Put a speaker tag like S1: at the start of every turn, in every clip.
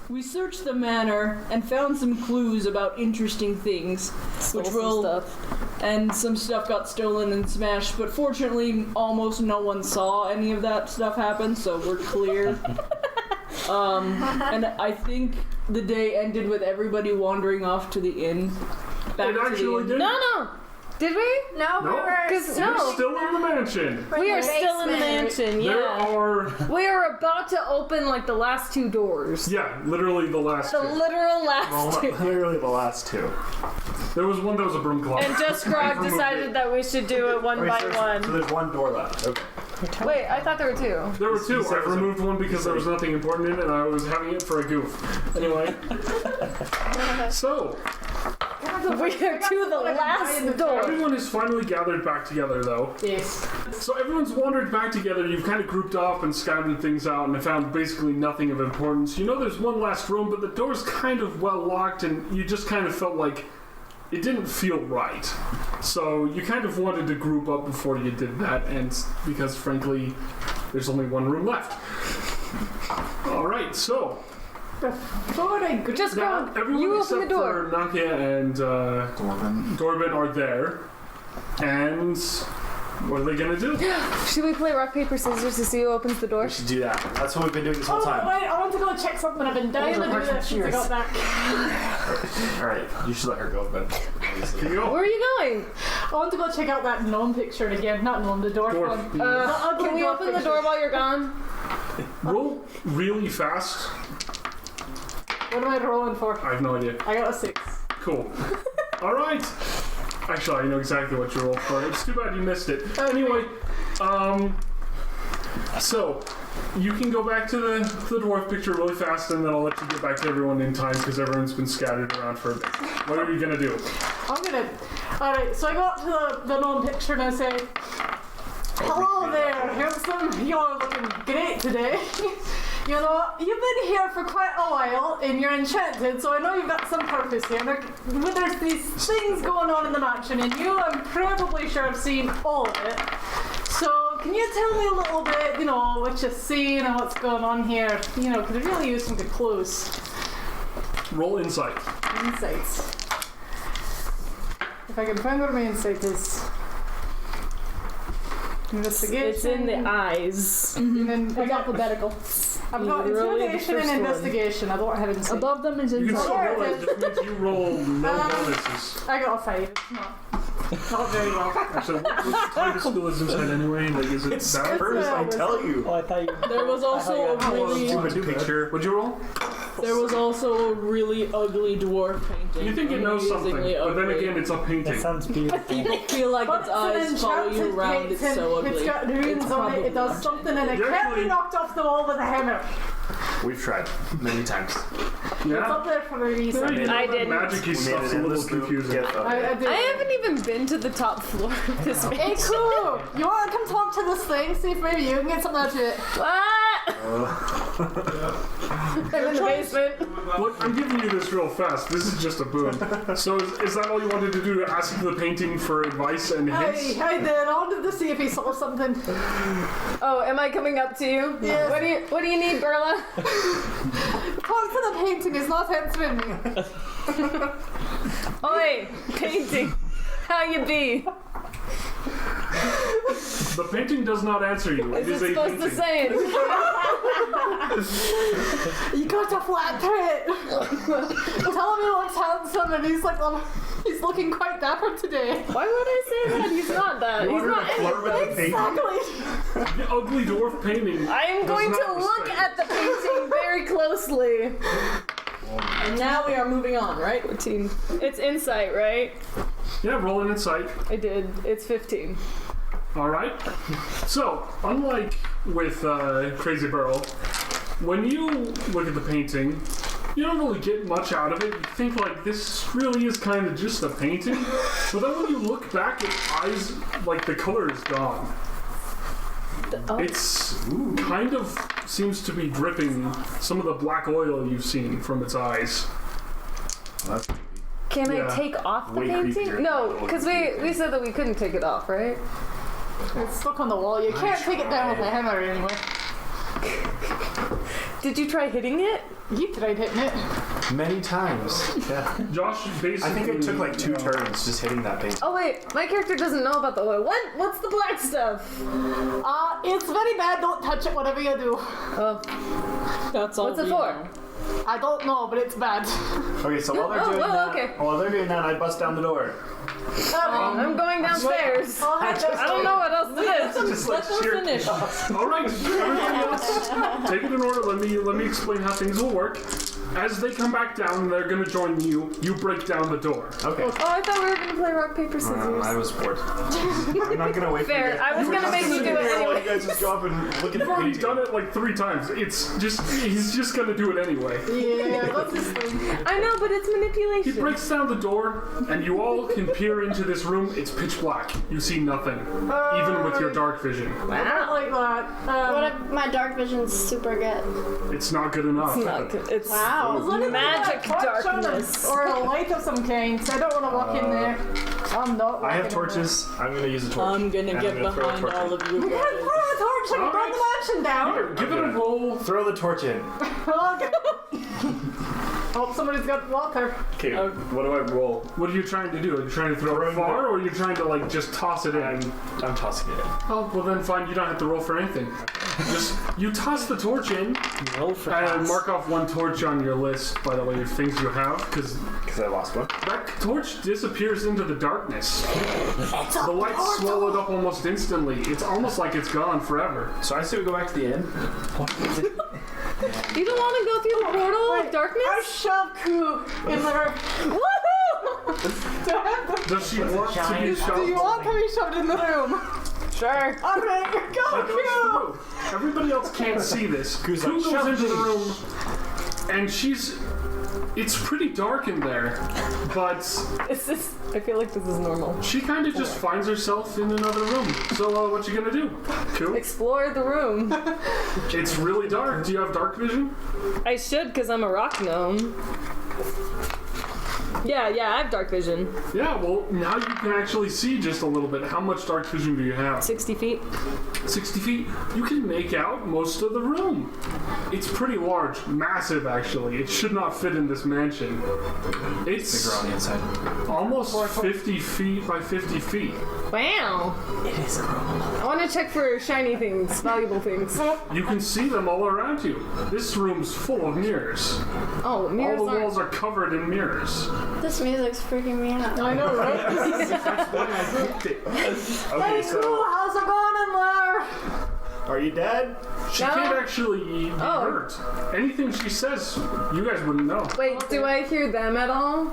S1: We searched the manor and found some clues about interesting things, and some stuff got stolen and smashed, but fortunately almost no one saw any of that stuff happen, so we're clear. And I think the day ended with everybody wandering off to the inn.
S2: It actually did.
S3: No. Did we?
S4: No, we were
S2: still in the mansion.
S3: We are still in the mansion, yeah. We are about to open, like, the last 2 doors.
S2: Yeah, literally the last 2.
S3: The literal last 2.
S5: Literally the last 2.
S2: There was one that was a broom closet.
S3: And just Grog decided that we should do it one by one.
S5: So there's 1 door left. Okay.
S3: Wait, I thought there were 2.
S2: There were 2. I removed one because there was nothing important in it and I was having it for a goof. Anyway. So.
S3: We are to the last door.
S2: Everyone is finally gathered back together, though.
S4: Yes.
S2: So everyone's wandered back together. You've kind of grouped off and scouted things out, and found basically nothing of importance. You know there's one last room, but the door's kind of well locked, and you just kind of felt like it didn't feel right. So you kind of wanted to group up before you did that, and because frankly, there's only one room left. All right, so.
S3: Just go.
S2: Everyone
S3: You
S2: except
S3: open the door.
S2: for Nakia and Dorban are there. And what are they gonna do?
S3: Should we play rock, paper, scissors to see who opens the door?
S5: We should do that. That's what we've been doing this whole time.
S4: Wait, I want to go check something. I've been dying to do that since I got back.
S5: Alright, you should let her go, but
S2: Can you go?
S3: Where are you going?
S4: I want to go check out that gnome picture again. Not gnome, the dwarf one.
S3: Can we open the door while you're gone?
S2: Roll really fast.
S4: What am I rolling for?
S2: I have no idea.
S4: I got a 6.
S2: Cool. All right. Actually, I know exactly what you rolled for. It's too bad you missed it. Anyway, so you can go back to the dwarf picture really fast, and then I'll let you get back to everyone in time because everyone's been scattered around for a bit. What are you gonna do?
S4: Alright, so I go up to the gnome picture and I say, hello there, handsome. You're looking great today. You know, you've been here for quite a while, and you're enchanted, so I know you've got some purpose here. There's these things going on in the mansion, and I'm probably sure I've seen all of it. So, can you tell me a little bit, what you've seen and what's going on here? Could I really use some good clues?
S2: Roll insight.
S4: Insights. If I can find where my insight is. Investigation.
S3: It's in the eyes.
S4: And then alphabetical. I've got intimidation and investigation. I don't have insight.
S1: Above them is
S2: You can
S1: insight.
S2: still roll it. It just means you roll no bonuses.
S4: I got a 5. Not very well.
S2: Actually, what type of skill is inside anyway? Like, is it
S5: it's
S2: bad?
S5: first, I tell you.
S6: Oh, I thought you.
S1: There was also a really,
S5: Stupid picture.
S2: What'd you roll?
S1: a really ugly dwarf painting.
S2: You think it knows something,
S1: Amazingly
S2: but then
S1: ugly.
S2: again, it's a painting.
S6: That sounds beautiful.
S1: I feel like
S4: But
S1: its
S4: it's an
S1: eyes follow you
S4: enchanted
S1: around. It's
S4: painting.
S1: so ugly.
S4: It's got runes on it. It does something, and it
S2: You're
S4: can't
S2: actually-
S4: be knocked off the wall with a hammer.
S5: We've tried many times.
S4: It's
S2: Yeah?
S4: up there for a reason.
S3: I didn't.
S2: Magic-y stuff's a little confusing.
S4: I do.
S3: I haven't even been to the top floor of this
S4: Hey,
S3: mansion.
S4: cool. You want to come talk to this thing? See if maybe you can get something out of it.
S3: What? I'm in the basement.
S2: Look, I'm giving you this real fast. This is just a boon. So is that all you wanted to do, to ask the painting for advice and hints?
S4: I did. I wanted to see if he saw something.
S3: Oh, am I coming up to you?
S4: Yes.
S3: What do you need, Berla?
S4: Talk to the painting. It's not answering me.
S3: Oi, painting. How you be?
S2: The painting does not answer you. It
S3: Is
S2: is
S3: it
S2: a
S3: supposed
S2: painting.
S3: to say it?
S4: You got to flatter it. Tell him he looks handsome, and he's he's looking quite dapper today.
S3: Why would I say that? He's not that.
S5: You
S3: He's
S5: want her
S3: not
S5: to flirt with the painting?
S4: Exactly.
S2: The ugly dwarf painting.
S3: I am going
S2: does
S3: to
S2: not
S3: look
S2: respect
S3: at the painting very closely.
S1: And now we are moving on, right?
S3: 14. It's insight, right?
S2: you. Yeah, roll an insight.
S3: I did. It's 15.
S2: All right. So, unlike with Crazy Burl, when you look at the painting, you don't really get much out of it. You think like this really is kind of just a painting, but then when you look back, its eyes, like the color is gone. It's kind of seems to be dripping some of the black oil you've seen from its eyes.
S5: That's
S3: Can
S2: Yeah.
S3: I take off the
S5: Way
S3: painting?
S5: creepier.
S3: No, because we said that we couldn't take it off, right?
S4: It's stuck on the wall. You can't take it down with a hammer anyway.
S3: Did you try hitting it?
S4: You tried hitting it.
S5: Many times. Yeah.
S2: Josh basically.
S5: I think it took like 2 turns just hitting that paint.
S3: Oh wait, my character doesn't know about the oil. What's the black stuff?
S4: It's very bad. Don't touch it, whatever you do.
S3: Oh,
S1: That's all.
S3: what's it
S1: we
S3: for?
S1: know.
S4: I don't know, but it's bad.
S5: Okay, so while they're doing that,
S3: okay.
S5: while they're doing that, I bust down the door.
S3: I'm going downstairs. I don't know what else it is.
S5: Just
S1: Let them
S5: sheer
S1: finish.
S2: All right, everybody else, take it in order. Let me explain how things will work. As they come back down, they're gonna join you. You break down the door.
S5: Okay.
S3: Oh, I thought we were gonna play rock paper scissors.
S5: I was bored. I'm not gonna wait for you
S3: Fair.
S5: guys.
S3: I was gonna make you do it
S5: While
S3: anyway.
S5: you guys just go up and look at
S2: You've
S5: the
S2: already
S5: painting.
S2: done it like 3 times. He's just gonna do it anyway.
S4: Yeah, that's his thing.
S3: I know, but it's
S2: He
S3: manipulation.
S2: breaks down the door, and you all can peer into this room. It's pitch black. You see nothing, even with your dark vision.
S4: I don't like that.
S6: What if my dark vision's super good?
S2: It's not good enough.
S3: It's not good. It's
S6: Wow.
S3: magic darkness.
S4: Or a light of some kind, so I don't want to walk in there. I'm not.
S5: I have
S4: walking in
S5: torches. I'm gonna use a torch.
S1: I'm gonna
S5: And
S1: get
S5: I'm gonna throw a
S1: behind
S5: torch
S1: all
S5: in.
S1: of you
S4: there. We
S1: guys.
S4: can throw a torch and burn the mansion down.
S2: Here, give it a roll.
S5: Throw the torch in.
S4: Okay. Oh, somebody's got water.
S5: Okay,
S1: Oh.
S5: what do I roll?
S2: What are you trying to do? Are you trying to throw it far, or are you trying to like just toss it in?
S5: I'm tossing it in.
S2: Oh, well then fine. You don't have to roll for anything. Just you toss the torch in,
S5: Roll for
S2: and mark off 1 torch on your list. By the way, of things you have, because
S5: Because I lost one.
S2: that torch disappears into the darkness. The light's swallowed up almost instantly. It's almost like it's gone forever.
S5: So I say we go back to the inn.
S3: You don't want to go through the portal of
S4: I
S3: darkness?
S4: shove Crew in there.
S3: Woohoo!
S2: Does she want to be
S4: Do you
S2: shoved?
S4: want to be shoved in the room?
S3: Sure.
S4: Alright, you're
S2: She
S4: going,
S2: goes
S4: Crew!
S2: through. Everybody else can't see this.
S5: Who's
S2: Who
S5: like,
S2: goes
S5: "Shove
S2: into the
S5: me."
S2: room, and it's pretty dark in there, but
S3: I feel like this is normal.
S2: she kind of just finds herself in another room. So what you gonna do? Cool.
S3: Explore the room.
S2: It's really dark. Do you have dark vision?
S3: I should, because I'm a rock gnome. Yeah, I have dark vision.
S2: Yeah, well, now you can actually see just a little bit. How much dark vision do you have?
S3: 60 feet.
S2: 60 feet. You can make out most of the room. It's pretty large. Massive, actually. It should not fit in this mansion. It's
S5: Bigger on the inside.
S2: almost 50 feet by 50 feet.
S3: Wow.
S5: It is a room.
S3: I want to check for shiny things, valuable things.
S2: You can see them all around you. This room's full of mirrors.
S3: Oh,
S2: All
S3: mirrors
S2: the
S3: aren't...
S2: walls are covered in mirrors.
S6: This music's freaking me out.
S4: I know, right?
S2: That's why I picked it.
S5: Okay,
S4: Hey,
S5: so
S4: Crew, how's it going in there?
S5: are you dead?
S2: She
S3: No.
S2: can't actually be hurt. Anything she says, you guys wouldn't know.
S3: Wait, do I hear them at all?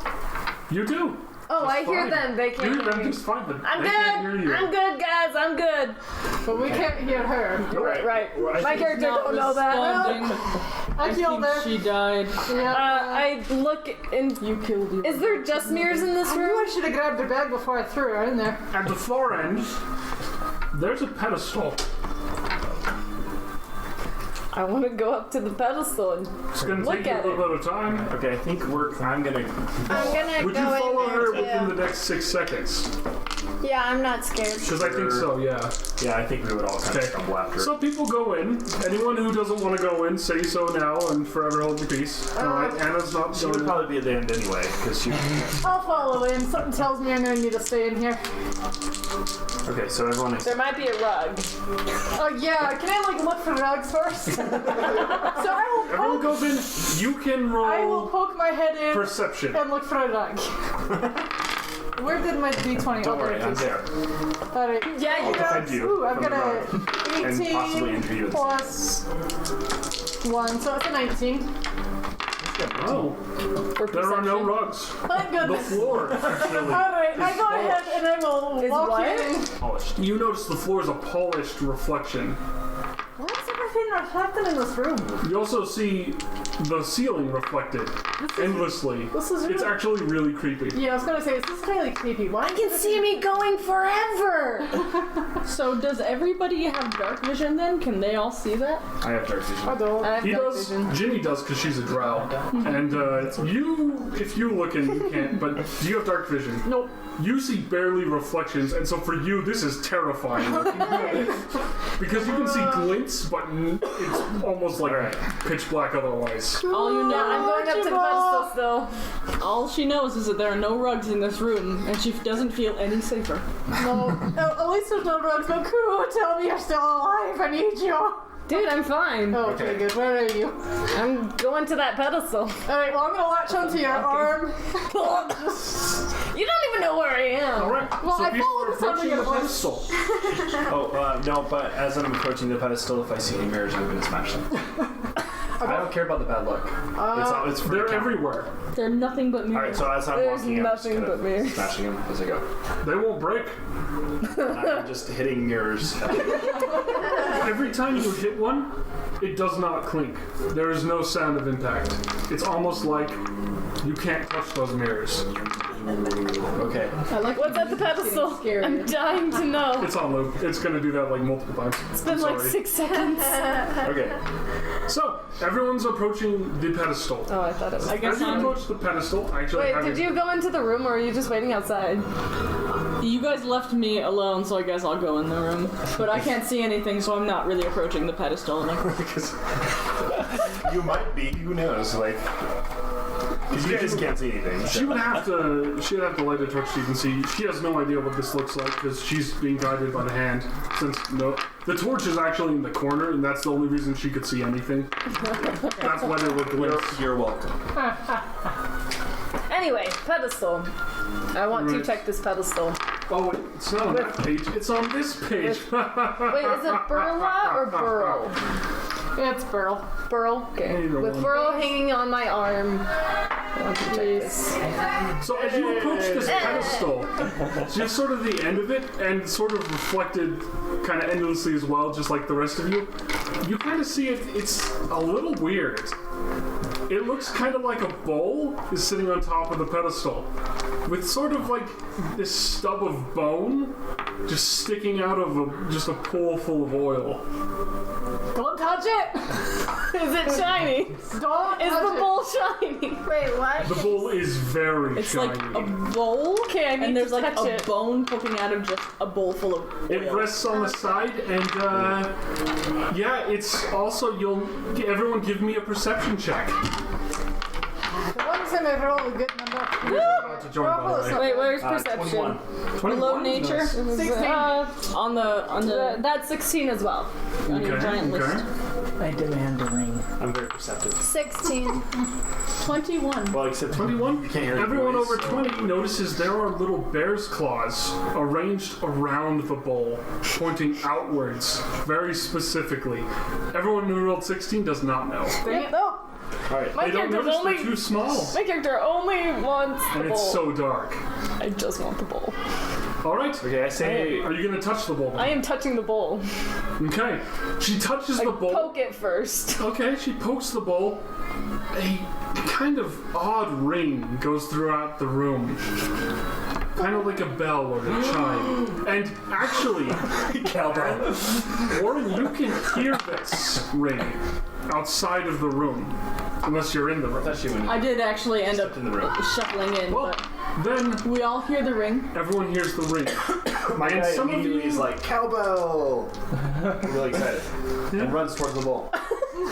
S2: You do.
S3: Oh,
S2: Just
S3: I hear
S2: fine.
S3: them. They
S2: You
S3: can't
S2: hear
S3: hear
S2: them
S3: me.
S2: just fine, but
S3: I'm
S2: they can't hear
S3: good.
S2: you.
S3: I'm good, guys. I'm good.
S4: But we can't hear her.
S3: Right.
S5: Well, I
S3: My
S5: think-
S3: character
S1: Not
S3: don't know that.
S1: responding.
S4: I
S1: I
S4: killed
S1: think
S4: her.
S1: she died.
S4: Yeah.
S3: I look in.
S1: You killed her.
S3: Is there just mirrors in this
S4: I knew I
S3: room?
S4: should have grabbed her bag before I threw her in there.
S2: At the far end, there's a pedestal.
S3: I want to go up to the pedestal and
S2: It's going to
S3: Look
S2: take you a
S3: at
S2: little bit of time.
S5: Okay, I think I'm gonna.
S6: I'm gonna
S2: Would you
S6: go
S2: follow
S6: in
S2: her
S6: there
S2: within the
S6: too.
S2: next 6 seconds?
S6: Yeah, I'm not scared.
S2: Because I think so, yeah.
S5: Yeah, I think we would all kind
S2: Okay.
S5: of stumble after.
S2: So people go in. Anyone who doesn't want to go in, say so now and forever hold your peace. Alright, Anna's not
S5: she
S2: going
S5: would
S2: in.
S5: probably be at the end anyway, because she.
S4: I'll follow in. Something tells me I'm gonna need to stay in here.
S5: Okay, so everyone.
S3: there might be a rug.
S4: Oh yeah, can I like look for rugs first? So
S2: Everyone goes in. You can
S4: I will
S2: roll
S4: poke my head in
S2: perception.
S4: and look for a rug. Where did my D20?
S5: Don't worry, I'm there.
S4: Alright.
S3: Yeah,
S5: I'll
S3: you
S5: defend you
S4: Ooh, I've
S5: from
S4: got
S5: the
S4: a
S5: and possibly
S4: 18
S5: injure you.
S4: plus 1, so it's a 19.
S2: Oh,
S3: for
S2: there are no
S3: perception.
S2: rugs.
S4: Thank
S2: The
S4: goodness.
S2: floor, actually.
S4: Alright, I go ahead and I will
S3: Is
S4: walk
S3: what?
S4: in.
S5: Polished.
S2: You notice the floor is a polished reflection.
S4: Why is everything reflected in this room?
S2: You also see the ceiling reflected endlessly. It's actually really creepy.
S4: Yeah, I was gonna say, this is really creepy. Why?
S3: I can see me going forever.
S1: So does everybody have dark vision then? Can they all see that?
S5: I have dark vision.
S4: I don't.
S3: I have
S2: He
S3: dark
S2: does.
S3: vision.
S2: Ginny does because she's a drow. And if you look in, you can't. But do you have dark vision?
S1: Nope.
S2: You see barely reflections, and so for you, this is terrifying. Because you can see glints, but it's almost like pitch black otherwise.
S1: All you know,
S3: I'm going up to the pedestal still.
S1: all she knows is that there are no rugs in this room, and she doesn't feel any safer.
S4: No. At least there's no drugs, but Kuro, tell me you're still alive. I need you.
S3: Dude, I'm fine.
S4: Oh, okay, good. Where are you?
S3: I'm going to that pedestal.
S4: Alright, well, I'm gonna latch onto your arm.
S3: You don't even know where I am.
S2: Alright,
S4: Well,
S2: so
S4: I
S2: people
S4: followed
S2: are
S4: the sound of
S2: approaching
S4: your
S2: the
S4: voice.
S2: pedestal.
S5: No, but as I'm approaching the pedestal, if I see any mirrors, I'm gonna smash them. I don't care about the bad luck. It's for
S2: They're
S5: the count.
S2: everywhere.
S1: They're nothing but mirrors.
S5: Alright, so as I'm
S3: There's
S5: walking, I'm just
S3: nothing
S5: kind
S3: but
S5: of
S3: mirrors.
S5: smashing them as I go.
S2: They won't break.
S5: And I'm just hitting mirrors.
S2: Every time you hit one, it does not clink. There is no sound of impact. It's almost like you can't touch those mirrors.
S5: Okay.
S1: I like
S3: What's at the pedestal?
S1: scarier.
S3: I'm dying to know.
S2: It's on loop. It's gonna do that like multiple times.
S3: It's been like 6 seconds.
S5: Okay.
S2: So, everyone's approaching the pedestal.
S3: Oh, I thought it was.
S1: I guess
S2: As you
S1: I'm,
S2: approach the pedestal, actually
S3: Wait, did you go into the room or are you just waiting outside?
S1: you guys left me alone, so I guess I'll go in the room. But I can't see anything, so I'm not really approaching the pedestal.
S5: Because you might be. Who knows? Like, because you guys can't see anything.
S2: She'd have to light a torch so you can see. She has no idea what this looks like because she's being guided by the hand. Since the torch is actually in the corner, and that's the only reason she could see anything. That's why there were glints.
S5: You're welcome.
S3: Anyway, pedestal. I want to check this pedestal.
S2: Oh, wait, it's not on that page. It's on this page.
S3: Wait, is it Burla or Burl?
S4: It's Burl.
S3: Burl? Okay.
S2: Either
S3: With
S2: one.
S3: Burl hanging on my arm. I want to check this.
S2: So as you approach this pedestal, it's just sort of the end of it, and sort of reflected kind of endlessly as well, just like the rest of you. You kind of see it. It's a little weird. It looks kind of like a bowl is sitting on top of the pedestal, with sort of like this stub of bone just sticking out of just a pool full of oil.
S4: Don't touch it!
S3: Is it shiny?
S4: Don't
S3: Is
S4: touch
S3: the
S4: it.
S3: bowl shiny?
S6: Wait, what?
S2: The bowl is very
S1: It's
S2: shiny.
S1: like a bowl,
S3: Okay, I need
S1: and there's
S3: to
S1: like
S3: touch
S1: a
S3: it.
S1: bone poking out of just a bowl full of
S2: It
S1: oil.
S2: rests on the side, and yeah, it's also everyone give me a perception check.
S4: The one time I roll a good number.
S2: About to join, by the way.
S3: Wait, where's perception?
S5: 21.
S1: Below nature.
S2: Nice.
S4: 16.
S1: On the
S3: That's 16 as well.
S1: on your giant list.
S7: I demand a ring.
S5: I'm very perceptive.
S6: 16.
S1: 21.
S5: Well, except
S2: 21.
S5: You can't hear the
S2: Everyone
S5: voice,
S2: over
S5: so-
S2: 20 notices there are little bear's claws arranged around the bowl, pointing outwards, very specifically. Everyone who rolled 16 does not know.
S3: Yep. No,
S5: All right.
S3: my
S2: They don't
S3: character's
S2: notice
S3: only.
S2: they're too small,
S3: My character only wants the
S2: and
S3: bowl.
S2: it's so dark.
S3: I just want the bowl.
S2: All right.
S5: Okay, I say.
S2: Are you gonna touch the bowl?
S3: I am touching the bowl.
S2: Okay. She touches
S3: I
S2: the bowl.
S3: poke it first.
S2: Okay, she pokes the bowl. A kind of odd ring goes throughout the room. Kind of like a bell or a chime. And actually,
S5: Cowbell.
S2: Warren, you can hear this ring outside of the room. Unless you're in the room.
S5: That's you when
S1: I did actually end up
S5: in the room.
S1: shuffling in,
S2: Well,
S1: but
S2: then
S1: we all hear the ring.
S2: everyone hears the ring.
S5: My
S2: And
S5: guy
S2: some of
S5: immediately
S2: you-
S5: is like, cowbell! I'm really excited. And runs towards the bowl.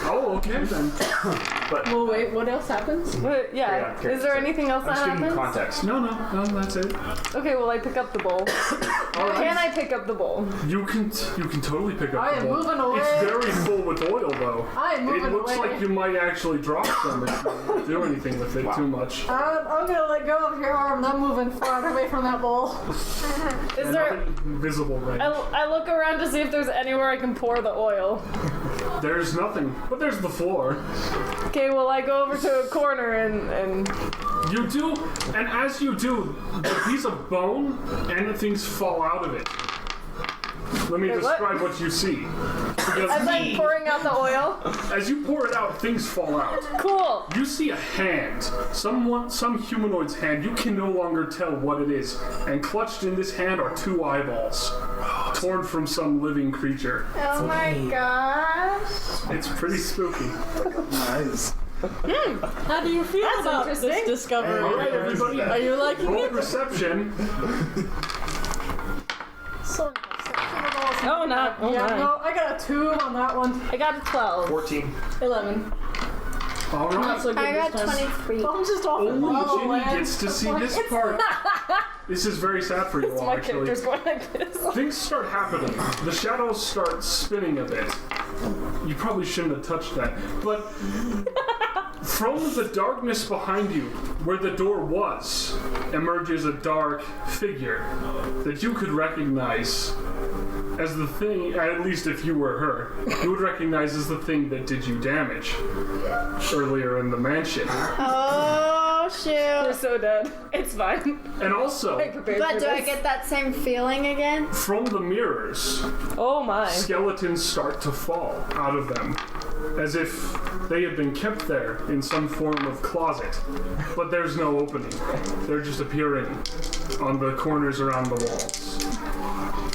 S2: Oh, okay then.
S1: Well, wait, what else happens?
S3: But yeah.
S5: Okay,
S3: Is there
S5: so
S3: anything else
S5: I'm
S3: that
S5: just giving
S3: happens?
S5: context.
S2: No, that's it.
S3: Okay, well I pick up the bowl.
S2: All right.
S3: Can I pick up the bowl?
S2: You can totally pick up
S4: I
S2: the
S4: am
S2: bowl.
S4: moving away.
S2: It's very full with oil, though.
S4: I am moving
S2: It looks
S4: away.
S2: like you might actually drop some if you don't do anything with it too much.
S4: I'm gonna let go of your arm. I'm moving far away from that bowl.
S3: Is
S2: And
S3: there?
S2: nothing visible range.
S3: I look around to see if there's anywhere I can pour the oil.
S2: There's nothing, but there's the floor.
S3: Okay, well I go over to a corner and
S2: You do, and as you do, the piece of bone and things fall out of it. Let me describe what you see. Because
S3: As I'm pouring out the oil.
S2: as you pour it out, things fall out.
S3: Cool.
S2: You see a hand, some humanoid's hand. You can no longer tell what it is. And clutched in this hand are 2 eyeballs, torn from some living creature.
S6: Oh my gosh.
S2: It's pretty spooky.
S5: Nice.
S1: How do you feel
S3: That's
S1: about this
S3: interesting.
S1: discovery?
S2: All right, everybody.
S1: Are you liking
S2: Roll
S1: it?
S2: perception.
S3: Oh, not. Oh,
S4: Yeah,
S3: my.
S4: no, I got a 2 on that one.
S3: I got a 12.
S5: 14.
S1: 11.
S2: All
S1: Not
S2: right.
S1: so good
S6: I got
S1: this time.
S6: 23.
S4: I'm just off the
S2: Only
S4: level,
S2: Ginny
S4: man.
S2: gets to see this part. This is very sad for you all,
S3: My
S2: actually.
S3: character's going like this.
S2: Things start happening. The shadows start spinning a bit. You probably shouldn't have touched that. But from the darkness behind you, where the door was, emerges a dark figure that you could recognize as the thing, at least if you were her, you would recognize as the thing that did you damage earlier in the mansion.
S6: Oh, shoot.
S3: We're so dead. It's fine.
S2: And also,
S3: I prepared
S6: But
S3: for
S6: do I
S3: this.
S6: get that same feeling again?
S2: from the mirrors,
S3: Oh my.
S2: skeletons start to fall out of them, as if they had been kept there in some form of closet. But there's no opening. They're just appearing on the corners around the walls.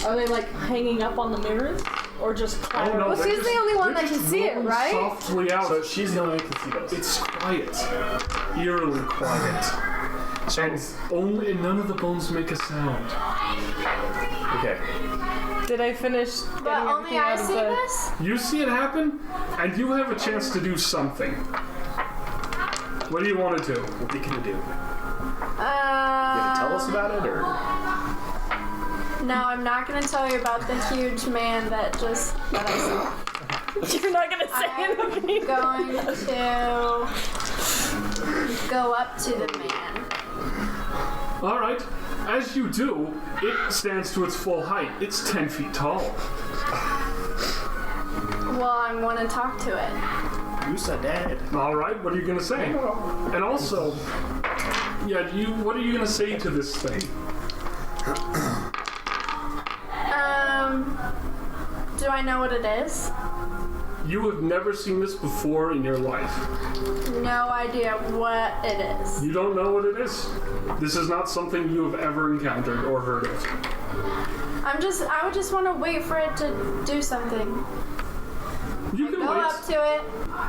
S1: Are they like hanging up on the mirrors? Or just clattering?
S3: Well,
S2: they're
S3: she's the only one
S2: they're
S3: that
S2: just
S3: can see it,
S2: rolling
S3: right?
S2: softly out.
S5: So she's the only one who can see those.
S2: It's quiet. Eerily quiet. And only none of the bones make a sound.
S5: Okay.
S3: Did I finish getting
S6: But only
S3: everything
S6: I
S3: out of
S6: see
S3: the...
S6: this?
S2: You see it happen, and you have a chance to do something. What do you want to do?
S5: What are you gonna do? You gonna tell us about it, or?
S6: No, I'm not gonna tell you about the huge man that I saw.
S3: You're not gonna say
S6: I'm
S3: anything.
S6: going to go up to the man.
S2: All right. As you do, it stands to its full height. It's 10 feet tall.
S6: Well, I'm gonna talk to it.
S5: You said that.
S2: All right. What are you gonna say? And also, what are you gonna say to this thing?
S6: Do I know what it is?
S2: You have never seen this before in your life.
S6: No idea what it is.
S2: You don't know what it is. This is not something you have ever encountered or heard of.
S6: I would just want to wait for it to do something.
S2: You can
S6: Go
S2: wait.
S6: up to it,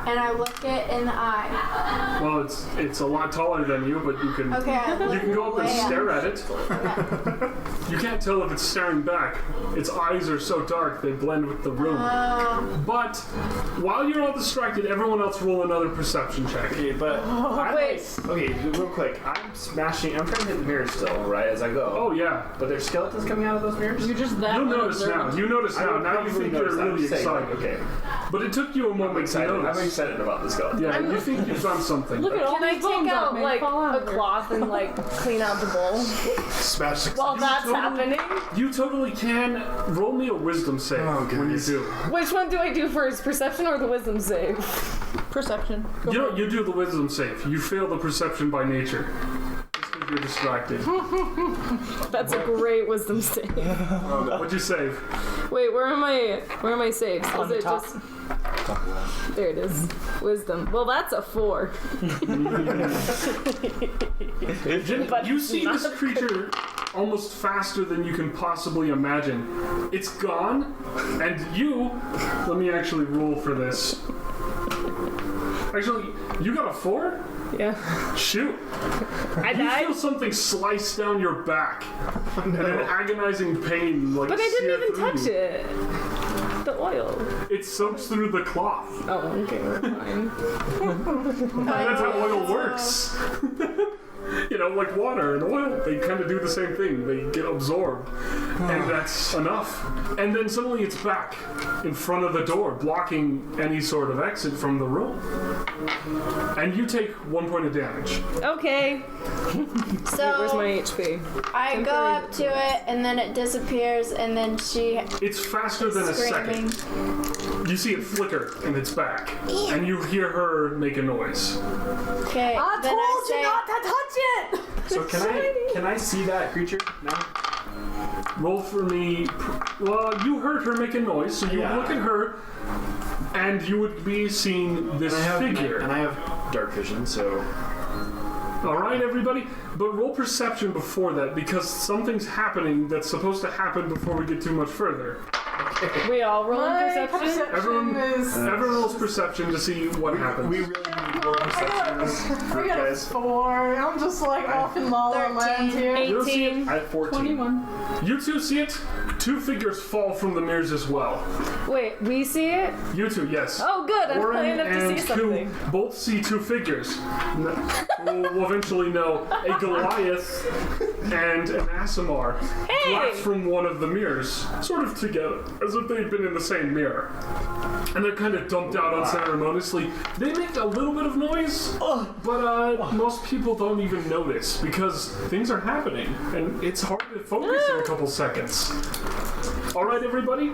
S6: and I look it in the eye.
S2: Well, it's a lot taller than you, but you can
S6: Okay, I look
S2: you can go up and
S6: way
S2: stare at it.
S6: Okay.
S2: You can't tell if it's staring back. Its eyes are so dark they blend with the room. But while you're all distracted, everyone else roll another perception check.
S5: Okay, but
S3: Wait.
S5: Okay, real quick. I'm trying to hit the mirrors still, right, as I go.
S2: Oh yeah.
S5: But there's skeletons coming out of those mirrors?
S1: You're just that
S2: You'll
S1: one
S2: notice now.
S1: observant.
S2: You notice
S5: I
S2: now.
S5: would
S2: Now you
S5: probably
S2: think you're
S5: notice that.
S2: really
S5: I'm saying,
S2: excited.
S5: Okay.
S2: But it took you a
S5: I'm
S2: moment to
S5: excited.
S2: notice.
S5: I'm excited about the skeleton.
S2: Yeah, you think you've done something.
S1: Look at all
S3: Can I
S1: these bones
S3: take
S1: that
S3: out
S1: may
S3: like
S1: fall out
S3: a
S1: of here.
S3: cloth and like clean out the bowl
S5: Smash the
S3: while that's
S2: totally-
S3: happening?
S2: You totally can. Roll me a wisdom save when you
S5: guys.
S2: do.
S3: Which one do I do first, perception or the wisdom save?
S1: Perception. Go
S2: You
S1: for
S2: know, you do the wisdom save. You fail the perception by nature. Just because you're distracted.
S3: That's a great wisdom save.
S2: What'd you save?
S3: Wait, where are my saves?
S7: On
S3: Is
S7: the
S3: it
S7: top.
S3: just there it is. Wisdom. Well, that's a 4. But
S2: You see
S3: not
S2: this creature almost faster than you can possibly imagine. It's gone, and you... Let me actually roll for this. Actually, you got a 4?
S3: Yeah.
S2: Shoot.
S3: I
S2: You
S3: died.
S2: feel something slice down your back. And an agonizing pain like
S3: But I
S2: sear
S3: didn't even
S2: through
S3: touch
S2: you.
S3: it. The oil.
S2: It soaks through the cloth.
S3: Oh, okay, we're fine.
S2: That's how oil works. You know, like water and oil, they kind of do the same thing. They get absorbed. And that's enough. And then suddenly it's back in front of the door, blocking any sort of exit from the room. And you take 1 point of damage.
S3: Okay.
S6: So
S3: Where's my HP?
S6: I go up to it, and then it disappears, and then she
S2: It's faster than a
S6: screaming.
S2: second. You see it flicker, and it's back. And you hear her make a noise.
S6: Okay,
S4: I
S6: then I
S4: told
S6: say,
S4: you not to touch it!
S5: So can I see that creature now?
S2: Roll for me. Well, you heard her make a noise, so you would look at her, and you would be seeing this figure.
S5: And I have dark vision, so...
S2: Alright, everybody, but roll perception before that, because something's happening that's supposed to happen before we get too much further.
S3: We all roll
S4: My
S3: perception?
S2: Everyone rolls perception to see what happens.
S5: We really need more perception,
S4: I got a
S5: guys.
S4: 4. I'm just like off in La La Land here.
S2: You don't see it?
S3: 18.
S5: I have 14.
S1: 21.
S2: You two see it? 2 figures fall from the mirrors as well.
S3: Wait, we see it?
S2: You two, yes.
S3: Oh, good. I'm
S2: Oren
S3: planning up to
S2: and
S3: see something.
S2: Ku both see 2 figures. We'll eventually know a Goliath and an Asimar collapse from one of the mirrors, sort of together, as if they'd been in the same mirror. And they're kind of dumped out unceremoniously. They make a little bit of noise, but most people don't even notice because things are happening, and it's hard to focus in a couple seconds. All right, everybody.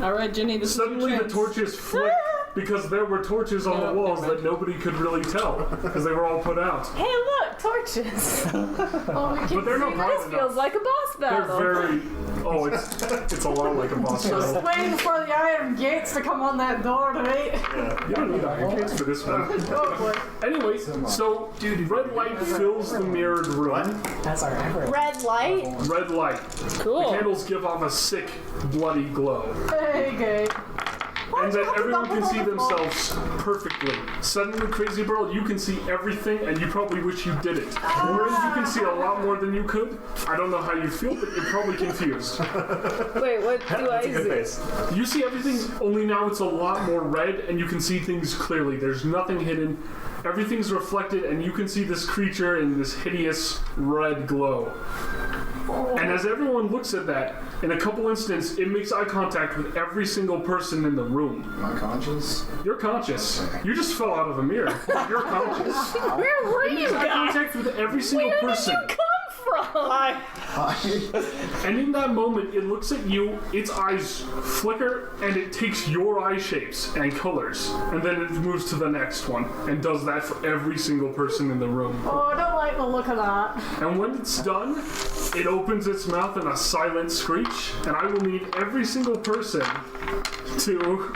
S1: All right, Jenny. This
S2: Suddenly
S1: is
S2: the torches flick because there were torches on the walls that nobody could really tell because they were all put out.
S3: Hey, look, torches.
S2: But they're not bright
S3: This
S2: enough.
S3: feels like a boss
S2: They're
S3: battle.
S2: very... Oh, it's a lot like a boss
S4: Just
S2: battle.
S4: waiting for the iron gates to come on that door tonight.
S2: You don't need iron gates for this one.
S4: Oh boy.
S2: Anyway, so red light fills the mirrored room.
S7: That's our ever.
S6: Red light.
S2: Red light. The
S3: Cool.
S2: candles give off a sick, bloody glow.
S4: Hey, gate.
S2: And then everyone can see themselves perfectly. Suddenly, Crazy Girl, you can see everything, and you probably wish you didn't. Whereas you can see a lot more than you could. I don't know how you feel, but you're probably confused.
S3: Wait, what do I
S5: That's a good
S3: see?
S5: face.
S2: You see everything, only now it's a lot more red, and you can see things clearly. There's nothing hidden. Everything's reflected, and you can see this creature in this hideous red glow. And as everyone looks at that, in a couple instants, it makes eye contact with every single person in the room.
S8: Am I conscious?
S2: You're conscious. You just fell out of a mirror. You're conscious.
S3: Where were
S2: It
S3: you
S2: makes eye
S3: guys?
S2: contact with every single
S3: Where did
S2: person.
S3: you come from?
S2: And in that moment, it looks at you, its eyes flicker, and it takes your eye shapes and colors. And then it moves to the next one, and does that for every single person in the room.
S4: Oh, I don't like the look of that.
S2: And when it's done, it opens its mouth in a silent screech, and I will need every single person to...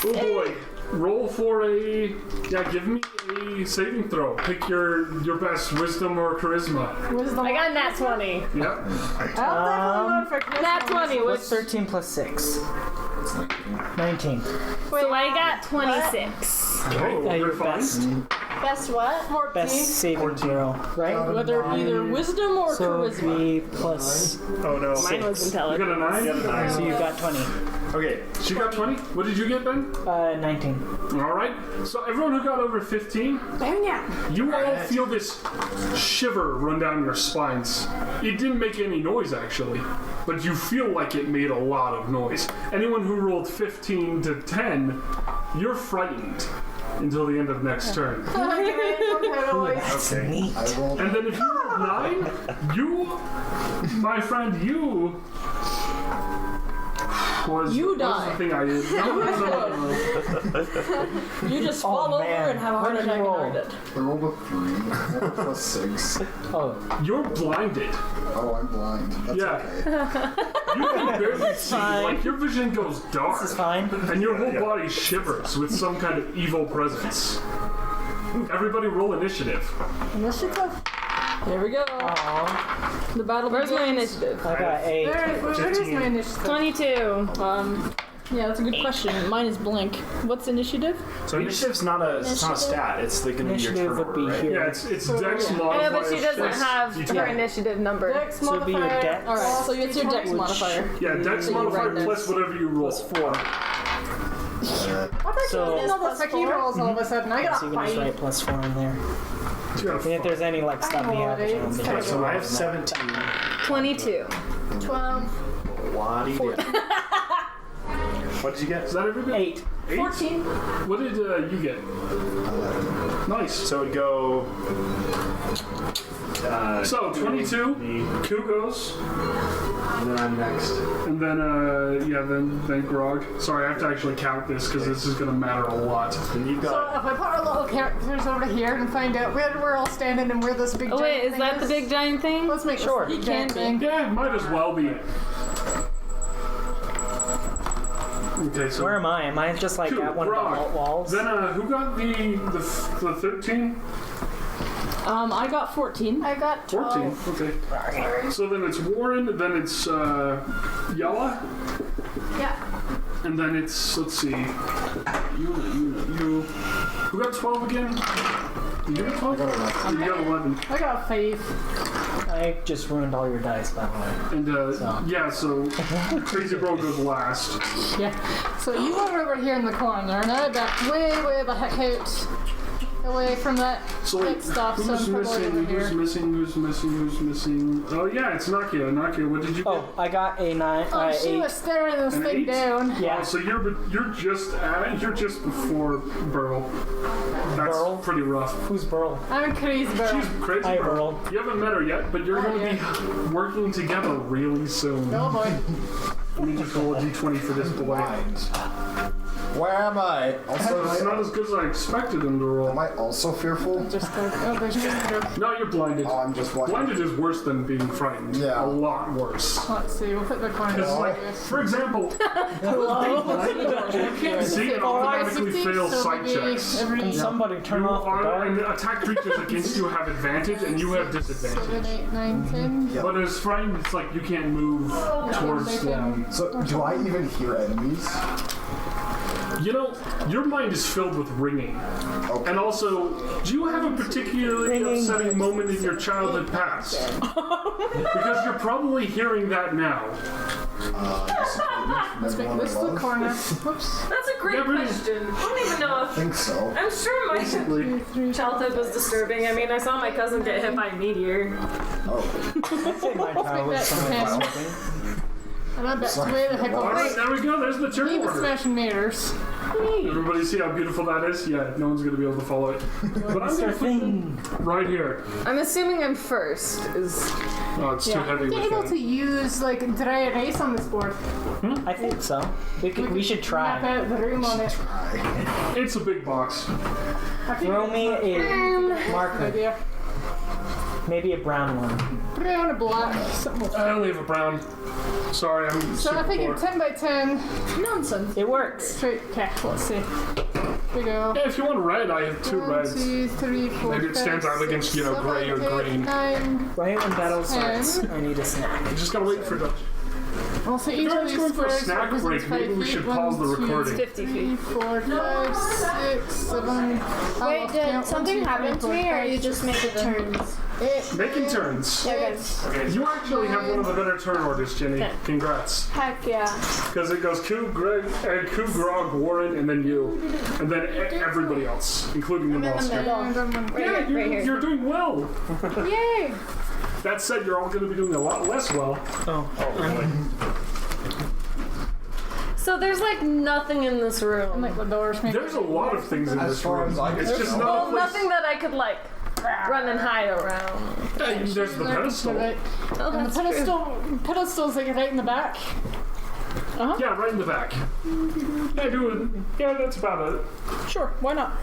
S2: Oh boy. Roll for a... Yeah, give me a saving throw. Pick your best, wisdom or charisma.
S4: Wisdom.
S3: I got nat 20.
S2: Yeah.
S4: I'll definitely go for charisma.
S3: Nat 20
S7: What's
S3: was...
S7: 13 plus 6? 19.
S3: So I got 26.
S2: Oh,
S7: Your
S2: you're fine.
S6: Best what?
S4: 14.
S7: Best saving throw, right?
S1: Whether either wisdom or
S7: So it'd
S1: charisma.
S7: be plus.
S5: Oh no.
S3: Mine was
S2: You got
S3: intelligent.
S2: a 9?
S7: So you got 20.
S5: Okay.
S2: She got 20? What did you get, Ben?
S7: 19.
S2: Alright. So everyone who got over 15, you all feel this shiver run down your spines. It didn't make any noise, actually, but you feel like it made a lot of noise. Anyone who rolled 15 to 10, you're frightened until the end of next turn.
S8: Okay.
S7: Neat.
S8: I rolled.
S2: And then if you rolled 9, you, my friend, you...
S1: You
S2: was
S1: die.
S2: the thing I did. No.
S1: You just fall over
S7: man.
S1: and have a heart
S7: What did you
S1: attack and
S7: roll?
S1: are dead.
S8: I rolled a 3. 4 plus 6.
S7: Oh,
S2: You're blinded.
S8: Oh, I'm blind. That's
S2: Yeah.
S8: okay.
S2: You can barely see. Like, your vision goes dark.
S7: this is fine.
S2: And your whole body shivers with some kind of evil presence. Everybody roll initiative.
S4: Initiative.
S1: Here we go.
S7: Aw,
S1: The battle
S3: Where's my
S1: begins.
S3: initiative?
S7: I got 8.
S4: Where is my initiative?
S3: 22.
S1: Yeah, that's a good question. Mine is blank. What's initiative?
S5: So initiative's not a stat. It's going to be your
S7: Initiative would
S5: turnover,
S7: be
S5: right?
S7: here.
S2: Yeah, it's Dex
S3: I
S2: modifier.
S3: know, but she doesn't
S2: plus
S3: have
S2: D20.
S3: her initiative number.
S4: Dex
S7: So it'd be your
S4: modifier.
S7: dex.
S1: Alright, so it's your dex
S7: Which-
S1: modifier.
S2: Yeah, Dex
S1: So you
S2: modifier
S1: write this.
S2: plus whatever you roll.
S7: Plus 4.
S4: I thought
S7: So-
S4: you did all the tricky rolls all of a sudden. I got
S7: So
S4: a
S7: you can just
S4: 5.
S7: write plus 4 in there.
S2: You got a
S7: And if there's any like stuff
S4: know
S7: you have,
S4: it
S7: which I
S4: is.
S7: don't think
S4: Okay,
S7: it's
S5: So I have
S7: relevant.
S5: 17.
S3: 22.
S6: 12.
S5: What did you get?
S2: Is that everybody?
S7: 8.
S1: 14.
S2: What did you get? Nice.
S5: So it would go.
S2: So 22. Q goes.
S5: And then I'm next.
S2: And then, then Grog. Sorry, I have to actually count this because this is going to matter a lot.
S5: Then you've
S4: So
S5: got.
S4: if I put our little characters over here and find out where we're all standing and where this big
S3: Oh
S4: giant
S3: wait, is
S4: thing
S3: that the big giant thing?
S4: Let's make
S7: Sure.
S4: this
S3: He
S4: the giant
S3: can
S4: thing.
S2: Yeah, might as well be. Okay, so
S7: Where am I? Am I just like
S2: Q,
S7: at one
S2: Grog.
S7: of the vault walls?
S2: Then who got the 13?
S1: I got 14.
S6: I got 12.
S2: 14. Okay. So then it's Warren. Then it's Yella.
S6: Yeah.
S2: And then it's, let's see, you. Who got 12 again? You got 12? You got 11.
S4: I got 5.
S7: I just ruined all your dice, by the way.
S2: And so Crazy Bro goes last.
S4: Yeah. So you were over here in the corner, and I backed way the heck out. Away from that
S2: So
S4: big stuff, so
S2: who's
S4: I'm probably over
S2: missing?
S4: here.
S2: Who's missing? Oh yeah, it's Nakia. Nakia, what did you get?
S7: Oh, I got a 9.
S4: Oh, she
S7: 8.
S4: was staring this
S2: An
S4: thing
S2: 8?
S4: down.
S7: Yeah.
S2: Oh, so you're just before Burl. That's
S7: Burl?
S2: pretty rough.
S7: Who's Burl?
S4: I'm crazy
S2: She's
S4: bird.
S2: Crazy
S7: Hi,
S2: Burl.
S7: Burl.
S2: You haven't met her yet, but you're going to be working together really soon.
S4: Oh boy.
S2: Let me just roll a d20 for this boy.
S8: Where am I? Also,
S2: It's not as good as I expected him to roll.
S8: am I also fearful?
S4: Just go. Oh, there's just go.
S2: No, you're blinded.
S8: Oh, I'm just blind.
S2: Blinded is worse than being frightened.
S8: Yeah.
S2: A lot worse.
S4: Let's see. We'll put the coin
S2: Because,
S8: Hello?
S2: like, for example, you can't see and automatically fail sight checks.
S7: Can somebody turn
S2: You
S7: off the
S2: are,
S7: dark?
S2: and attack creatures against you have advantage, and you have
S4: 7,
S2: disadvantage.
S4: 8, 9, 10.
S8: Yep.
S2: But as frightened, it's like you can't move towards them.
S8: So, do I even hear enemies?
S2: You know, your mind is filled with ringing.
S8: Okay.
S2: And also, do you have a particularly
S7: Ringing.
S2: upsetting moment in your childhood past? Because you're probably hearing that now.
S4: Let's make this the corner. Whoops.
S3: That's a great
S2: Yeah, really.
S3: question. I don't even know
S8: I
S3: if.
S8: think so.
S3: I'm sure my
S2: Basically.
S3: childhood was disturbing. I mean, I saw my cousin get hit by a meteor.
S8: Oh.
S7: I'd say my child was something
S4: Wow.
S7: something.
S4: And I backed way the heck
S2: Alright,
S4: over.
S2: there we go. There's the turn
S4: Even
S2: order.
S4: smashing meters.
S2: Everybody see how beautiful that is? Yeah, no one's going to be able to follow it. But I'm going to put them right here.
S3: I'm assuming I'm first.
S2: Oh, it's too heavy
S4: Are you
S2: with
S4: able
S2: that.
S4: to use like dry erase on this board?
S7: I think so. We should
S4: Map
S7: try.
S4: out the room on it.
S2: It's a big box.
S4: I think
S7: Throw me a
S4: good
S7: marker.
S4: idea.
S7: Maybe a brown one.
S4: Brown or black. Something.
S2: I only have a brown. Sorry, I'm
S4: So I
S2: super
S4: think
S2: bored.
S4: 10 by 10.
S1: Nonsense.
S7: It works.
S4: Straight. Okay, let's see. Here we go.
S2: Yeah, if you want red, I have 2
S4: 1,
S2: reds.
S4: 2, 3, 4,
S2: Maybe it stands
S4: 5,
S2: out against,
S4: 6,
S2: gray or
S4: 7, 8,
S2: green.
S4: 9.
S7: Right when battle
S4: 10.
S7: starts, I need a snack.
S2: You just gotta wait for the.
S4: Also, each
S2: If
S4: of
S2: you're
S4: these
S2: going for a
S4: squares
S2: snack
S4: represents
S2: break, maybe
S4: 5
S2: we
S4: feet.
S2: should
S4: 1,
S2: pause the
S4: 2,
S2: recording.
S3: 50
S4: 3,
S3: feet.
S4: 4, 5, 6, 7.
S6: Wait, did something happen to me, or you just make it turns?
S2: Making turns.
S6: Okay.
S2: You actually have one of the better turn orders, Jenny.
S3: Okay.
S2: Congrats.
S6: Heck yeah.
S2: Because it goes Q, Greg, and Q, Grog, Warren, and then you. And then everybody else, including the
S6: I'm in the
S2: monster.
S6: middle.
S2: Yeah, you're doing well.
S4: Yay!
S2: That said, you're all going to be doing a lot less well.
S7: Oh.
S3: So there's like nothing in this room.
S4: Like the doors make
S2: There's a lot of things in
S8: As
S2: this
S8: far
S2: room.
S8: as I can
S2: It's just
S8: tell.
S2: not a
S3: Well,
S2: place.
S3: nothing that I could like run and hide around.
S2: There's the pedestal.
S4: Right.
S3: Oh,
S4: And
S3: that's
S4: the
S3: true.
S4: pedestal's like right in the back.
S2: Yeah, right in the back. Yeah, do it. Yeah, that's about it.
S1: Sure, why not?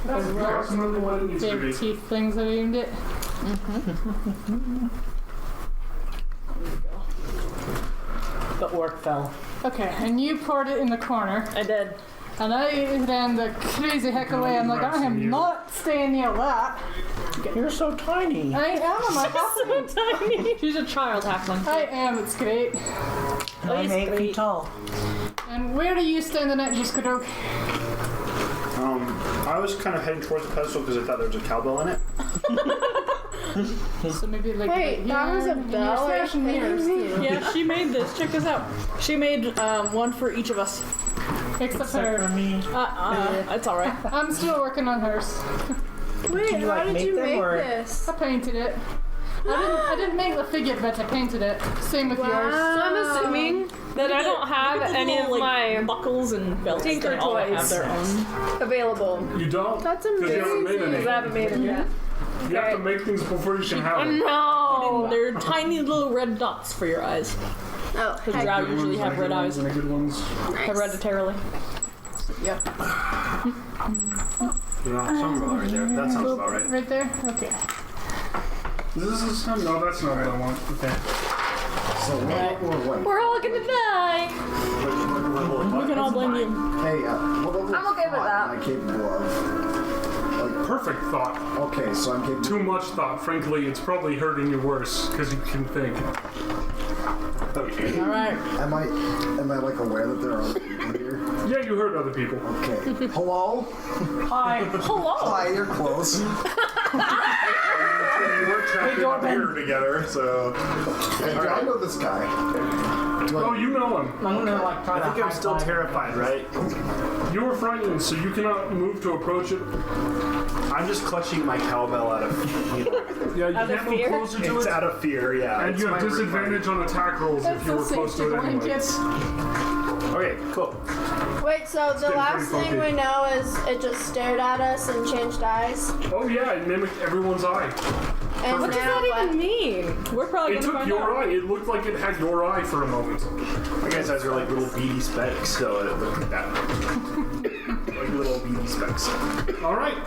S2: That's approximately what it needs to
S4: Big
S2: be.
S4: teeth things that aimed it.
S7: The orc fell.
S4: Okay, and you poured it in the corner,
S3: I did.
S4: and I ran the crazy heck away. I'm like, I am not staying near that.
S7: You're so tiny.
S4: I am. I'm a halfling.
S1: She's a child halfling.
S4: I am. It's great.
S7: I'm 8 feet tall.
S4: And where do you stand in that, Jiskadok?
S5: I was kind of heading towards the pedestal because I thought there was a cowbell in it.
S4: So maybe like.
S6: Wait, that was a
S4: and
S6: bell
S4: You're
S6: right
S4: smashing mirrors too.
S1: Yeah, she made this. Check this out. She made one for each of us.
S4: Except for
S7: me.
S1: It's all right.
S4: I'm still working on hers.
S6: Wait,
S7: you,
S6: how
S7: like,
S6: did
S7: make
S6: you
S7: them,
S6: make
S7: or-
S6: this?
S4: I painted it. I didn't make the figure, but I painted it. Same with yours.
S3: So I'm assuming that I don't have any of my
S1: buckles and belts.
S3: Tinker
S1: They all
S3: toys.
S1: have their own.
S3: available.
S2: You don't?
S3: That's
S2: Because you haven't made
S3: amazing.
S2: any.
S3: Because I haven't made them yet.
S2: You have to make things before you can have them.
S3: No.
S1: They're tiny little red dots for your eyes.
S6: Oh,
S1: Because
S6: heck.
S1: drow
S2: Good
S1: usually
S2: ones,
S1: have
S2: and
S1: red
S2: good
S1: eyes
S2: ones, and the good ones.
S1: hereditarily.
S4: Yep.
S5: Yeah, something about right there. That sounds about right.
S4: Right there? Okay.
S2: This is no, that's not what I want. Okay.
S8: So what?
S3: We're all gonna die.
S1: We can all blame you.
S8: Hey, what level
S3: I'm okay with that.
S8: am I capable of?
S2: Perfect thought.
S8: Okay, so I'm capable.
S2: Too much thought. Frankly, it's probably hurting you worse because you can think.
S8: Okay.
S1: All right.
S8: Am I like aware that there are other people here?
S2: Yeah, you hurt other people.
S8: Okay. Hello?
S4: Hi.
S3: Hello.
S8: Hi, you're close.
S5: We were trapped in a mirror together, so.
S8: Hey, do I know this guy?
S2: Oh, you know him.
S7: I'm gonna like try
S5: I
S7: to
S5: think I'm still
S7: high-five.
S5: terrified, right?
S2: You were frightened, so you cannot move to approach it.
S5: I'm just clutching my cowbell out of, you know,
S2: Yeah, you
S3: Out of
S2: can't move
S3: fear?
S2: closer to
S5: it's
S2: it.
S5: out of fear, yeah.
S2: And
S5: It's
S2: you have
S5: my
S2: disadvantage on attack rolls if you were
S4: That's a
S2: close
S4: safety
S2: to it anyway.
S4: blanket.
S5: Okay, cool.
S6: Wait, so the
S2: getting
S6: last
S2: pretty
S6: thing
S2: funky.
S6: we know is it just stared at us and changed eyes.
S2: Oh yeah, it mimicked everyone's eye.
S6: And
S3: What does
S6: now
S3: that even
S6: what?
S3: mean?
S1: We're probably
S2: It
S1: gonna
S2: took
S1: find
S2: your
S1: out.
S2: eye. It looked like it had your eye for a moment.
S5: My guys' eyes are like little beady specks, so it looked like that. Like little beady specks.
S2: All right.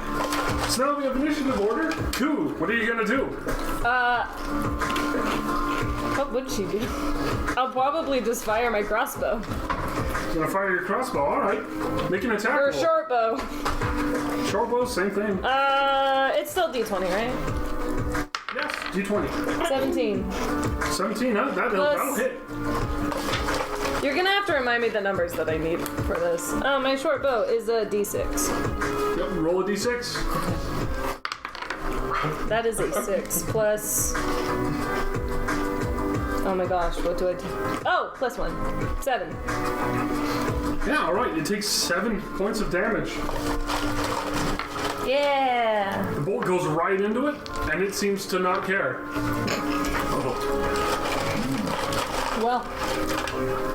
S2: So now we have initiative order. Koo, what are you gonna do?
S3: What would she do? I'll probably just fire my crossbow.
S2: You're gonna fire your crossbow. All right. Make an attack
S3: Or a
S2: roll.
S3: short bow.
S2: Short bow, same thing.
S3: It's still D20, right?
S2: Yes. D20.
S3: 17.
S2: 17. Huh? That'll hit.
S3: You're gonna have to remind me the numbers that I need for this. My short bow is a D6.
S2: Yep. Roll a D6.
S3: That is a 6 plus. Oh my gosh, what do I do? Oh, plus 1. 7.
S2: Yeah. All right. It takes 7 points of damage.
S3: Yeah.
S2: The bolt goes right into it, and it seems to not care.
S3: Well,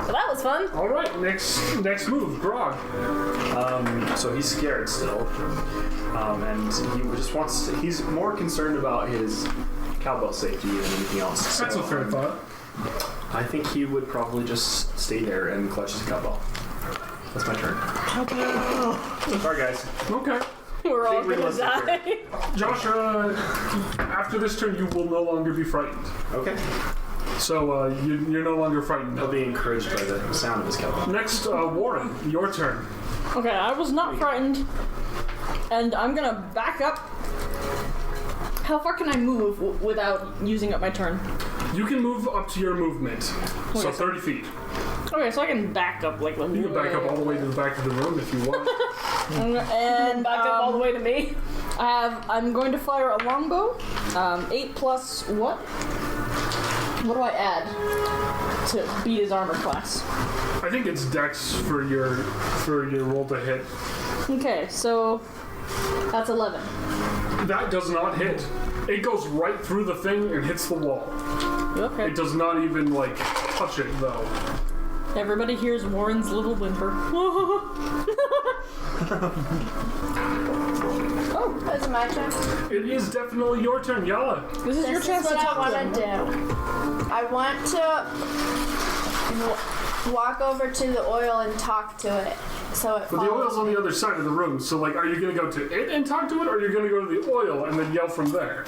S3: that was fun.
S2: All right. Next move, Grog.
S5: So he's scared still. And he just wants to, he's more concerned about his cowbell safety than anything else.
S2: That's
S5: So,
S2: a fair thought.
S5: I think he would probably just stay there and clutch his cowbell. That's my turn. Sorry, guys.
S2: Okay.
S3: We're all gonna
S5: realistic
S3: die.
S2: Joshua, after this turn, you will no longer be frightened.
S5: Okay.
S2: So you're no longer frightened.
S5: I'll be encouraged by the sound of his cowbell.
S2: Next, Warren, your turn.
S1: Okay, I was not frightened, and I'm gonna back up. How far can I move without using up my turn?
S2: You can move up to your movement, so
S1: Okay.
S2: 30 feet.
S1: Okay, so I can back up like
S2: You can back up all the way to the back of the room if you want.
S1: and
S3: Back up all the way to me.
S1: I'm going to fire a longbow. 8 plus what? What do I add to beat his armor class?
S2: I think it's Dex for your roll to hit.
S1: Okay, so that's 11.
S2: That does not hit. It goes right through the thing and hits the wall.
S1: Okay.
S2: It does not even like touch it though.
S1: Everybody hears Warren's little whimper.
S6: Oh, it's my turn.
S2: It is definitely your turn, Yala.
S1: This is your
S6: This
S1: chance
S6: is
S1: to
S6: what
S1: talk
S6: I
S1: to
S6: want
S1: him.
S6: to do. I want to walk over to the oil and talk to it, so it
S2: But the oil's
S6: follows.
S2: on the other side of the room, so like, are you gonna go to it and talk to it, or are you gonna go to the oil and then yell from there?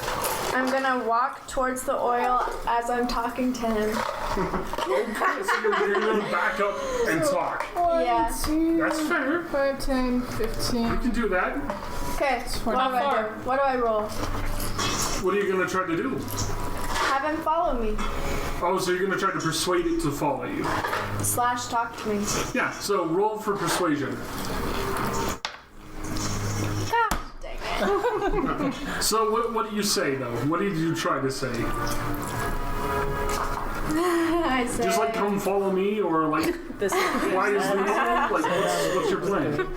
S6: I'm gonna walk towards the oil as I'm talking to him.
S2: Okay, so you're gonna back up and talk.
S6: Yeah.
S2: That's fair.
S4: 5, 10, 15.
S2: You can do that.
S6: Okay. What do I do? What do I roll?
S2: What are you gonna try to do?
S6: Have him follow me.
S2: Oh, so you're gonna try to persuade it to follow you.
S6: / talk to me.
S2: Yeah, so roll for persuasion.
S6: God dang it.
S2: So what do you say though? What did you try to say?
S6: I say.
S2: Just like come follow me, or like
S3: This
S2: why is this? Like what's your plan?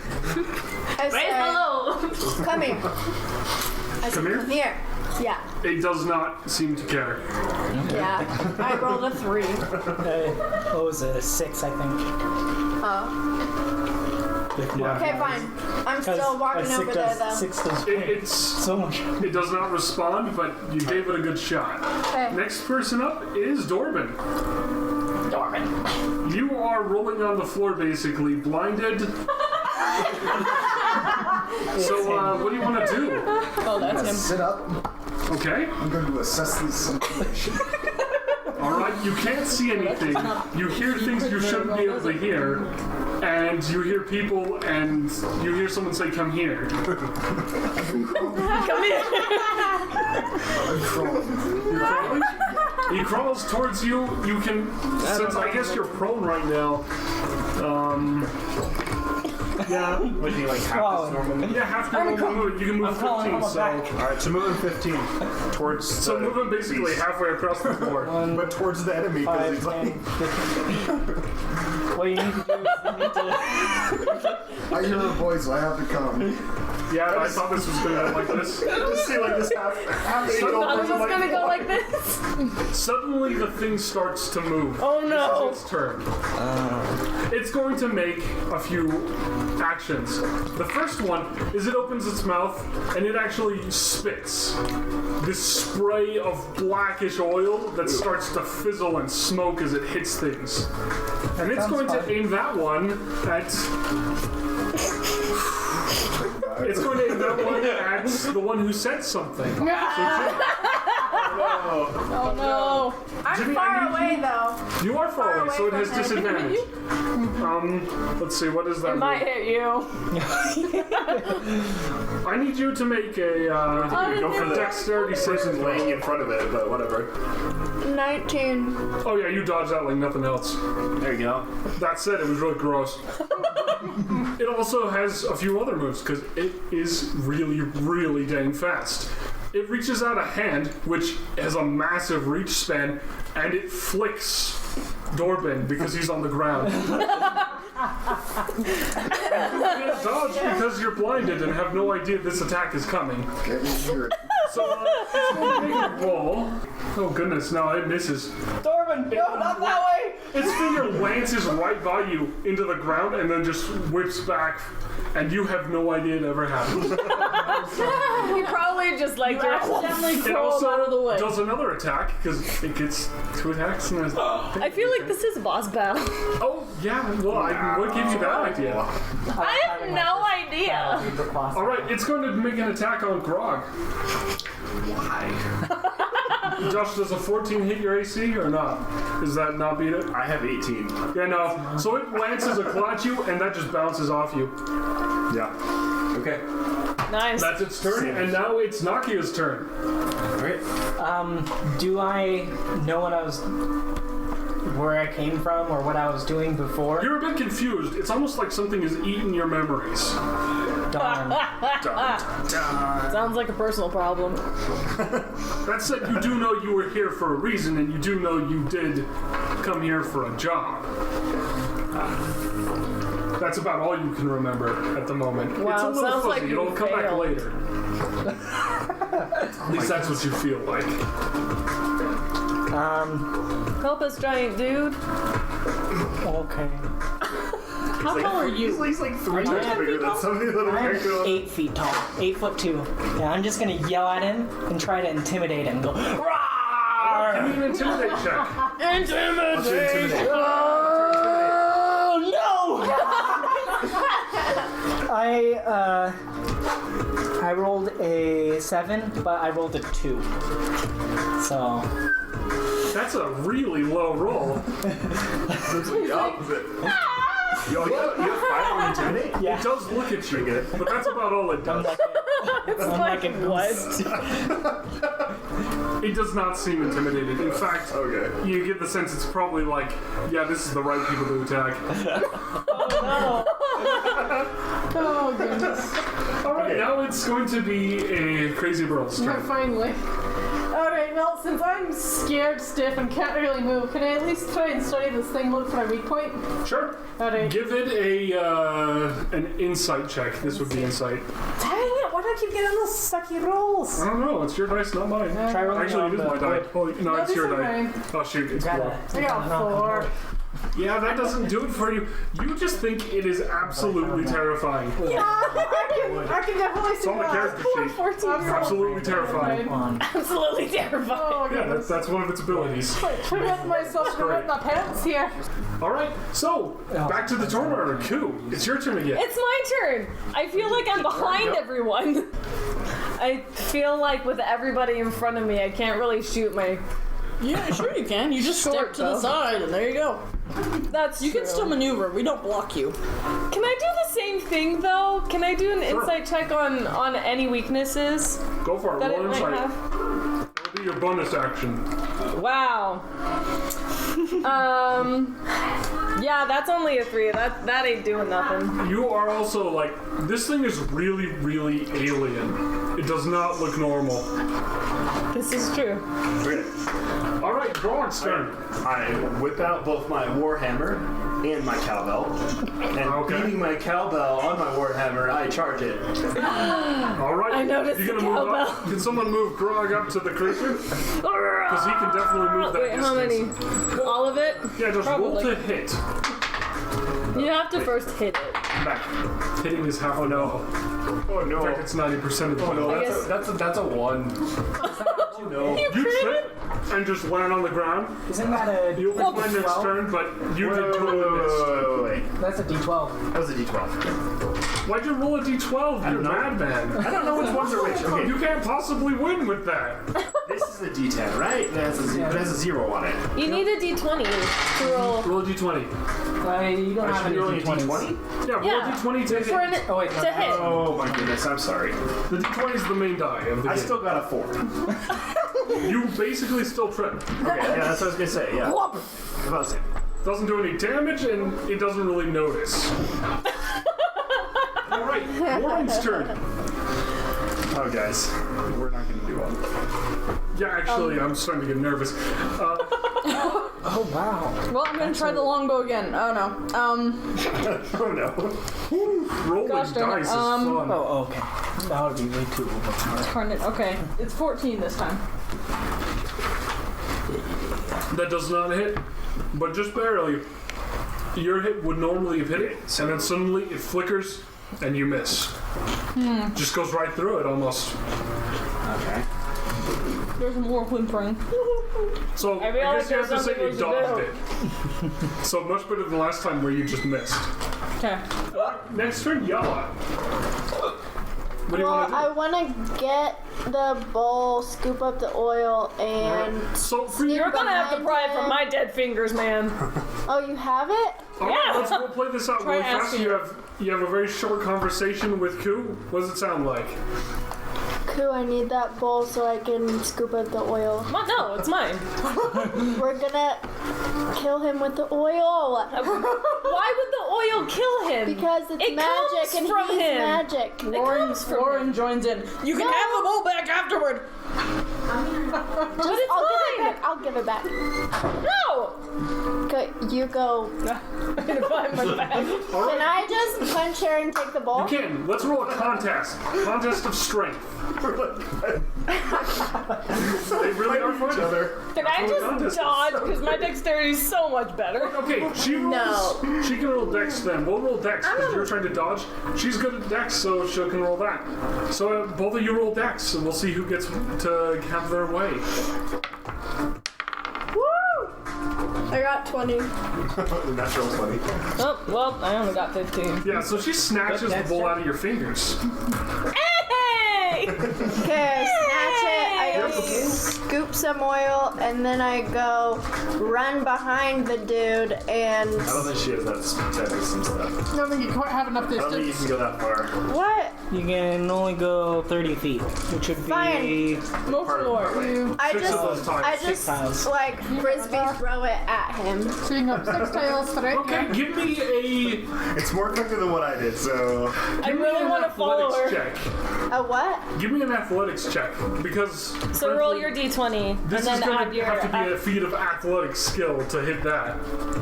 S6: I say,
S3: hello.
S6: come here. I said,
S2: Come here?
S6: Come here. Yeah.
S2: It does not seem to care.
S6: Yeah. I rolled a 3.
S7: What was it? A 6, I think.
S6: Oh.
S7: With
S2: Yeah.
S6: Okay, fine. I'm
S7: Because
S6: still walking
S7: a
S6: over there, though.
S7: 6 does
S2: It's
S7: so much.
S2: It does not respond, but you gave it a good shot.
S6: Okay.
S2: Next person up is Dorban.
S7: Dorman.
S2: You are rolling on the floor, basically, blinded. So, what do you want to do?
S3: Oh, that's him.
S8: Sit up.
S2: Okay.
S8: I'm going to assess this situation.
S2: All right. You can't see anything. You hear things you shouldn't be able to hear. And you hear people, and you hear someone say, "Come here."
S3: Come here.
S8: I'm crawling.
S2: You're crawling? He crawls towards you. You can, since I guess you're prone right now. Yeah.
S5: Would he like half
S7: Crawling.
S5: this normal?
S2: Yeah, half your normal movement. You can move
S7: I'm crawling
S2: 15,
S7: on my
S2: so.
S7: back.
S5: Alright, so moving 15 towards.
S2: So moving basically halfway across the floor.
S7: 1,
S8: But towards the enemy, because
S7: 5,
S8: he's
S7: 10,
S8: like,
S7: 15. What you need to do is you need to...
S8: I hear a voice, I have to come.
S2: Yeah, I thought this was going to go like this.
S5: Just see like this half
S3: I was just gonna go like this.
S2: Suddenly the thing starts to move.
S3: Oh no.
S2: It's its turn. It's going to make a few actions. The first one is it opens its mouth and it actually spits this spray of blackish oil that starts to fizzle and smoke as it hits things. And it's going to aim that one at... It's going to aim that one at the one who said something.
S3: Oh no.
S6: I'm
S2: Jimmy, I
S6: far
S2: need
S6: away, though.
S2: You are far away, so it has
S6: from him.
S2: disadvantage. Let's see, what is that?
S3: It might hit you.
S2: I need you to make a
S5: go for the
S2: dexterity
S5: person
S2: saving
S5: laying
S2: throw.
S5: in front of it, but whatever.
S6: 19.
S2: Oh yeah, you dodged that like nothing else.
S5: There you go.
S2: That said, it was really gross. It also has a few other moves because it is really, really dang fast. It reaches out a hand, which has a massive reach span, and it flicks Dorban because he's on the ground. You can't dodge because you're blinded and have no idea this attack is coming.
S8: Get me here.
S2: So it's going to make a roll. Oh goodness, no, it misses.
S7: Dorman, no, not that way!
S2: Its finger lances right by you into the ground and then just whips back, and you have no idea it ever happened.
S3: You probably just like you're
S1: Accidentally
S2: It
S1: crawl out of the
S2: also
S1: way.
S2: does another attack because it gets 2 attacks. And
S3: I feel like this is a boss battle.
S2: oh yeah, well what gives you that idea?
S3: I have no idea.
S2: All right, it's going to make an attack on Grog.
S5: Why?
S2: Josh, does a 14 hit your AC or not? Does that not beat it?
S5: I have 18.
S2: Yeah, no. So it lances a claw at you, and that just bounces off you.
S5: Yeah. Okay.
S3: Nice.
S2: That's its turn, and now it's Nakia's turn.
S5: Great.
S7: Do I know where I came from or what I was doing before?
S2: You're a bit confused. It's almost like something has eaten your memories.
S7: Darn.
S3: Sounds like a personal problem.
S2: That said, you do know you were here for a reason, and you do know you did come here for a job. That's about all you can remember at the moment.
S3: Wow,
S2: it's a little
S3: sounds
S2: fuzzy.
S3: like you
S2: It'll come back
S3: failed.
S2: later. At least that's what you feel like.
S3: Help us, giant dude.
S7: Okay.
S1: How tall are you?
S5: He's like 3 times bigger than somebody that
S7: I'm
S5: I'm
S7: 8 feet tall. 8'2". Yeah, I'm just gonna yell at him and try to intimidate him. Go,
S2: Give me
S7: Roar!
S2: an intimidate check.
S3: Intimidate.
S7: Oh no! I rolled a 7, but I rolled a 2. So
S2: That's a really low roll.
S5: Looks like the opposite. Yo, you have 5 on Intimidate?
S7: yeah.
S2: It does look at you, but that's about all it does.
S3: It's like what?
S2: It does not seem intimidated. In fact,
S5: Okay.
S2: you get the sense it's probably like, yeah, this is the right people to attack.
S1: Oh goodness.
S2: Alright, now it's going to be a Crazy Girl's turn.
S4: Finally. Alright, well, since I'm scared stiff and can't really move, can I at least try and study this thing, look for a weak point?
S2: Sure.
S4: Alright.
S2: Give it an insight check. This would be insight.
S4: Dang it, what I keep getting those sucky rolls?
S2: I don't know. It's your dice, not mine.
S7: Try rolling
S2: Actually,
S7: on
S2: it is my
S7: the
S2: die.
S7: wood.
S2: Oh, no, it's
S4: these
S2: your
S4: are
S2: die.
S4: mine.
S2: Oh, shoot. It's
S7: Got
S2: cool.
S7: it.
S4: I got 4.
S2: Yeah, that doesn't do it for you. You just think it is absolutely terrifying.
S4: Yeah, I can definitely
S2: It's
S4: see
S2: on the
S4: that.
S2: character sheet.
S3: 14-year-old.
S2: Absolutely terrifying.
S3: Absolutely terrifying.
S4: Oh,
S2: Yeah,
S4: goodness.
S2: that's one of its abilities.
S4: Prevent myself from hitting my pants here.
S2: Alright, so, back to the tournament. Coup, it's your turn again.
S3: It's my turn. I feel like I'm behind
S2: Yep.
S3: everyone. I feel like with everybody in front of me, I can't really shoot my.
S1: Yeah, sure you can. You just
S3: Short
S1: step to the
S3: bow.
S1: side, and there you go.
S3: That's
S1: You
S3: true.
S1: can still maneuver. We don't block you.
S3: Can I do the same thing though? Can I do an insight check on any weaknesses
S2: Go for it.
S3: that it
S2: Roll
S3: might
S2: insight.
S3: have?
S2: That'll be your bonus action.
S3: Wow. Yeah, that's only a 3. That ain't doing nothing.
S2: You are also like, this thing is really, really alien. It does not look normal.
S3: This is true.
S5: Okay.
S2: Alright, Grog's turn.
S5: I whip out both my warhammer and my cowbell, and
S2: Okay.
S5: beating my cowbell on my warhammer, I charge it.
S2: Alright.
S3: I noticed
S2: you
S3: the
S2: gonna move up?
S3: cowbell.
S2: Can someone move Grog up to the creature? Because he can definitely move that
S3: Wait, how
S2: distance.
S3: many? All of it?
S2: Yeah, just roll
S3: Probably.
S2: to hit.
S3: You have to first hit it.
S2: Back. Hitting is half a no.
S5: Oh
S2: In
S5: no!
S2: fact, it's 90% of the
S5: Oh no!
S3: I
S5: That's a 1. Oh no!
S2: You trip and just land on the ground.
S7: Isn't that a
S2: You open my next
S7: 12?
S2: turn, but you did totally miss.
S5: Wait.
S7: That's a D12.
S5: That was a D12.
S2: Why'd you roll a d12? You're
S5: don't know.
S2: madman.
S5: I don't know which ones are which. Okay,
S2: You can't possibly win with that.
S5: this is a D10, right? It has a 0 on it.
S3: You need a d20 to roll.
S2: Roll a d20.
S7: You don't
S5: I
S7: have
S5: should
S7: any
S5: be rolling a
S7: D20s.
S5: D20?
S2: Yeah, roll
S3: Yeah.
S2: a d20 to
S3: For
S2: hit.
S3: an,
S7: Oh, wait, no.
S3: to hit.
S5: Oh my goodness! I'm sorry.
S2: The d20 is the main die of the
S5: I
S2: game.
S5: still got a 4.
S2: You basically still trip.
S5: Okay, yeah, that's what I was gonna say. Yeah. About the same.
S2: Doesn't do any damage, and it doesn't really notice. Alright, Warren's turn.
S5: Oh, guys, we're not gonna do well.
S2: Yeah, actually, I'm starting to get nervous.
S7: Oh, wow.
S1: Well, I'm gonna try the longbow again. Oh no.
S5: Oh no.
S2: Rolling
S1: Gosh darn it.
S2: dice is fun.
S7: Oh, okay. That would be way too overpowered.
S1: Turn it. Okay, it's 14 this time.
S2: That does not hit, but just barely. Your hit would normally have hit it, and then suddenly it flickers, and you miss. Just goes right through it almost.
S5: Okay.
S1: There's more whimpering.
S2: So
S3: I
S2: I,
S3: feel
S2: guess
S3: like
S2: you have to
S3: there's
S2: say you
S3: something
S2: dodged
S3: we
S2: it. So much better than last time where you just missed.
S1: Okay.
S2: Next turn, Yala. What do you
S6: Well,
S2: want to
S6: I
S2: do?
S6: want to get the bowl, scoop up the oil, and
S2: So for you,
S3: You're gonna have to pry it from my dead fingers, man.
S6: oh, you have it?
S2: alright,
S3: Yeah.
S2: let's go play this out
S1: Try
S2: really fast.
S1: asking
S2: You have a very short conversation with Ku. What does it sound like?
S6: Cool, I need that bowl so I can scoop up the oil.
S3: Well, no, it's mine.
S6: We're gonna kill him with the oil
S3: Why would the oil kill him?
S6: because it's
S3: It
S6: magic
S3: comes
S6: and
S3: from
S6: he's
S3: him.
S6: magic.
S3: It comes from him.
S1: Lauren joins in. You can have the bowl back afterward.
S3: But it's
S6: I'll give it
S3: mine.
S6: back. I'll give it back.
S3: No.
S6: Okay, you go.
S3: I'm gonna find my bag.
S6: Can I just punch her and take the bowl?
S2: You can. Let's roll a contest. Contest of strength. They really are fun.
S3: Can I just dodge? Because my dexterity is so much better.
S2: Okay, she rolls. She can roll dex then. We'll roll dex because you're trying to dodge. She's good at dex, so she can roll that. So both of you roll dex, and we'll see who gets to have their way.
S6: I got 20.
S5: Natural 20.
S3: Oh, well, I only got 15.
S2: Yeah, so she snatches the bowl out of your fingers.
S3: Hey!
S6: Okay, I snatch it. I go scoop some oil, and then I go run behind the dude and.
S5: I don't think she has that some stuff.
S4: I don't think you quite have enough
S5: I don't think you
S4: distance.
S5: can go that far.
S6: What?
S7: You can only go 30 feet, which would be
S6: Fine.
S1: Most Lord.
S6: I
S2: Six of those
S6: just,
S2: tiles.
S6: I
S7: 6
S6: just
S7: tiles.
S6: like frisbee throw it at him.
S4: So you can go 6 tiles straight.
S2: Okay, give me a
S5: It's more effective than what I did, so.
S3: I really want to follow her.
S2: check.
S6: A what?
S2: Give me an athletics check because
S3: So roll your d20
S2: this
S3: and
S2: is
S3: then
S2: going
S3: add
S2: to
S3: your.
S2: have to be a feat of athletic skill to hit that.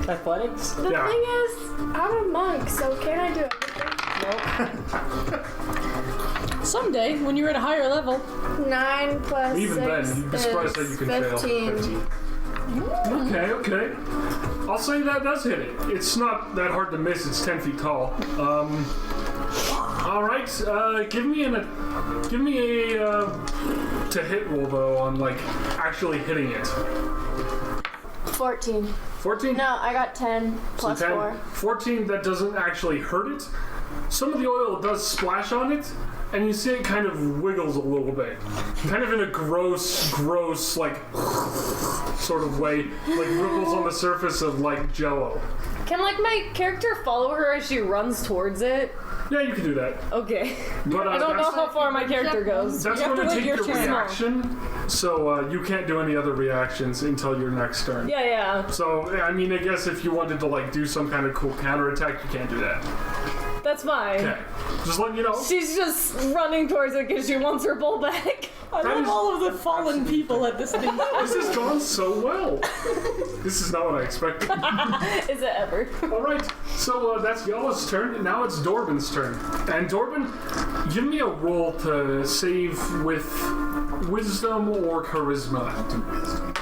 S7: athletics.
S6: The
S2: Yeah.
S6: thing is, I'm a monk, so can I do everything?
S1: Someday, when you're at a higher level.
S6: 9 plus
S2: Even
S6: 6
S2: then, you'd be surprised how you can fail.
S6: 15.
S2: Okay. I'll say that does hit it. It's not that hard to miss. It's 10 feet tall. All right. Give me a to hit roll though on like actually hitting it.
S6: 14.
S2: 14.
S6: No, I got 10 plus
S2: So 10,
S6: 4.
S2: 14. That doesn't actually hurt it. Some of the oil does splash on it, and you see it kind of wiggles a little bit, kind of in a gross, like sort of way, like ripples on the surface of like Jello.
S3: Can like my character follow her as she runs towards it?
S2: Yeah, you can do that.
S3: Okay.
S2: But
S3: I don't know how far my character goes.
S2: That's
S1: You have
S2: going
S1: to
S2: to
S1: wait
S2: take
S1: your
S2: your
S1: turn.
S2: reaction, so you can't do any other reactions until your next turn.
S3: Yeah.
S2: So, I mean, I guess if you wanted to like do some kind of cool counterattack, you can't do that.
S3: That's fine.
S2: Okay, just letting you know.
S3: She's just running towards it because she wants her bull back.
S1: I
S2: That
S1: love
S2: is-
S1: all of the fallen people at this thing.
S2: This has gone so well. This is not what I expected.
S3: Is it ever?
S2: All right, so that's Yalla's turn. And now it's Dorbin's turn. And Dorbin, give me a roll to save with wisdom or charisma.
S8: I'll do wisdom.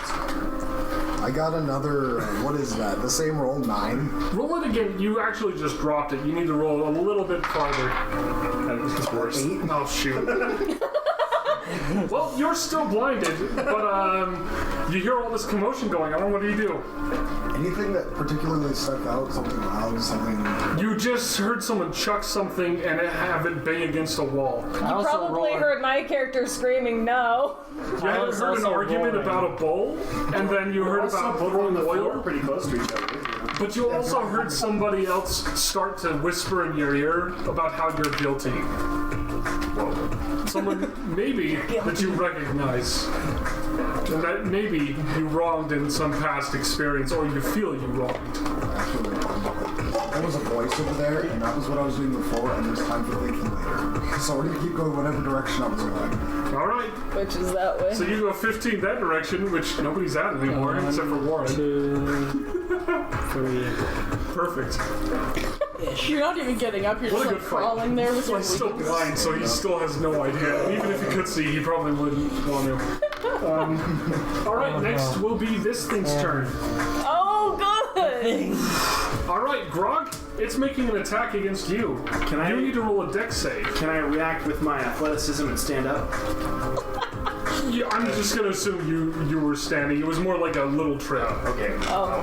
S8: I got another, what is that? The same roll, 9.
S2: Roll it again. You actually just dropped it. You need to roll a little bit farther. That was worse.
S8: 8.
S2: Oh, shoot. Well, you're still blinded, but you hear all this commotion going on. What do you do?
S8: Anything that particularly stuck out? Something loud, something...
S2: You just heard someone chuck something and have it bang against a wall.
S7: I also
S3: Probably
S7: rolled-
S3: heard my character screaming no.
S2: You
S7: I
S2: heard
S7: was
S2: an
S7: also
S2: argument
S7: rolling.
S2: about a bowl, and then you heard about pouring oil.
S5: pretty close to each other.
S2: But you also heard somebody else start to whisper in your ear about how you're guilty. Someone maybe that you recognize. And that maybe you wronged in some past experience, or you feel you wronged.
S8: Actually, there was a voice over there, and that was what I was doing before, and there's time for thinking later. So we're gonna keep going whatever direction I was going.
S2: Alright,
S3: Which is that way.
S2: so you go 15 that direction, which nobody's at anymore, except for Warren.
S7: 2, 3.
S2: Perfect.
S1: You're not even getting up, you're
S2: What
S1: just
S2: a
S1: like
S2: good fight.
S1: crawling there with your
S2: He's still
S1: wings.
S2: blind, so he still has no idea. And even if he could see, he probably wouldn't want to. Alright, next will be this thing's turn.
S3: Oh, good.
S2: Alright, Grog, it's making an attack against you.
S5: Can I-
S2: You need to roll a dex save.
S5: Can I react with my athleticism and stand up?
S2: Yeah, I'm just gonna assume you were standing. It was more like a little trip.
S5: Okay.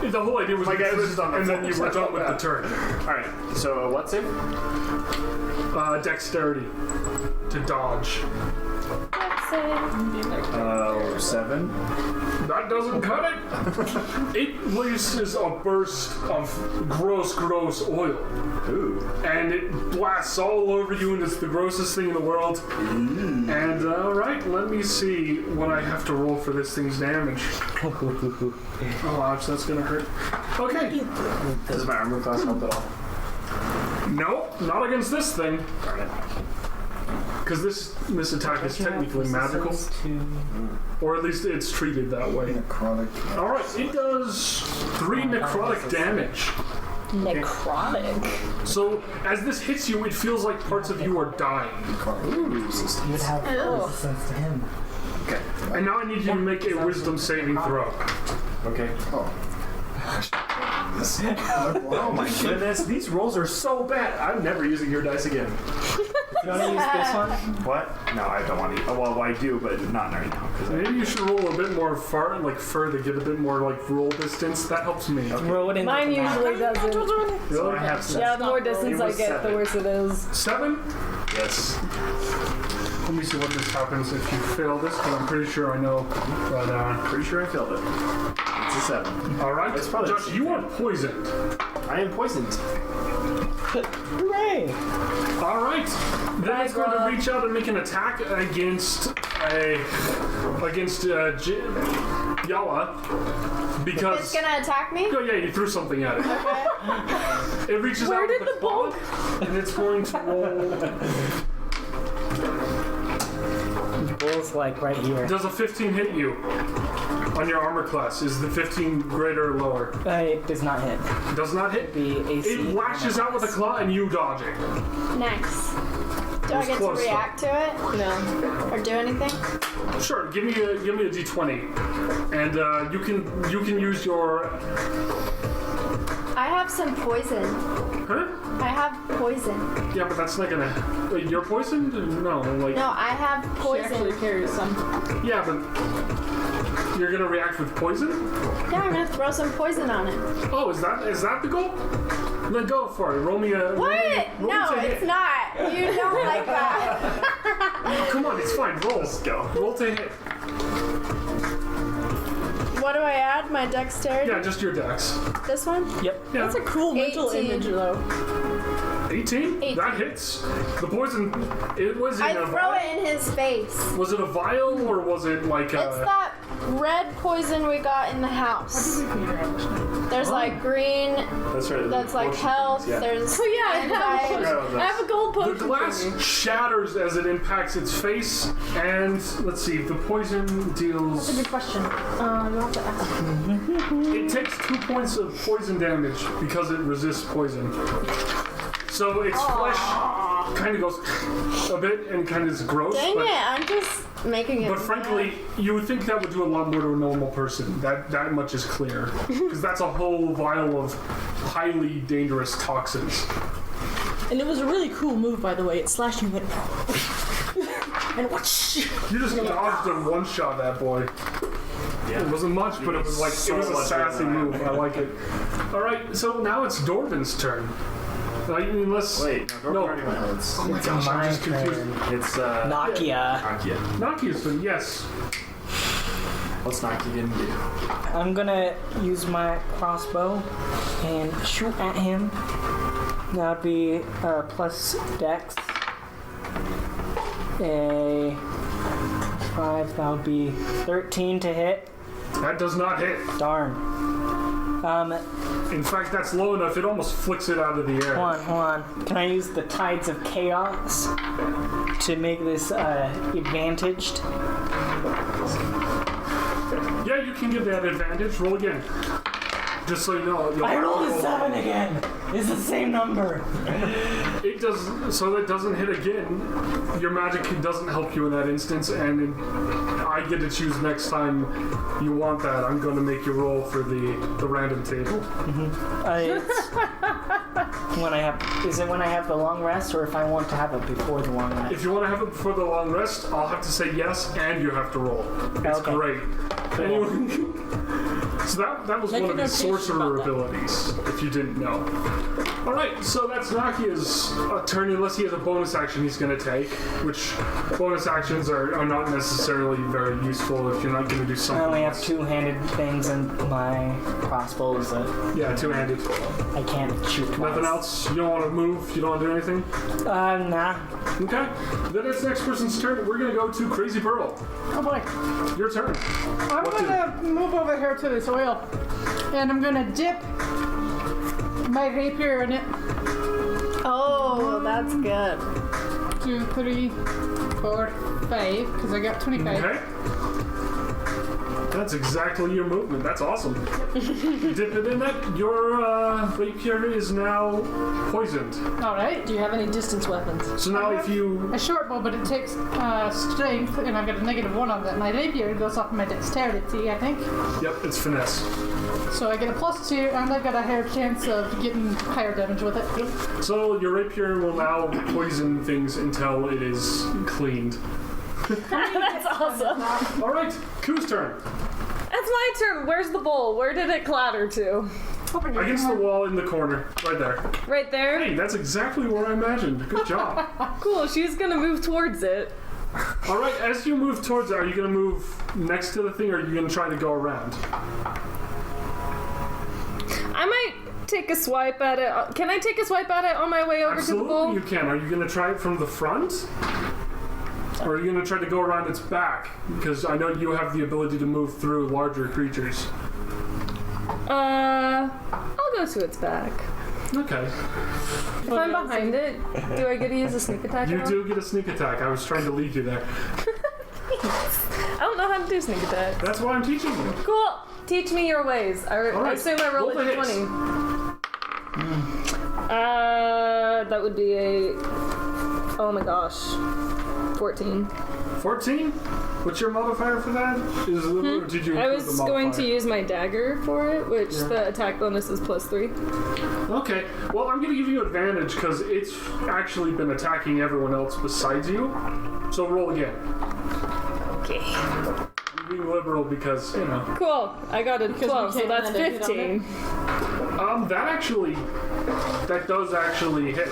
S2: The whole idea was
S5: My guy was just on the
S2: and then
S5: floor,
S2: you
S5: so
S2: were
S5: I
S2: done
S5: felt
S2: with the
S5: bad.
S2: turn.
S5: Alright, so what save?
S2: Dexterity to dodge.
S5: 7.
S2: That doesn't cut it. It releases a burst of gross oil.
S5: Ooh.
S2: And it blasts all over you, and it's the grossest thing in the world. And alright, let me see what I have to roll for this thing's damage. Oh, ouch, that's gonna hurt. Okay.
S5: Does my armor class help at all?
S2: No, not against this thing.
S5: Darn it.
S2: Because this attack is technically magical. Or at least it's treated that way.
S8: Necrotic.
S2: Alright, it does 3 necrotic damage.
S3: Necrotic.
S2: So, as this hits you, it feels like parts of you are dying.
S8: Necrotic resistance.
S7: You would have resistance to him.
S2: And now I need you to make a wisdom saving throw.
S5: Okay.
S8: Oh. This.
S5: Oh my goodness, these rolls are so bad. I'm never using your dice again.
S7: You want to use this one?
S5: What? No, I don't want to. Oh, well, I do, but not right now.
S2: Maybe you should roll a bit more further, get a bit more like roll distance. That helps me.
S7: Roll it in.
S3: Mine usually doesn't.
S5: So I have 7.
S3: Yeah, the more distance I
S5: was
S3: get, the
S5: 7.
S3: worse it is.
S2: 7?
S5: Yes.
S2: Let me see what this happens if you fail this, because I'm pretty sure I know. But
S5: Pretty sure I failed it. It's a 7.
S2: alright,
S5: That's probably
S2: Josh,
S5: the
S2: you
S5: same
S2: are poisoned.
S5: I am poisoned.
S7: Hooray!
S2: Alright. Then
S3: Bye,
S2: it's going to
S3: Grog.
S2: reach out and make an attack against Yalla. Because
S6: It's gonna attack me?
S2: oh yeah, you threw something at it.
S6: Okay.
S2: It reaches
S3: Where
S2: out
S3: did
S2: with
S3: the
S2: claw, and it's going to roll.
S7: Bull's like right here.
S2: Does a 15 hit you on your armor class? Is the 15 greater or lower?
S7: It does not hit.
S2: Does not hit.
S7: The AC.
S2: It lashes out with a claw and you dodge it.
S6: Nice. Do I
S2: was
S6: get to
S2: close.
S6: react to it
S3: No.
S6: or do anything?
S2: Sure, give me a d20, and you can use your.
S6: I have some poison.
S2: Huh?
S6: I have poison.
S2: Yeah, but that's not gonna. Wait, you're poisoned? No, like.
S6: No, I have
S1: She
S6: poison.
S1: actually carries some.
S2: Yeah, but you're gonna react with poison?
S6: Yeah, I'm gonna throw some poison on it.
S2: Oh, is that the goal? Then go for it. Roll me a.
S6: What?
S2: Roll
S6: No,
S2: me to
S6: it's
S2: hit.
S6: not. You don't like that.
S2: Come on, it's fine. Roll.
S5: Let's go.
S2: Roll to hit.
S6: What do I add? My dexterity?
S2: Yeah, just your dex.
S6: This one?
S7: Yep.
S2: Yeah.
S1: That's a cool mental
S6: 18.
S1: image, though.
S2: 18?
S6: 18.
S2: That hits. The poison. It was in
S6: I
S2: a
S6: throw
S2: vial.
S6: it in his face.
S2: Was it a vial or was it like a?
S6: It's that red poison we got in the house. There's like green,
S5: That's right.
S6: that's like
S5: Potion
S6: health,
S5: things, yeah.
S6: there's
S1: Oh yeah, I
S6: anxiety.
S1: have a gold
S2: The
S1: potion.
S2: glass
S1: thingy.
S2: shatters as it impacts its face, and let's see. The poison deals.
S4: Good question. You have to ask.
S2: It takes 2 points of poison damage because it resists poison. So its flesh kind of goes a bit and kind of is gross.
S6: Dang
S2: but,
S6: it, I'm just making it.
S2: But frankly, you would think that would do a lot more to a normal person. That much is clear. Because that's a whole vial of highly dangerous toxins.
S1: And it was a really cool move, by the way. It slashed you and and whoosh.
S2: You just dodged and one-shot that boy.
S5: Yeah.
S2: It wasn't much, but it was like
S5: So
S2: it was a
S5: much better
S2: sassy
S5: than I
S2: move. I like it. All right, so now it's Dorvin's turn. Unless
S5: Wait, no,
S2: No.
S5: already went. It's,
S2: oh my gosh, I'm
S7: my
S2: just confused.
S7: turn.
S5: it's
S7: Nakia.
S5: Nakia.
S2: Nakia's turn, yes.
S5: What's Nakia gonna do?
S7: I'm gonna use my crossbow and shoot at him. That'd be plus dex. A 5, that would be 13 to hit.
S2: That does not hit.
S7: Darn.
S2: In fact, that's low enough. It almost flicks it out of the air.
S7: Hold on. Can I use the Tides of Chaos to make this advantaged?
S2: Yeah, you can get that advantage. Roll again. Just so you know.
S7: I rolled a 7 again. It's the same number.
S2: It does, so that doesn't hit again. Your magic doesn't help you in that instance, and I get to choose next time you want that. I'm going to make you roll for the random table.
S7: It's when I have. Is it when I have the long rest, or if I want to have it before the long rest?
S2: If you want to have it before the long rest, I'll have to say yes, and you have to roll. It's
S7: Okay.
S2: great. Anyway, so that was
S1: Make
S2: one
S1: a
S2: of his
S1: notation
S2: sorcerer
S1: about that.
S2: abilities, if you didn't know. Alright, so that's Nakia's turn, unless he has a bonus action he's going to take, which bonus actions are not necessarily very useful if you're not going to do
S7: I
S2: something
S7: only have
S2: else.
S7: two-handed things, and my crossbow is
S2: Yeah, two-handed.
S7: I can't shoot twice.
S2: Nothing else? You don't want to move? You don't want to do anything?
S7: Nah.
S2: Okay. Then it's next person's turn. We're going to go to Crazy Burl.
S4: Oh boy.
S2: Your turn.
S4: I'm
S2: What
S4: gonna move over here to this oil, and I'm gonna dip my rapier in it.
S6: Oh, that's good.
S4: 2, 3, 4, 5, because I got 25.
S2: Okay. That's exactly your movement. That's awesome. You dip it in that. Your rapier is now poisoned.
S4: Alright.
S1: Do you have any distance weapons?
S2: So now if you...
S4: A short bow, but it takes strength, and I've got a -1 on that. My rapier goes off my dexterity, I think.
S2: Yep, it's finesse.
S4: So I get a +2, and I've got a higher chance of getting higher damage with it.
S2: So your rapier will now poison things until it is cleaned.
S3: That's awesome.
S2: All right, Koo's turn.
S3: That's my turn. Where's the bowl? Where did it clatter to?
S2: Against the wall in the corner, right there.
S3: Right there?
S2: Hey, that's exactly what I imagined. Good job.
S3: Cool. She's gonna move towards it.
S2: All right, as you move towards it, are you going to move next to the thing, or are you going to try to go around?
S3: I might take a swipe at it. Can I take a swipe at it on my way over to the bowl?
S2: Absolutely, you can. Are you going to try it from the front? Or are you going to try to go around its back? Because I know you have the ability to move through larger creatures.
S3: I'll go to its back.
S2: Okay.
S3: If I'm behind it, do I get to use a sneak attack?
S2: You
S3: at all?
S2: do get a sneak attack. I was trying to lead you there.
S3: I don't know how to do sneak attack.
S2: That's why I'm teaching you.
S3: Cool. Teach me your ways. I
S2: right.
S3: assume I roll
S2: Roll
S3: a
S2: the hits.
S3: d20. That would be a Oh my gosh. 14.
S2: 14? What's your modifier for that? Did you
S3: I
S2: include
S3: was
S2: the
S3: going to
S2: modifier?
S3: use my dagger for it, which the attack bonus is +3.
S2: Okay, well, I'm going to give you advantage because it's actually been attacking everyone else besides you. So roll again.
S3: Okay.
S2: I'm being liberal because, you know.
S3: Cool. I got a 12, so
S1: can't
S3: that's
S1: land a hit on
S3: 15.
S2: That does actually hit.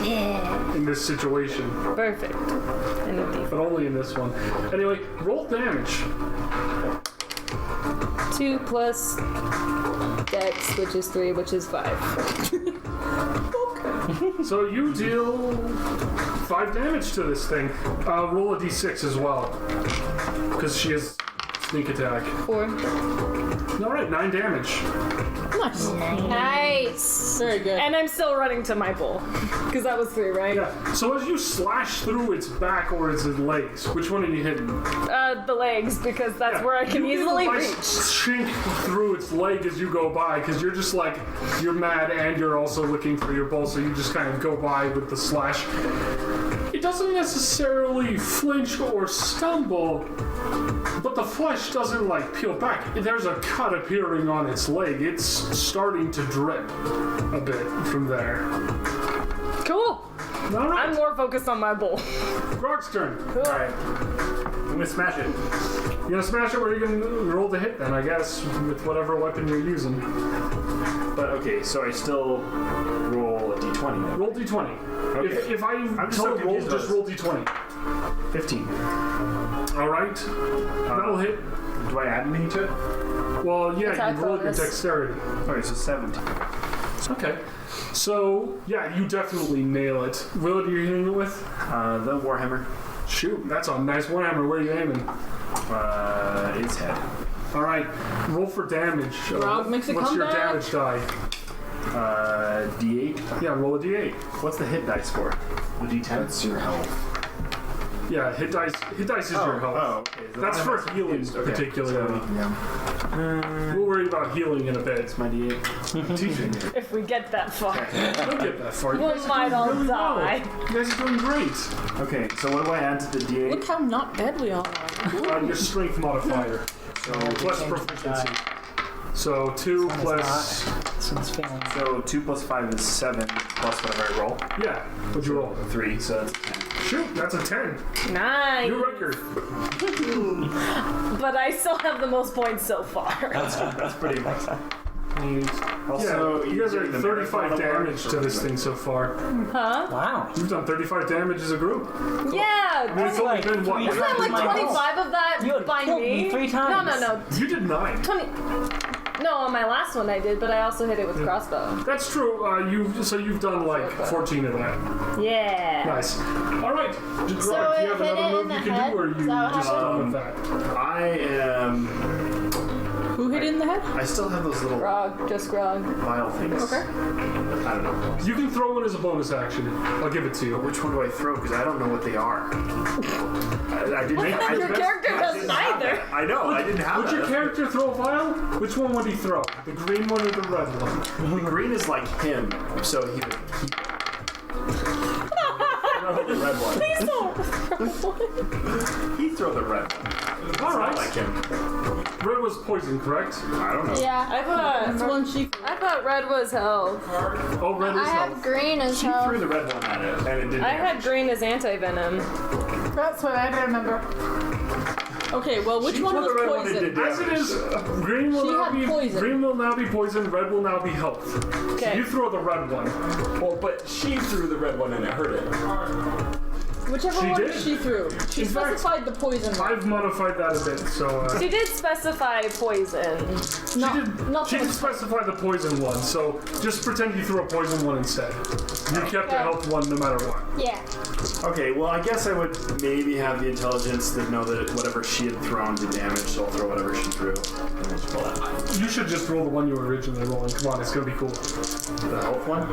S3: Yeah.
S2: In this situation.
S3: Perfect. And a D4.
S2: But only in this one. Anyway, roll damage.
S3: 2 plus Dex, which is 3, which is 5.
S2: So you deal 5 damage to this thing. Roll a d6 as well. Because she has sneak attack.
S3: 4.
S2: Alright, 9 damage.
S1: Nice.
S6: Nice.
S1: Very good.
S3: And I'm still running to my bull. Because that was 3, right?
S2: Yeah, so as you slash through its back or its legs, which one are you hitting?
S3: The legs, because that's where I can
S2: You
S3: easily
S2: like
S3: reach.
S2: Shink through its leg as you go by, because you're just like, you're mad and you're also looking for your bow, so you just kind of go by with the slash. It doesn't necessarily flinch or stumble, but the flesh doesn't like peel back. There's a cut appearing on its leg. It's starting to drip a bit from there.
S3: Cool.
S2: All right,
S3: I'm more focused on my bull.
S2: Grog's turn.
S5: Alright. I'm gonna smash it.
S2: You gonna smash it, or are you gonna roll the hit then, I guess, with whatever weapon you're using?
S5: But okay, so I still roll a d20.
S2: Roll d20.
S5: Okay.
S2: If I
S5: just
S2: tell
S5: so
S2: to roll,
S5: confused
S2: just
S5: about
S2: roll d20.
S5: 15.
S2: Alright. That'll hit.
S5: Do I add anything to it?
S2: Well, yeah,
S3: Attack
S2: you roll your
S3: bonus.
S2: dexterity.
S5: Okay, so 17.
S2: Okay. So, yeah, you definitely nail it. Will, are you hitting it with?
S5: The Warhammer.
S2: Shoot, that's a nice warhammer. Where are you aiming?
S5: Its head.
S2: Alright, roll for damage.
S1: Grog makes a
S2: What's your
S1: comeback.
S2: damage die?
S5: D8.
S2: Yeah, roll a d8.
S5: What's the hit dice for? The D10?
S8: That's your health.
S2: Yeah, hit dice is your health.
S5: Oh, okay. So
S2: That's
S5: I'm
S2: for
S5: not
S2: healing,
S5: confused. Okay,
S2: particularly.
S5: so
S8: Yeah.
S2: We'll worry about healing in a bit.
S5: it's my D8.
S2: TJ,
S3: If we get that far.
S2: don't get that far. You
S3: We
S2: guys are
S3: might
S2: doing
S3: all
S2: really well.
S3: die.
S2: You guys are doing great.
S5: Okay, so what do I add to the D8?
S1: Look how not dead we all are.
S2: Your strength modifier. So plus proficiency. So 2 plus.
S7: Since failing.
S5: So 2 plus 5 is 7, plus whatever I roll.
S2: Yeah. What'd you roll?
S5: 3, so that's 10.
S2: Shoot, that's a 10.
S3: Nice.
S2: New record.
S3: But I still have the most points so far.
S5: That's pretty impressive.
S2: Also, you guys are
S5: getting
S2: at
S5: the
S2: 35
S5: marathon
S2: damage
S5: award
S2: to this
S5: or
S2: thing so far.
S3: Huh?
S7: Wow.
S2: You've done 35 damage as a group.
S3: Yeah.
S2: I mean, it's only been what?
S3: Isn't that like
S7: My
S3: 25 of that
S7: You had
S3: by
S7: killed
S3: me?
S7: me 3 times.
S3: No.
S2: You did 9.
S3: 20. No, on my last one I did, but I also hit it with crossbow.
S2: That's true. You've done like 14 of that.
S3: Yeah.
S2: Nice. All right.
S6: So
S2: do you
S6: it
S2: have
S6: hit
S2: another
S6: it in
S2: move
S6: the
S2: you can
S6: head?
S2: do, or are
S6: Is
S2: you
S6: that what
S2: just done with that?
S5: I am.
S1: Who hit in the head?
S5: I still have those little
S3: Grog, just grog.
S5: vial things.
S1: Okay.
S5: I don't know.
S2: You can throw one as a bonus action. I'll give it to you.
S5: Which one do I throw? Because I don't know what they are. I didn't.
S3: Your character doesn't either.
S5: I know. I didn't have
S2: Would your
S5: that.
S2: character throw a vial? Which one would he throw? The green one or the red one?
S5: The green is like him, so he would keep. Throw the red one.
S3: Please don't.
S5: He throw the red one.
S2: All right.
S5: Not like him.
S2: Red was poison, correct?
S5: I don't know.
S6: Yeah.
S3: I thought red was hell.
S2: Oh, red is
S6: I have
S2: health.
S6: green as
S5: She
S6: well.
S5: threw the red one at it, and it didn't.
S3: I had green as anti-venom.
S4: That's what I remember.
S1: Okay, well, which
S5: She
S1: one
S5: threw
S1: was
S5: the red one and
S1: poison?
S5: did
S2: As it is, green will
S1: She
S2: now
S1: had
S2: be
S1: poison.
S2: green will now be poison. Red will now be health. So
S3: Okay.
S2: you throw the red one.
S5: Well, but she threw the red one and it hurt it.
S1: Whichever
S2: She
S1: one
S2: did.
S1: she threw. She
S2: In fact,
S1: specified the poison one.
S2: I've modified that a bit, so
S3: She did specify poison.
S1: Not
S2: she did specify the poison one. So just pretend you threw a poison one instead. You kept the health one no matter what.
S6: Yeah.
S5: Okay, well, I guess I would maybe have the intelligence to know that whatever she had thrown did damage, so I'll throw whatever she threw. And we'll just roll that.
S2: You should just roll the one you were originally rolling. Come on, it's gonna be cool.
S5: The health one?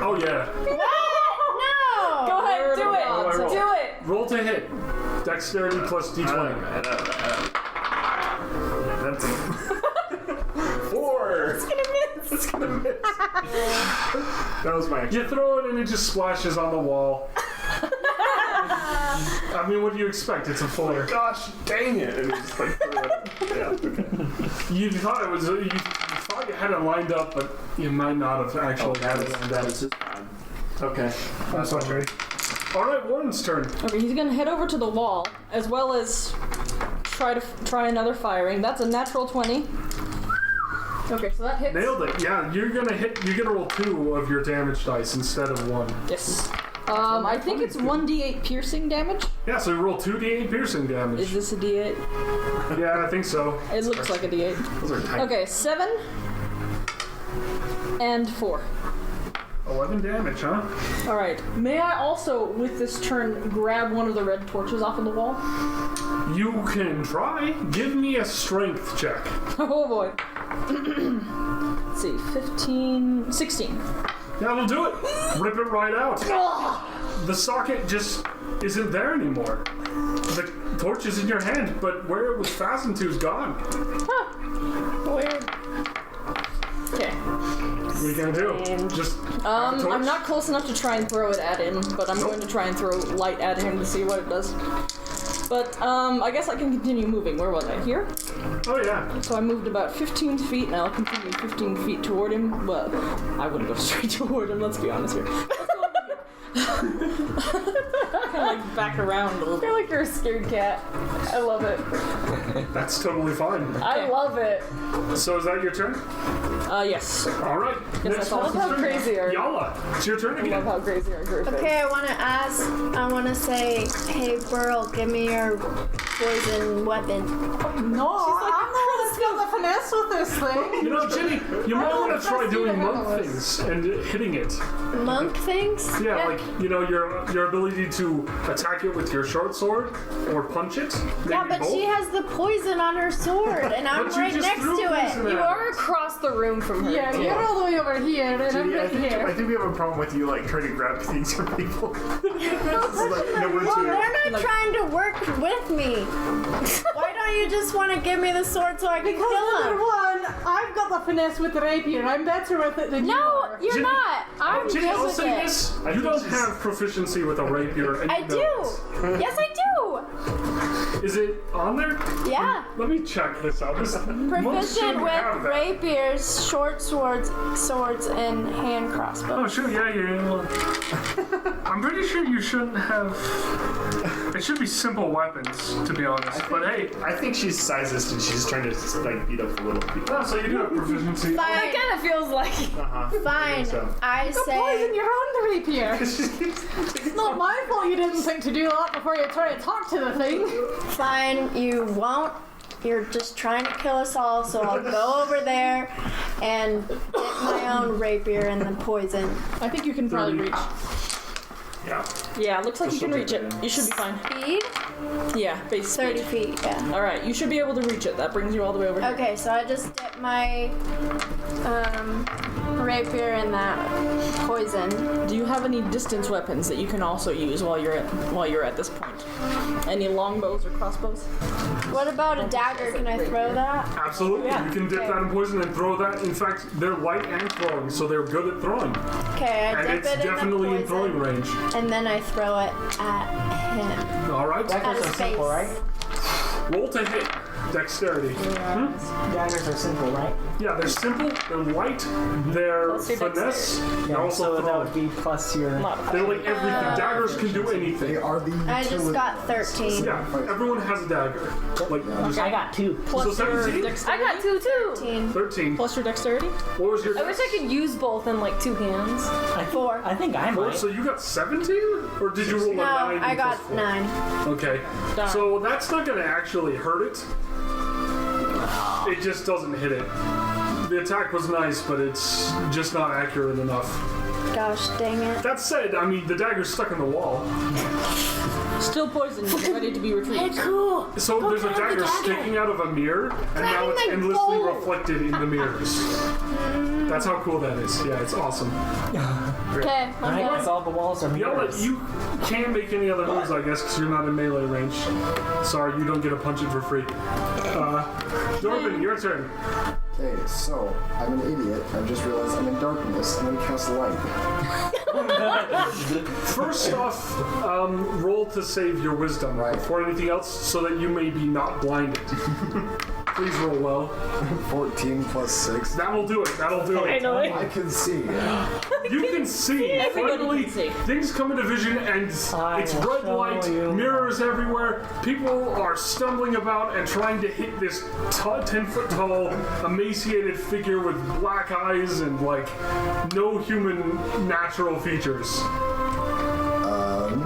S2: Oh yeah.
S6: No.
S3: Go ahead, do it.
S2: I roll?
S3: Do it.
S2: Roll to hit. Dexterity plus d20.
S5: That's a 4.
S3: It's gonna miss.
S5: It's gonna miss. That was my.
S2: You throw it and it just splashes on the wall. I mean, what do you expect? It's a flare.
S5: Gosh, dang it! And it's like, yeah, okay.
S2: You thought it was. You thought you had it lined up, but you might not have actually had it lined up.
S5: That is his bad. Okay.
S2: I'm sorry. All right, Warren's turn.
S1: Okay, he's gonna head over to the wall as well as try another firing. That's a natural 20. Okay, so that hits.
S2: Nailed it. Yeah, you're gonna hit. You're gonna roll 2 of your damage dice instead of 1.
S1: Yes. I think it's 1d8 piercing damage.
S2: Yeah, so you roll 2d8 piercing damage.
S1: Is this a d8?
S2: Yeah, I think so.
S1: It looks like a d8.
S5: Those are tiny.
S1: Okay, 7 and 4.
S2: 11 damage, huh?
S1: All right. May I also, with this turn, grab one of the red torches off of the wall?
S2: You can try. Give me a strength check.
S1: Oh boy. Let's see, 15, 16.
S2: That'll do it. Rip it right out. The socket just isn't there anymore. The torch is in your hand, but where it was fastened to is gone.
S6: Weird.
S1: Okay.
S2: What are you gonna do? Just
S1: I'm not close enough to try and throw it at him, but I'm going to try and throw light at him to see what it does. But I guess I can continue moving. Where was I? Here?
S2: Oh yeah.
S1: So I moved about 15 feet, and I'll continue 15 feet toward him. Well, I wouldn't go straight toward him, let's be honest here. Let's go over here. Kind of like back around a little
S3: I
S1: bit.
S3: feel like you're a scared cat. I love it.
S2: That's totally fine.
S3: I love it.
S2: So is that your turn?
S1: Yes.
S2: All right.
S1: Yes,
S2: Next
S1: I
S3: love how crazy our
S2: Yala, it's your turn
S3: I love
S2: again.
S3: how crazy our group is.
S6: Okay, I want to say, hey, Burl, give me your poison weapon.
S4: No, I'm the one that's got the finesse with this thing.
S2: You know, Jenny, you might want to try
S4: trust you
S2: doing
S4: to
S2: monk
S4: handle this.
S2: things and hitting it.
S6: Monk things?
S2: Yeah, like, you know, your ability to attack it with your short sword or punch it.
S6: Yeah,
S2: maybe
S6: but she
S2: both.
S6: has the poison on her sword, and I'm
S2: But you
S6: right
S2: just
S6: next
S2: threw
S6: to
S2: poison
S6: it.
S2: at
S3: You are across the room from her.
S4: Yeah, you're all the way over here, and I'm
S5: Jenny, I
S4: right
S5: think
S4: here.
S5: we have a problem with you like trying to grab things from people. This is like number
S6: Well,
S5: 2.
S6: they're not trying to work with me. Why don't you just want to give me the sword so I can
S4: Because
S6: kill
S4: number
S6: him?
S4: one, I've got the finesse with the rapier. I'm better with it than you
S6: No,
S4: are.
S6: you're
S2: Jenny-
S6: not. I'm
S2: Jenny,
S6: good
S2: I'll
S6: with
S2: say
S6: it.
S2: this. You don't have proficiency with a rapier. And
S6: I
S2: you know
S6: do. Yes, I do.
S2: it. Is it on there?
S6: Yeah.
S2: Let me check this out. This monks
S6: Proficient
S2: shouldn't have
S6: with
S2: that.
S6: rapiers, short swords, and hand
S2: Oh,
S6: crossbows.
S2: sure, yeah. I'm pretty sure you shouldn't have. It should be simple weapons, to be honest. But hey,
S5: I think she's sizist and she's trying to like beat up the little people.
S2: no, so you do have proficiency.
S3: It
S6: Fine.
S3: kind of feels like
S6: Fine.
S5: so.
S6: I
S4: The poison
S6: say
S4: you're on the rapier. It's not my fault you didn't think to do that before you try to talk to the thing.
S6: fine. You won't. You're just trying to kill us all, so I'll go over there and dip my own rapier in the poison.
S1: I think you can probably
S2: 30.
S1: reach.
S5: Yeah.
S1: Yeah, looks like you can reach it. You should be fine.
S6: Speed?
S1: Yeah, base
S6: 30
S1: speed.
S6: feet, yeah.
S1: All right, you should be able to reach it. That brings you all the way over here.
S6: Okay, so I just dip my rapier in that poison.
S1: Do you have any distance weapons that you can also use while you're at this point? Any longbows or crossbows?
S6: What about a dagger? Can I throw that?
S2: Absolutely.
S1: Yeah.
S2: You can dip that in poison and throw that. In fact, they're light and throwing, so they're good at throwing.
S6: Okay, I
S2: And
S6: dip
S2: it's
S6: it in the
S2: definitely in
S6: poison,
S2: throwing range.
S6: and then I throw it at him.
S2: All right.
S6: At
S7: Daggers
S6: his
S7: are simple,
S6: face.
S7: right?
S2: Roll to hit. Dexterity.
S7: Daggers are simple, right?
S2: Yeah, they're simple, they're light, they're
S3: Plus your
S2: finesse, they're
S7: Yeah,
S2: also
S7: so that
S2: throwing.
S7: would be plus your.
S2: They're like everything. Daggers can do
S8: They
S2: anything.
S8: are the
S6: I just
S8: utility.
S6: got 13.
S2: Yeah, everyone has a dagger. Like, just,
S7: I got 2.
S2: so
S1: Plus your
S2: 17?
S3: I
S1: dexterity.
S3: got 2 too.
S2: 13.
S1: Plus your dexterity.
S2: What was your
S3: I wish I could use both in like 2 hands.
S6: Four.
S7: I think I
S2: Four,
S7: might.
S2: so you got 17? Or did you roll a
S6: No,
S2: 9?
S6: I
S2: and
S6: got
S2: plus 4?
S6: 9.
S2: Okay.
S1: Darn.
S2: So that's not going to actually hurt it. It just doesn't hit it. The attack was nice, but it's just not accurate enough.
S6: Gosh dang it.
S2: That said, I mean, the dagger's stuck in the wall.
S1: Still poisoned, ready to be retrieved.
S6: Cool.
S2: So there's a dagger sticking out of a mirror, and now it's
S6: my
S2: endlessly
S6: gold.
S2: reflected in the mirrors. That's how cool that is. Yeah, it's awesome.
S6: Okay, I'm
S7: Right?
S6: done.
S7: Because all the walls are
S2: Yella,
S7: mirrors.
S2: you can't make any other moves, I guess, because you're not in melee range. Sorry, you don't get to punch it for free. Dorvin, your turn.
S8: Okay, so I'm an idiot. I just realized I'm in darkness. I'm gonna cast light.
S2: First off, roll to save your wisdom before anything else, so that you may be not blinded. Please roll well.
S8: 14 plus 6.
S2: That will do it. That'll do it.
S8: I can see.
S2: You can see. Finally,
S1: can see.
S2: things come into vision, and it's red light, mirrors everywhere. People are stumbling about and trying to hit this 10-foot tall, emaciated figure with black eyes and like no human natural features.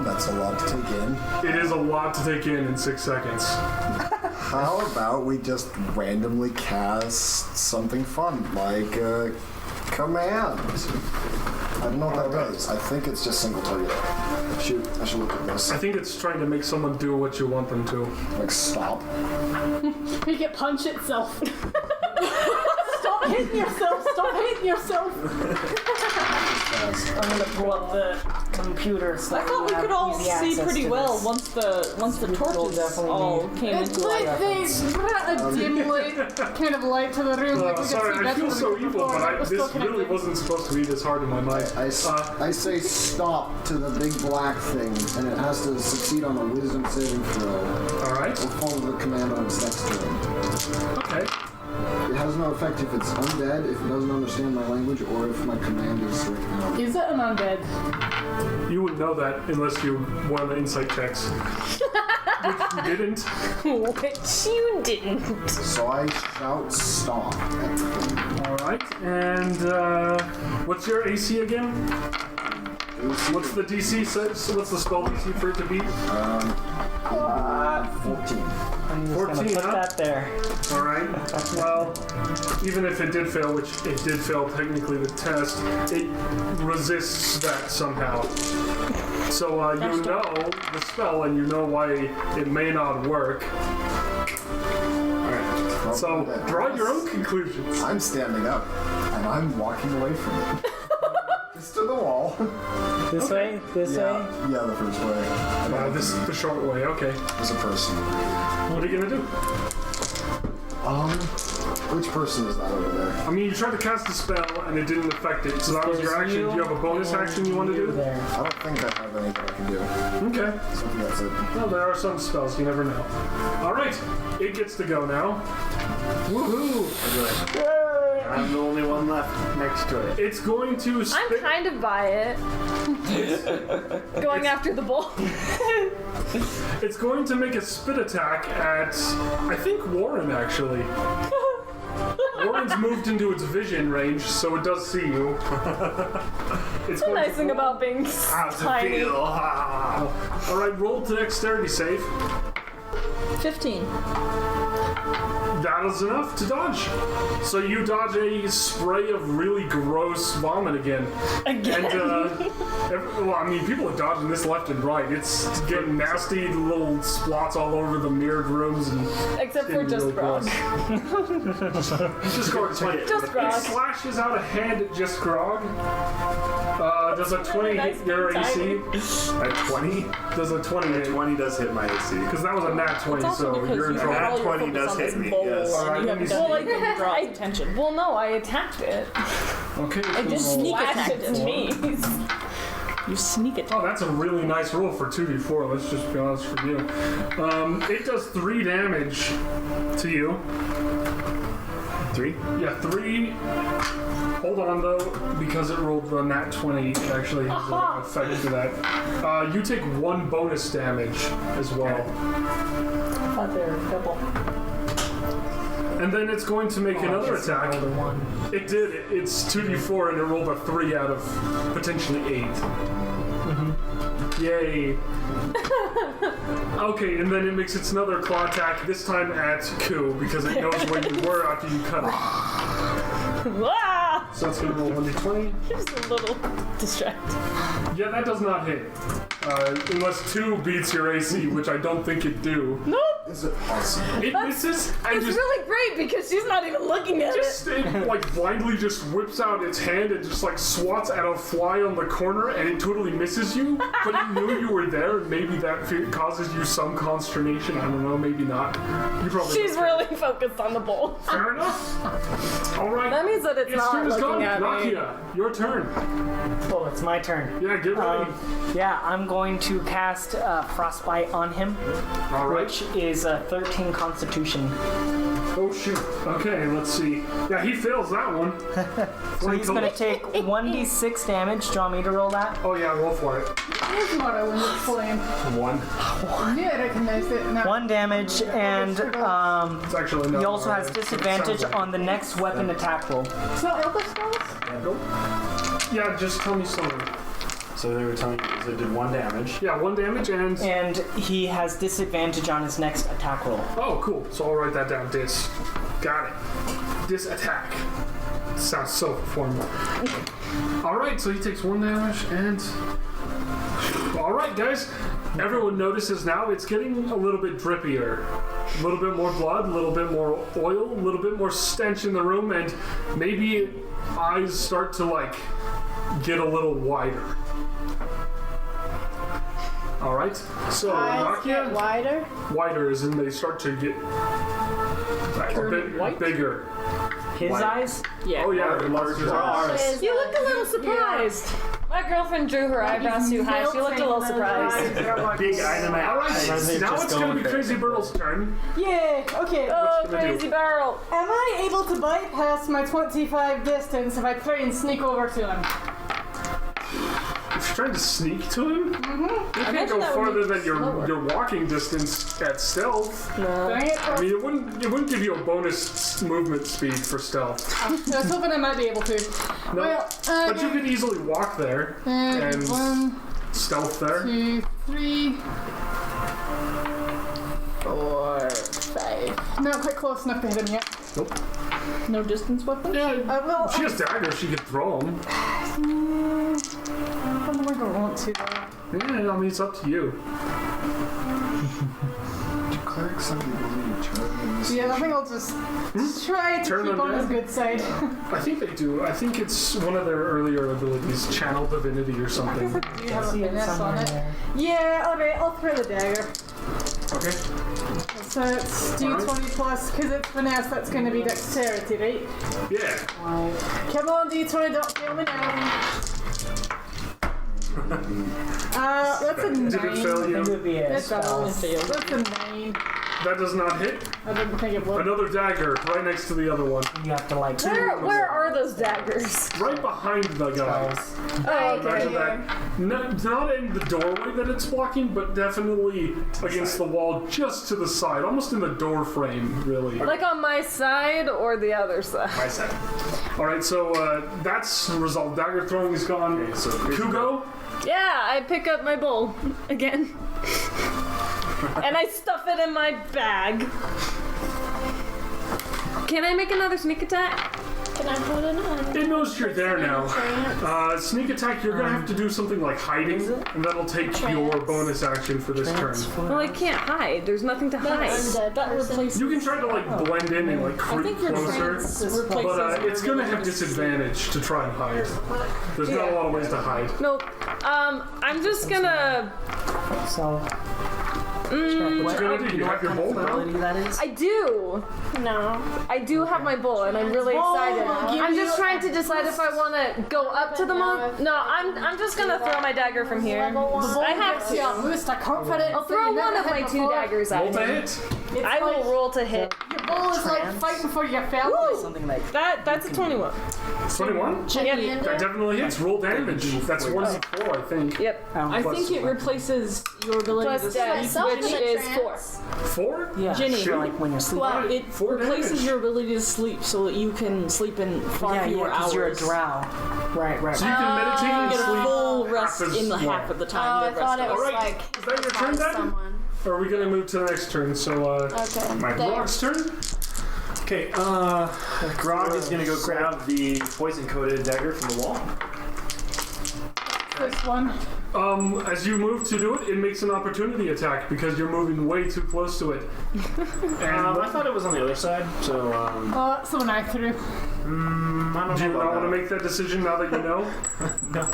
S8: That's a lot to take in.
S2: It is a lot to take in 6 seconds.
S8: How about we just randomly cast something fun, like command? I don't know what that does. I think it's just single target. Shoot, I should look at this.
S2: I think it's trying to make someone do what you want them to.
S8: Like stop.
S4: Make it punch itself. Stop hitting yourself! Stop hitting yourself!
S7: I'm gonna pull up the computer. So
S1: I thought we could all see pretty well once the torches all came
S4: It's
S1: into
S4: like
S1: light.
S4: they brought a dim light, kind of light to the room. Like we could see
S2: Sorry, I
S4: better
S2: feel
S4: than
S2: so
S4: we could
S2: evil,
S4: before,
S2: but
S4: it was still
S2: this really
S4: connected.
S2: wasn't supposed to be this hard in my mind.
S8: I say stop to the big black thing, and it has to succeed on a wisdom saving throw.
S2: Alright.
S8: Or follow the command on its next turn.
S2: Okay.
S8: It has no effect if it's undead, if it doesn't understand my language, or if my command is written out.
S4: Is it an undead?
S2: You wouldn't know that unless you won the insight checks. Which you didn't.
S3: Which you didn't.
S8: So I shout stop at the thing.
S2: Alright, and what's your AC again? What's the DC? What's the spell DC for it to beat?
S8: 14.
S7: I'm just
S2: 14,
S7: gonna put
S2: huh?
S7: that there.
S2: Alright. Well, even if it did fail, which it did fail technically the test, it resists that somehow. So you know the spell and you know why it may not work. Alright. So draw your own conclusions.
S8: I'm standing up, and I'm walking away from it. Just to the wall.
S7: This way? This way?
S8: Yeah, the first way.
S2: This is the short way, okay.
S8: As a person.
S2: What are you gonna do?
S8: Which person is that over there?
S2: I mean, you tried to cast a spell and it didn't affect it, so that was your action. Do you have a bonus action you want to do?
S7: There.
S8: I don't think I have anything I can do.
S2: Okay.
S8: So I think that's it.
S2: Well, there are some spells, you never know. Alright, it gets to go now. Woohoo!
S5: I'm the only one left next to it.
S2: It's going to
S3: I'm
S2: spit.
S3: kind of by it. Going after the bull.
S2: It's going to make a spit attack at, I think, Warren, actually. Warren's moved into its vision range, so it does see you. It's
S3: The
S2: going
S3: nice
S2: to
S3: thing
S2: roll.
S3: about being tiny.
S2: Alright, roll to dexterity save.
S1: 15.
S2: That is enough to dodge. So you dodge a spray of really gross vomit again. And, well, I mean, people are dodging this left and right. It's getting nasty, little splots all over the mirrored rooms. And
S3: Except for
S2: getting
S3: just
S2: really
S3: Grog.
S2: Just Grog.
S3: Just Grog.
S2: It slashes out ahead at just Grog. Does a 20
S3: nice
S2: hit your
S3: being
S2: AC?
S5: At 20?
S2: Does a 20 hit?
S5: 20 does hit my AC.
S2: Because that was a nat 20,
S1: It's also
S2: so
S1: because
S2: you're in
S1: you
S2: trouble.
S1: have all your
S5: 20
S1: focus
S5: does
S1: on
S5: hit
S1: this
S5: me,
S1: bowl,
S5: yes.
S1: and
S2: Alright,
S1: you
S2: let me
S1: haven't done
S2: see.
S1: anything to draw attention.
S3: Well, no, I attacked it.
S2: Okay.
S3: I just
S1: sneak
S3: slashed
S1: attacked
S3: it to me.
S1: You sneak it.
S2: Oh, that's a really nice roll for 2d4, let's just be honest with you. It does 3 damage to you.
S5: 3?
S2: Yeah, 3. Hold on, though, because it rolled the nat 20, it actually has an effect to that. You take 1 bonus damage as well.
S7: I thought they were double.
S2: And then it's going to make another attack.
S7: The one.
S2: It did. It's 2d4 and it rolled a 3 out of potentially 8. Yay. Okay, and then it makes its another claw attack, this time at Ku, because it knows where you were after you cut it.
S3: Ah!
S2: So it's going to roll 1d20.
S3: Just a little distracted.
S2: Yeah, that does not hit. Unless 2 beats your AC, which I don't think it do.
S3: Nope.
S8: Is it possible?
S2: It misses and
S3: It's
S2: just
S3: really great because she's not even looking at
S2: it like blindly just whips out its hand and just like swats at a fly on the corner, and it totally misses you. But it knew you were there, and maybe that causes you some consternation. I don't know, maybe not. You probably.
S3: She's really focused on the bowl.
S2: Fair enough. All right.
S3: That means that it's
S2: Its
S3: not
S2: turn is
S3: looking
S2: gone.
S3: at me.
S2: Rakia, your turn.
S7: Oh, it's my turn.
S2: Yeah, get ready.
S7: Yeah, I'm going to cast Frostbite on him,
S2: All right.
S7: which is a 13 Constitution.
S2: Oh shoot. Okay, let's see. Yeah, he fails that one.
S7: So he's going to take 1d6 damage. Do you want me to roll that?
S2: Oh yeah, roll for it.
S4: Here's Mara when it's flame.
S2: 1.
S4: I knew I recognized it. No.
S7: 1 damage, and
S2: It's actually not.
S7: he also has disadvantage on the next weapon attack roll.
S4: It's not Elder Scrolls?
S2: Yeah, just tell me something.
S5: So they were telling you so it did 1 damage.
S2: Yeah, 1 damage and.
S7: And he has disadvantage on his next attack roll.
S2: Oh, cool. So I'll write that down. Dis. Got it. Dis attack. Sounds so formal. Alright, so he takes 1 damage and. Alright, guys. Everyone notices now it's getting a little bit drippier. A little bit more blood, a little bit more oil, a little bit more stench in the room, and maybe eyes start to, like, get a little wider. Alright, so
S6: Eyes get
S2: Rakia.
S6: wider.
S2: Wider as in they start to get a bit
S1: white?
S2: bigger.
S7: His eyes?
S1: Yeah.
S2: Oh yeah, they're larger.
S6: Ours.
S3: You look a little surprised. My girlfriend drew her eyebrows too high. She looked a little surprised.
S5: Big item.
S2: Alright, now it's gonna be Crazy Burl's turn.
S4: Yay, okay.
S3: Oh,
S2: What you gonna do?
S3: crazy barrel.
S4: Am I able to bypass my 25 distance if I try and sneak over to him?
S2: If you're trying to sneak to him, you can't
S1: imagine
S2: go
S1: that would
S2: farther
S1: make
S2: than
S1: it slower.
S2: your walking distance at stealth.
S3: No.
S4: Dang it.
S2: I mean, it wouldn't give you a bonus movement speed for stealth.
S4: I was hoping I might be able to.
S2: No,
S4: Well,
S2: but you could easily walk there and
S4: 1,
S2: stealth there.
S4: 2, 3, 4, 5. Not quite close enough to hit him yet.
S2: Nope.
S1: No distance weapon?
S2: Yeah,
S4: Well,
S2: she has daggers. She could throw them.
S4: I don't think I want to though.
S2: Yeah, I mean, it's up to you.
S8: Cleric somebody will turn.
S4: Yeah, I think I'll just try to
S2: Turn
S4: keep
S2: them
S4: on his
S2: down?
S4: good side.
S2: I think they do. I think it's one of their earlier abilities, Channel Divinity or something.
S4: Do you have a
S7: See it
S4: finesse on
S7: somewhere
S4: it?
S7: there.
S4: Yeah, alright, I'll throw the dagger.
S2: Okay.
S4: So it's D20 plus, because it's finesse, that's going to be dexterity, right?
S2: Yeah.
S4: Come on, D20, don't fail me now. That's a 9.
S2: Did it fail
S7: I think it
S2: you?
S7: would be a
S4: That's
S7: spell.
S4: a 9.
S2: That does not hit.
S4: I didn't think it would.
S2: Another dagger right next to the other one.
S7: You have to like.
S3: Where are those daggers?
S2: Right behind the guy.
S3: Oh,
S2: Imagine
S3: okay.
S2: that. Not in the doorway that it's blocking, but definitely against the wall just to the side. Almost in the door frame, really.
S3: Like on my side or the other side?
S5: My side.
S2: Alright, so that's resolved. Dagger throwing is gone.
S5: Okay, so
S2: Kugo?
S3: Yeah, I pick up my bowl again. And I stuff it in my bag. Can I make another sneak attack?
S6: Can I put it on?
S2: It knows you're there now. Sneak attack, you're gonna have to do something like hiding, and that'll take your bonus action for this turn.
S3: Well, I can't hide. There's nothing to hide.
S6: Undead person.
S2: You can try to like blend in and like
S1: I
S2: creep
S1: think your
S2: closer,
S1: trance replaces
S2: but
S1: your
S2: it's gonna have
S1: ability to
S2: disadvantage to try and hide. There's not a lot of ways to hide.
S3: Nope. I'm just gonna.
S7: So.
S2: What you gonna do? You have your bowl now?
S7: That is?
S3: I do.
S6: No.
S3: I do have my bowl, and I'm really excited. I'm just trying to decide if I want to go up to the moon. No, I'm just gonna throw my dagger from here. I have to.
S4: Yeah, boost. I confident.
S3: I'll throw one of my 2 daggers
S2: Roll
S3: at
S2: to
S3: him.
S2: hit.
S3: I will roll to hit.
S4: Your bowl is like fighting for your family.
S7: Something like
S3: That's a 21.
S2: 21?
S3: Yep.
S2: That definitely hits. Roll damage. That's 1d4, I think.
S3: Yep.
S1: I think it replaces your ability
S3: Plus
S1: to
S3: dex,
S1: sleep,
S3: which
S1: which
S3: is 4.
S2: 4?
S7: yeah.
S1: Ginny.
S7: So like when you're sleeping.
S6: What?
S1: it
S2: 4
S1: replaces
S2: damage.
S1: your ability to sleep so that you can sleep in far fewer hours.
S7: because you're a drow. Right, right.
S2: So you can meditate and
S1: You get a
S2: sleep
S1: full rest
S2: half as
S1: in the
S2: long.
S1: half of the
S6: Oh,
S1: time.
S6: I
S1: the
S6: thought
S1: rest
S6: it
S1: of
S6: was
S2: Alright,
S6: like.
S2: is that your turn
S6: find
S2: then?
S6: someone.
S2: Or are we gonna move to the next turn? So,
S6: Okay.
S5: My
S6: there.
S2: Grog's turn?
S5: Okay, Grog is gonna go grab the poison-coated dagger from the wall.
S4: This one.
S2: As you move to do it, it makes an opportunity attack because you're moving way too close to it.
S5: I thought it was on the other side, so.
S4: That's the one I threw.
S5: I don't know.
S2: Do you
S5: about
S2: not want to
S5: that.
S2: make that decision now that you know?
S5: No.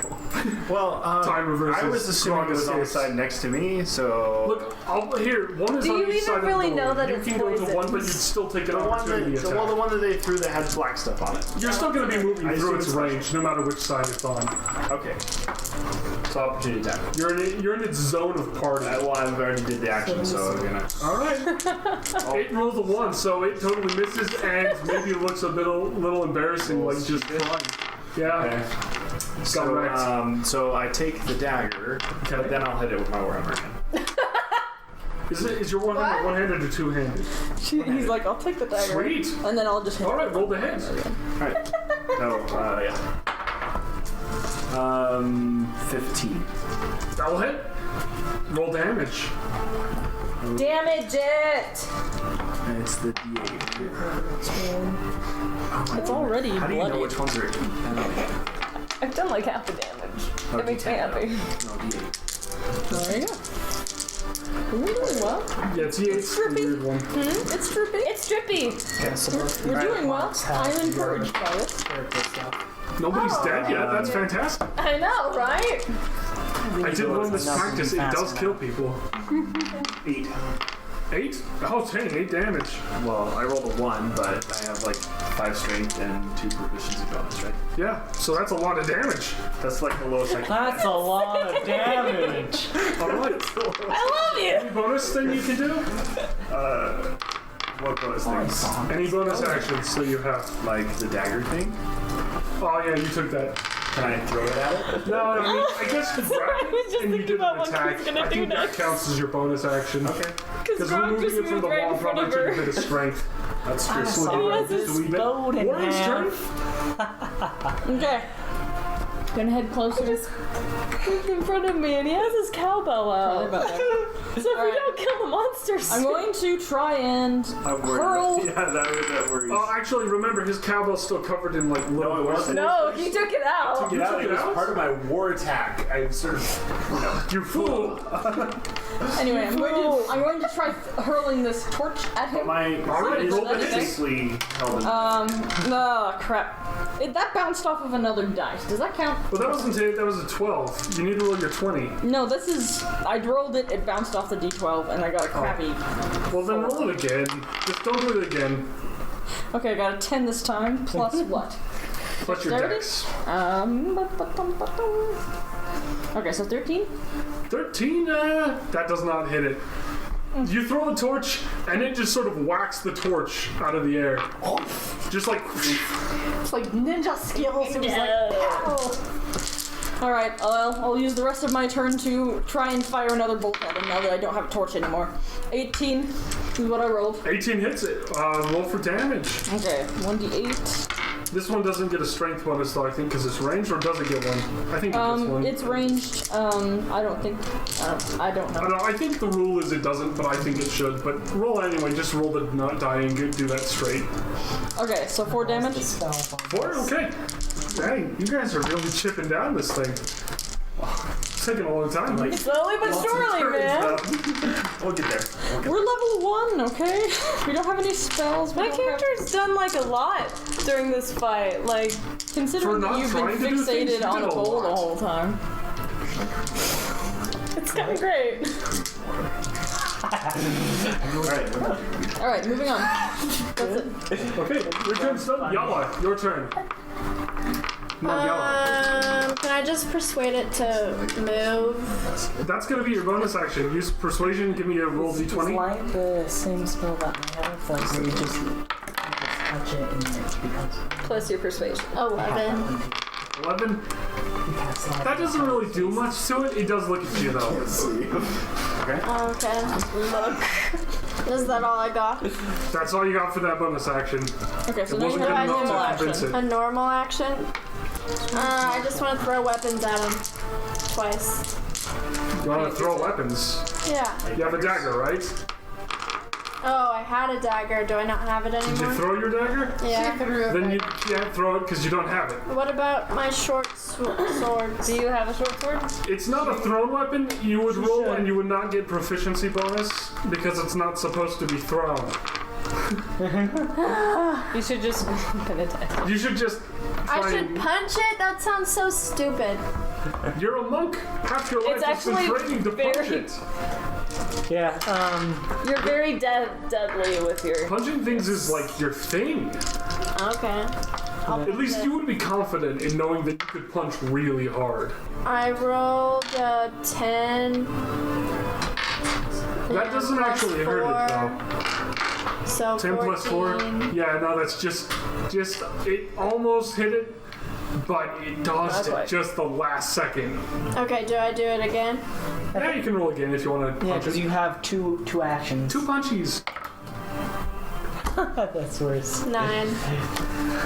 S5: Well,
S2: Time reverses.
S5: I was assuming it was on the side next to me, so.
S2: Look, here. One is
S3: Do
S2: on
S3: you
S2: each
S3: even
S2: side of the
S3: really
S2: door.
S3: know that
S2: you
S3: it's
S2: can go to
S3: poison?
S2: one, but you'd still take an
S5: the one
S2: opportunity
S5: that,
S2: attack.
S5: well, the one that they threw that had black stuff on it.
S2: You're still going to be moving
S5: I
S2: through
S5: assume
S2: its
S5: it's
S2: range, no matter which side it's on.
S5: Okay. So opportunity attack.
S2: You're in its zone of party.
S5: Well, I've already did the action, so I'm gonna.
S2: All right. It rolls a 1, so it totally misses, and maybe it looks a little embarrassing, like just flying. Yeah.
S5: Okay.
S2: Got wrecked.
S5: So I take the dagger, but then I'll hit it with my warhammer again.
S2: Is your one-handed one-handed or two-handed?
S1: He's like, I'll take the dagger.
S2: Sweet.
S1: And then I'll just hit
S2: All right, roll the hit.
S5: Alright. No, yeah. 15.
S2: That will hit. Roll damage.
S3: Damage it!
S5: And it's the D8.
S1: It's already
S5: How do you know
S1: bloody.
S5: which ones are D?
S3: I've done like half the damage. It makes me happy.
S5: No, D8.
S1: There you go. We're doing well.
S2: Yeah, T8's the weird one.
S1: It's drippy.
S3: It's drippy.
S7: Yeah, so
S1: We're doing well. I'm encouraged by it.
S2: Nobody's dead yet. That's fantastic.
S3: I know, right?
S2: I did learn this practice. It does kill people.
S5: 8.
S2: 8? Oh, dang, 8 damage.
S5: Well, I rolled a 1, but I have like 5 strength and 2 proficiency bonus, right?
S2: Yeah, so that's a lot of damage.
S5: That's like the lowest I can.
S7: that's a lot of damage.
S2: All right.
S3: I love you!
S2: Any bonus thing you can do?
S5: What bonus things?
S2: Any bonus actions so you have?
S5: Like the dagger thing?
S2: Oh, yeah, you took that.
S5: Can I throw it at it?
S2: No, I mean, I guess the
S3: I was just
S2: and you
S3: thinking
S2: did
S3: about
S2: an
S3: what
S2: attack.
S3: Chris gonna
S2: I
S3: do
S2: think that
S3: next.
S2: counts as your bonus action.
S5: Okay.
S2: Because
S3: Grog
S2: removing
S3: just
S2: it from
S3: moved
S2: the
S3: right
S2: wall
S3: in front
S2: probably
S3: of
S2: took a
S3: her.
S2: bit of strength.
S5: That's true.
S2: So
S3: He has
S2: just
S3: his
S2: a wee bit.
S7: bone in
S2: Warren's turn.
S7: half.
S1: Okay. Gonna head closer.
S3: He's in front of me and he has his cowbell
S1: Probably
S3: out.
S1: about there.
S3: So if we
S1: Alright.
S3: don't kill the monsters.
S1: I'm going to try and
S5: I'm
S1: hurl.
S5: worried. Yeah, that worries.
S2: Oh, actually, remember, his cowbell's still covered in, like, little...
S5: No, it wasn't.
S3: No, he took it out.
S5: You know,
S2: took
S5: it
S2: it
S5: was
S2: out?
S5: part of my war attack. I sort of,
S2: You fool!
S1: Anyway, I'm going to try hurling this torch at him.
S5: my
S2: Alright, roll the hit.
S5: basically held him.
S1: Oh, crap. That bounced off of another dice. Does that count?
S2: Well, that wasn't it. That was a 12. You need to roll your 20.
S1: No, this is... I rolled it, it bounced off the d12, and I got a crappy...
S2: Well, then roll it again. Just don't do it again.
S1: Okay, I got a 10 this time, plus what?
S2: Plus your
S1: Dexterity?
S2: dex.
S1: Okay, so 13?
S2: 13? That does not hit it. You throw the torch, and it just sort of whacks the torch out of the air. Just like...
S4: It's like ninja skills. It was like,
S1: Alright, I'll use the rest of my turn to try and fire another bolt at him now that I don't have a torch anymore. 18 is what I rolled.
S2: 18 hits it. Roll for damage.
S1: Okay, 1d8.
S2: This one doesn't get a strength bonus, though, I think, because it's ranged, or does it get one? I think it gets one.
S1: It's ranged. I don't think. I don't
S2: I
S1: know.
S2: don't know. I think the rule is it doesn't, but I think it should. But roll anyway. Just roll the not dying. Do that straight.
S1: Okay, so 4 damage.
S2: 4? Okay. Dang, you guys are really chipping down this thing. It's taking a long time. Like,
S3: Slowly but surely, man.
S5: We'll get there.
S1: We're level 1, okay? We don't have any spells.
S3: My character's done like a lot during this fight. Like,
S1: Considering
S2: For not
S1: that you've been
S2: trying to do things,
S1: fixated
S2: you
S1: on
S2: did
S1: a
S2: a
S1: bowl the
S2: lot.
S1: whole time.
S3: it's kind of great.
S5: Alright.
S1: Alright, moving on. That's it.
S2: okay, your turn's done. Yalla, your turn. No, Yalla.
S6: Can I just persuade it to move?
S2: That's gonna be your bonus action. Use persuasion. Give me a roll
S7: It's
S2: d20.
S7: like the same spell that I have, like where you just touch it and it becomes.
S3: Plus your persuasion.
S6: 11.
S2: 11. That doesn't really do much to it. It does look at you though.
S6: Okay. Look. Is that all I got?
S2: That's all you got for that bonus action.
S1: Okay, so
S2: It
S1: now
S2: wasn't
S1: you
S2: good
S1: have a
S2: enough
S1: normal
S2: to convince
S1: action.
S2: it.
S6: A normal action? I just want to throw weapons at him. Twice.
S2: You want to throw weapons?
S6: Yeah.
S2: You have a dagger, right?
S6: Oh, I had a dagger. Do I not have it
S2: Did you
S6: anymore?
S2: throw your dagger?
S6: Yeah.
S2: Then you can't throw it because you don't have it.
S6: What about my short swords?
S3: Do you have a short sword?
S2: It's not a thrown weapon. You would roll and you would not get proficiency bonus because it's not supposed to be thrown.
S3: You should just put it down.
S2: You should just
S6: I should punch it? That sounds so stupid.
S2: You're a monk. Half your life
S3: It's
S2: has been
S3: actually
S2: training to punch
S3: very-
S2: it.
S7: Yeah,
S3: You're very deadly with your...
S2: Punching things is like your thing.
S6: Okay.
S2: At least you would be confident in knowing that you could punch really hard.
S6: I rolled a 10.
S2: That doesn't
S6: plus
S2: actually hurt it
S6: 4.
S2: though.
S6: So
S2: 10 plus 4.
S6: 14.
S2: Yeah, no, that's just it almost hit it, but it dodged it just the last second.
S6: Okay, do I do it again?
S2: Yeah, you can roll again if you want to
S7: yeah,
S2: punch
S7: because
S2: it.
S7: you have two actions.
S2: 2 punchies.
S7: That's worse.
S6: 9.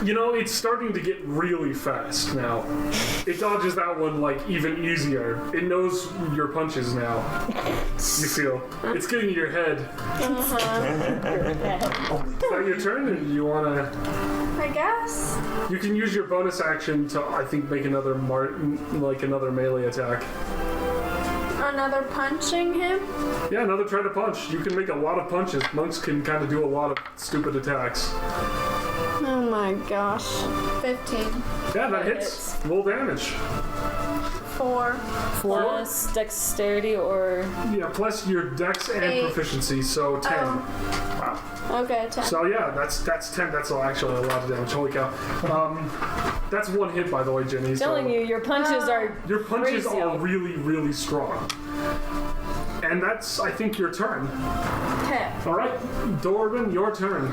S2: You know, it's starting to get really fast now. It dodges that one like even easier. It knows your punches now. You feel it's getting in your head. Is that your turn, or do you wanna?
S6: I guess.
S2: You can use your bonus action to, I think, make another another melee attack.
S6: Another punching him?
S2: Yeah, another try to punch. You can make a lot of punches. Monks can kind of do a lot of stupid attacks.
S6: Oh my gosh. 15.
S2: Yeah, that hits. Roll damage.
S6: 4.
S3: Plus dexterity or...
S2: Yeah, plus your dex and
S6: 8.
S2: proficiency, so 10.
S6: Oh. Okay, 10.
S2: So yeah, that's 10. That's actually a lot of damage. Holy cow. That's one hit, by the way, Jenny.
S3: I'm telling you, your punches are...
S2: Your punches
S3: crazy.
S2: are really, really strong. And that's, I think, your turn.
S6: Okay.
S2: All right, Dorban, your turn.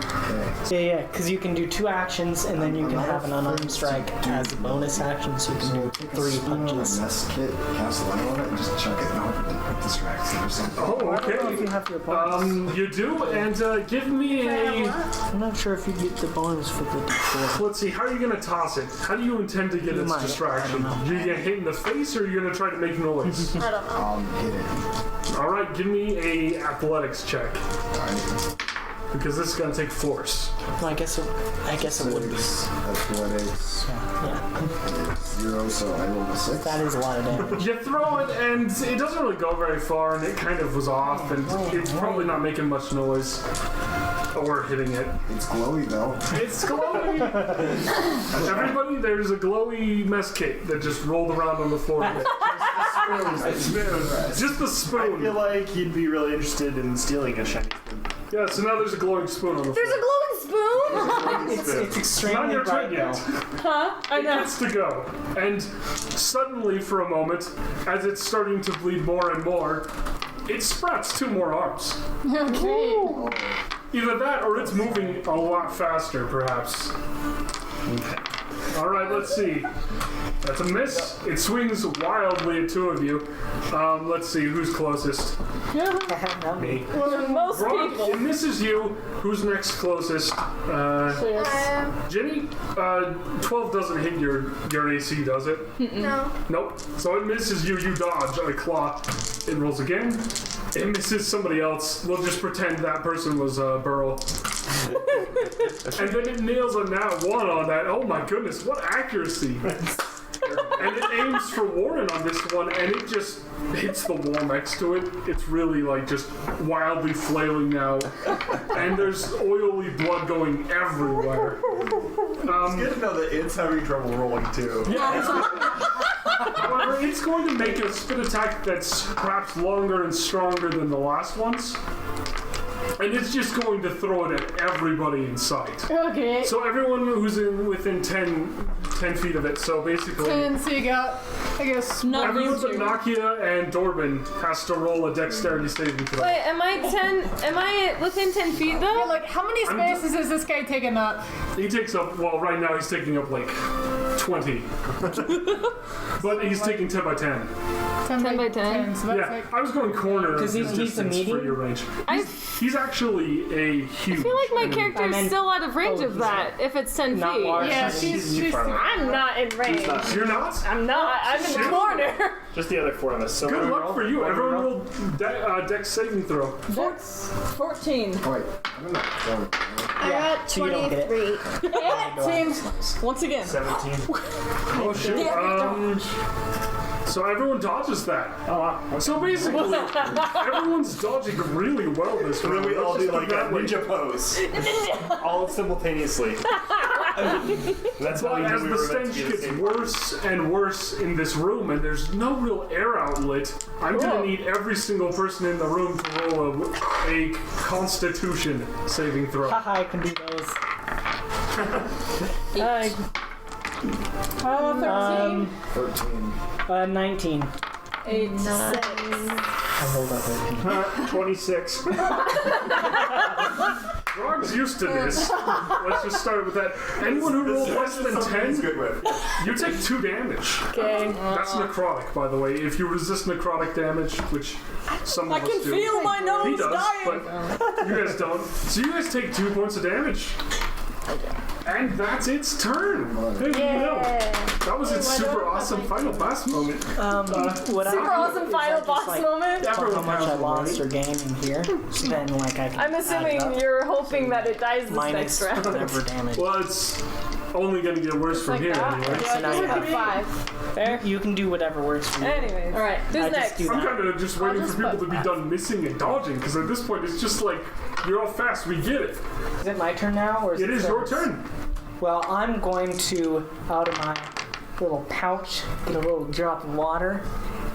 S7: Yeah, because you can do 2 actions and then you can have an unarmed strike as a bonus action, so you can do 3 punches.
S8: Mess kit, cast light on it, and just chuck it. No, it distracts it or something.
S2: Oh,
S7: I don't know if
S2: okay.
S7: you have your bonus.
S2: You do, and give me a...
S7: I'm not sure if you get the bonus for the D4.
S2: Let's see, how are you going to toss it? How do you intend to get
S7: You
S2: its
S7: might,
S2: distraction?
S7: I don't know.
S2: You going to hit in the face, or are you going to try to make noise?
S6: I don't know.
S8: Hit it.
S2: All right, give me a athletics check,
S8: Alright.
S2: because this is going to take force.
S7: Well, I guess it would be.
S8: Athletics.
S7: Yeah,
S8: 0, so I rolled a 6.
S7: that is a lot of damage.
S2: You throw it, and it doesn't really go very far, and it kind of was off, and it's probably not making much noise. Or hitting it.
S8: It's glowy though.
S2: It's glowy! Everybody, there's a glowy mess kit that just rolled around on the floor. Just the
S5: I
S2: spoon.
S5: feel like he'd be really interested in stealing a shiny spoon.
S2: Yeah, so now there's a glowing spoon on the
S6: There's a
S2: floor.
S6: glowing spoon?
S7: It's
S2: Not
S7: extremely
S2: your
S7: bright
S2: turn yet.
S3: Huh? I
S2: It
S3: know.
S2: gets to go. And suddenly, for a moment, as it's starting to bleed more and more, it sprouts 2 more arms.
S4: Okay.
S2: Either that or it's moving a lot faster, perhaps.
S5: Okay.
S2: Alright, let's see. That's a miss. It swings wildly at 2 of you. Let's see, who's closest?
S7: Not me.
S3: Most
S2: Brock,
S3: people.
S2: it misses you. Who's next closest? Jenny, 12 doesn't hit your AC, does it?
S6: No.
S2: Nope. So it misses you. You dodge a claw. It rolls again. It misses somebody else. We'll just pretend that person was Burl. And then it nails a nat 1 on that. Oh my goodness, what accuracy! And it aims for Warren on this one, and it just hits the wall next to it. It's really like just wildly flailing now, and there's oily blood going everywhere.
S5: It's good to know that it's having trouble rolling too.
S2: However, it's going to make a spit attack that's perhaps longer and stronger than the last one's. And it's just going to throw it at everybody in sight.
S4: Okay.
S2: So everyone who's within 10 feet of it, so basically...
S4: And so you got, I guess,
S1: Not
S2: Everyone
S1: you
S2: but
S1: two.
S2: Nakia and Dorban has to roll a dexterity saving throw.
S3: Wait, am I within 10 feet though?
S4: like, how many spaces is this guy taking up?
S2: He takes up, well, right now he's taking up like 20. But he's taking 10 by 10.
S3: 10 by 10.
S4: So that's
S2: Yeah,
S4: like
S2: I was going corner
S7: Because
S2: of his
S7: he's a
S2: distance for
S7: medium?
S2: your range. He's actually a huge.
S3: I feel like my
S2: enemy.
S3: character is still out of range of that if it's 10
S7: Not
S3: feet.
S7: large.
S4: yeah, she's
S5: far away.
S3: I'm not in range.
S2: You're not?
S3: I'm not. I'm in the
S2: Shit.
S3: corner.
S5: Just the other 4 of us. So
S2: Good
S5: we
S2: luck
S5: roll?
S2: for you.
S5: What do we
S2: Everyone
S5: roll?
S2: roll dex saving throw.
S1: 14.
S8: Oh, wait, I'm not going.
S6: I got
S7: so you don't get it.
S6: 23.
S1: Once again.
S5: 17.
S2: Oh shit. So everyone dodges that.
S5: Oh, wow.
S2: So basically, everyone's dodging really well this
S5: So then
S2: round.
S5: we all
S2: Let's
S5: do
S2: just
S5: like
S2: put
S5: a
S2: it that way.
S5: ninja pose. All simultaneously. That's how
S2: But
S5: we
S2: as
S5: knew we
S2: the
S5: were meant to
S2: stench
S5: be the
S2: gets
S5: same.
S2: worse and worse in this room, and there's no real air outlet, I'm gonna need every single person in the room to roll a Constitution saving throw.
S7: Haha, I can do those.
S4: 13.
S8: 13.
S7: 19.
S1: 8.
S7: I rolled a 13.
S5: 26.
S2: Grog's used to this. Let's just start with that. Anyone who rolls less than 10,
S5: good with.
S2: you take 2 damage.
S3: Okay.
S2: That's necrotic, by the way. If you resist necrotic damage, which some
S1: I
S2: of us
S1: can
S2: do.
S1: feel my
S2: He
S1: nose
S2: does,
S1: dying.
S2: but you guys don't. So you guys take 2 points of damage. And that's its turn. There you go. That was its super awesome final boss moment.
S7: What
S3: Super awesome final boss moment.
S7: how
S2: Everyone
S7: much
S2: has
S7: I
S2: one,
S7: lost
S2: right?
S7: or gained in here, then like I can
S3: I'm assuming
S7: add it up.
S3: you're hoping that it dies this
S7: Minus
S3: next round.
S7: whatever damage.
S2: Well, it's only going to get worse from here anyway.
S7: So now you have
S3: 5. Fair.
S7: You can do whatever works for you.
S3: Anyways. Alright, who's
S7: I just
S3: next?
S7: do
S2: I'm
S7: that.
S2: kind of just waiting for people to be done missing and dodging, because at this point it's just like, you're all fast, we get it.
S7: Is it my turn now, or is
S2: It is your
S7: Sarah's?
S2: turn.
S7: Well, I'm going to, out of my little pouch, get a little drop of water,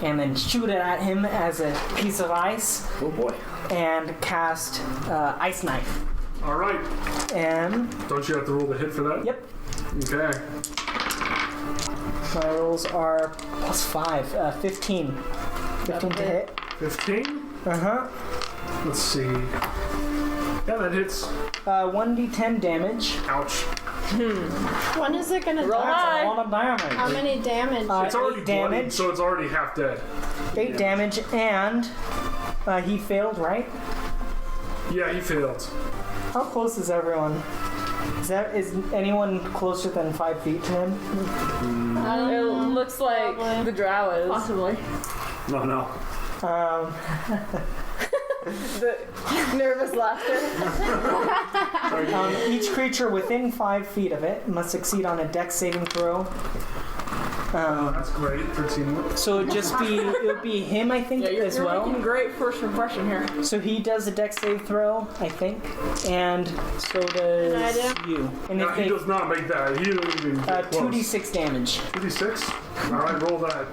S7: and then shoot it at him as a piece of ice,
S5: Oh boy.
S7: and cast Ice Knife.
S2: All right.
S7: And,
S2: Don't you have to roll the hit for that?
S7: yep,
S2: Okay.
S7: my rolls are +5, 15. 15 to hit.
S2: 15?
S7: Uh-huh.
S2: Let's see. Yeah, that hits.
S7: 1d10 damage.
S2: Ouch.
S6: When is it gonna
S3: Roll
S6: die?
S3: high.
S7: A lot of damage.
S6: How many damage?
S2: It's already
S7: 8
S2: bloodied,
S7: damage.
S2: so it's already half dead.
S7: 8 damage, and he failed, right?
S2: Yeah, he failed.
S7: How close is everyone? Is anyone closer than 5 feet to him?
S3: It looks like
S6: Probably.
S3: the drow is.
S1: Possibly.
S5: No.
S3: The nervous laughter.
S7: Each creature within 5 feet of it must succeed on a dex saving throw.
S2: That's great for teamwork.
S7: So it would be him, I think,
S1: Yeah, you're,
S7: as
S1: you're
S7: well.
S1: making great first impression here.
S7: So he does a dex save throw, I think, and so
S6: I
S7: does
S6: do.
S7: you. And
S2: No,
S7: if
S2: he
S7: they
S2: does not make that. He doesn't even get close.
S7: 2d6 damage.
S2: 2d6? Alright, roll that.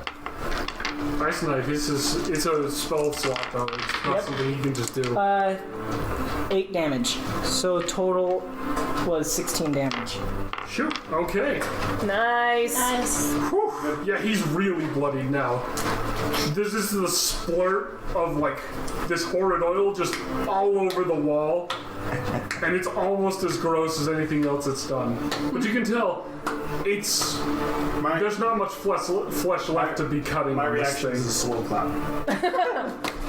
S2: Ice Knife, it's a spell slot though. It's not
S7: Yep.
S2: something you can just do.
S7: 8 damage. So total was 16 damage.
S2: Shoot. Okay.
S3: Nice.
S6: Nice.
S2: Whew. Yeah, he's really bloodied now. This is the splurt of like this horrid oil just all over the wall. And it's almost as gross as anything else it's done. But you can tell it's there's not much flesh left to be cutting
S5: My
S2: on this
S5: reaction
S2: thing.
S5: is a slow clap.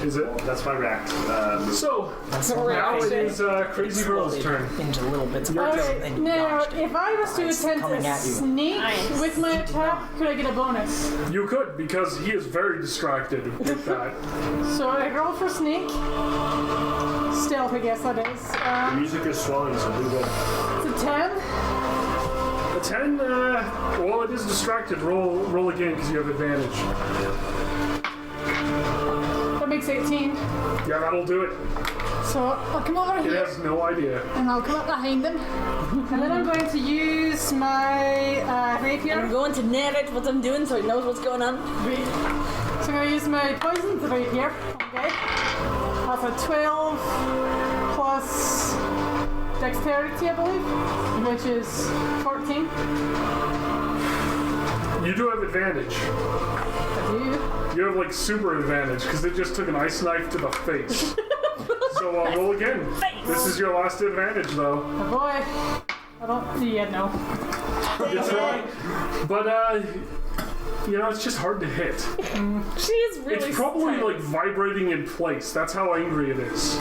S2: Is it?
S5: That's my react.
S2: So
S7: That's
S2: now it is Crazy Girl's turn.
S7: into little bits of
S4: Alright,
S7: and
S4: now
S7: dodged it.
S4: if I was to
S7: It's
S4: attempt
S7: coming
S4: to
S7: at you.
S4: sneak with my attack, could I get a bonus?
S2: You could, because he is very distracted with that.
S4: So I roll for sneak. Stealth, I guess that is.
S5: The music is swelling, so do good.
S4: It's a 10.
S2: A 10, well, it is distracted. Roll again, because you have advantage.
S4: That makes 18.
S2: Yeah, that'll do it.
S4: So I'll come over
S2: It
S4: here
S2: has no idea.
S4: and I'll come up behind him. And then I'm going to use my
S1: I'm
S4: rapier.
S1: going to narrate what I'm doing so he knows what's going on.
S4: So I'm going to use my poison rapier. Okay. That's a 12 plus dexterity, I believe, which is 14.
S2: You do have advantage.
S4: I do.
S2: You have like super advantage, because it just took an ice knife to the face. So roll again. This is your last advantage, though.
S4: Oh boy. No.
S2: It's right. But, it's just hard to hit.
S3: She is really
S2: It's probably
S3: tight.
S2: like vibrating in place. That's how angry it is.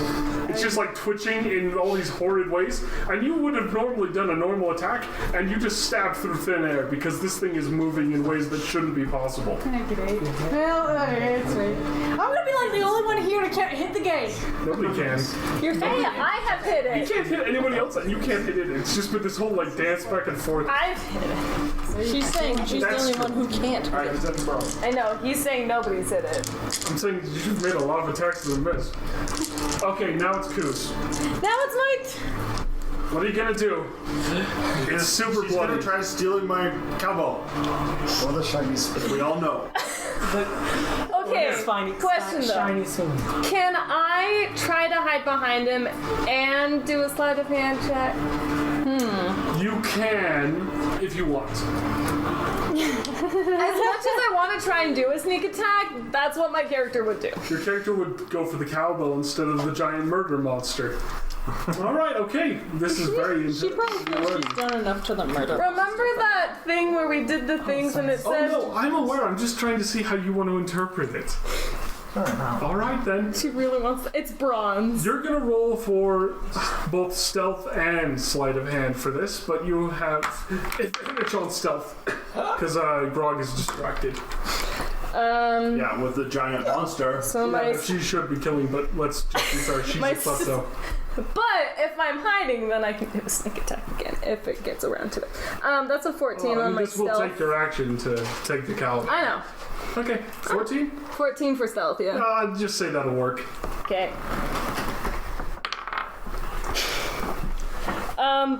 S2: It's just like twitching in all these horrid ways. And you would have normally done a normal attack, and you just stabbed through thin air because this thing is moving in ways that shouldn't be possible.
S4: Great. Well, it's right. I'm gonna be like the only one here that can't hit the game.
S2: Nobody can.
S3: Hey, I have hit
S2: You
S3: it.
S2: can't hit anybody else, and you can't hit it. It's just been this whole like dance back and forth.
S3: I've hit it.
S1: She's saying she's the
S2: That's
S1: only
S2: true.
S1: one who can't.
S5: Alright, who's at the bro?
S3: I know, he's saying nobody's hit it.
S2: I'm saying you've made a lot of attacks that have missed. Okay, now it's Koos.
S3: Now it's my...
S2: What are you gonna do? It's super
S5: She's
S2: bloody.
S5: gonna try stealing my cowbell.
S8: Or the shiny spit.
S5: We all know.
S3: Okay,
S7: It's fine. It's
S3: question
S7: not
S3: though.
S7: shiny soon.
S3: Can I try to hide behind him and do a sleight of hand check?
S2: You can, if you want.
S3: As much as I want to try and do a sneak attack, that's what my character would do.
S2: Your character would go for the cowbell instead of the giant murder monster. Alright, okay. This is very
S1: She probably feels she's done enough to the murder.
S3: Remember that thing where we did the things and it
S2: Oh
S3: said...
S2: no, I'm aware. I'm just trying to see how you want to interpret it. Alright then.
S3: She really wants... It's bronze.
S2: You're gonna roll for both stealth and sleight of hand for this, but you have advantage on stealth because Grog is distracted.
S5: Yeah, with the giant monster.
S3: So
S2: Yeah, she should be killing, but let's just be fair. She's
S3: My
S2: a klepto.
S3: But if I'm hiding, then I can do a sneak attack again if it gets around to it. That's a 14 on my
S2: This will
S3: stealth.
S2: take your action to take the cowbell.
S3: I know.
S2: Okay, 14?
S3: 14 for stealth, yeah.
S2: Just say that'll work.
S3: Okay.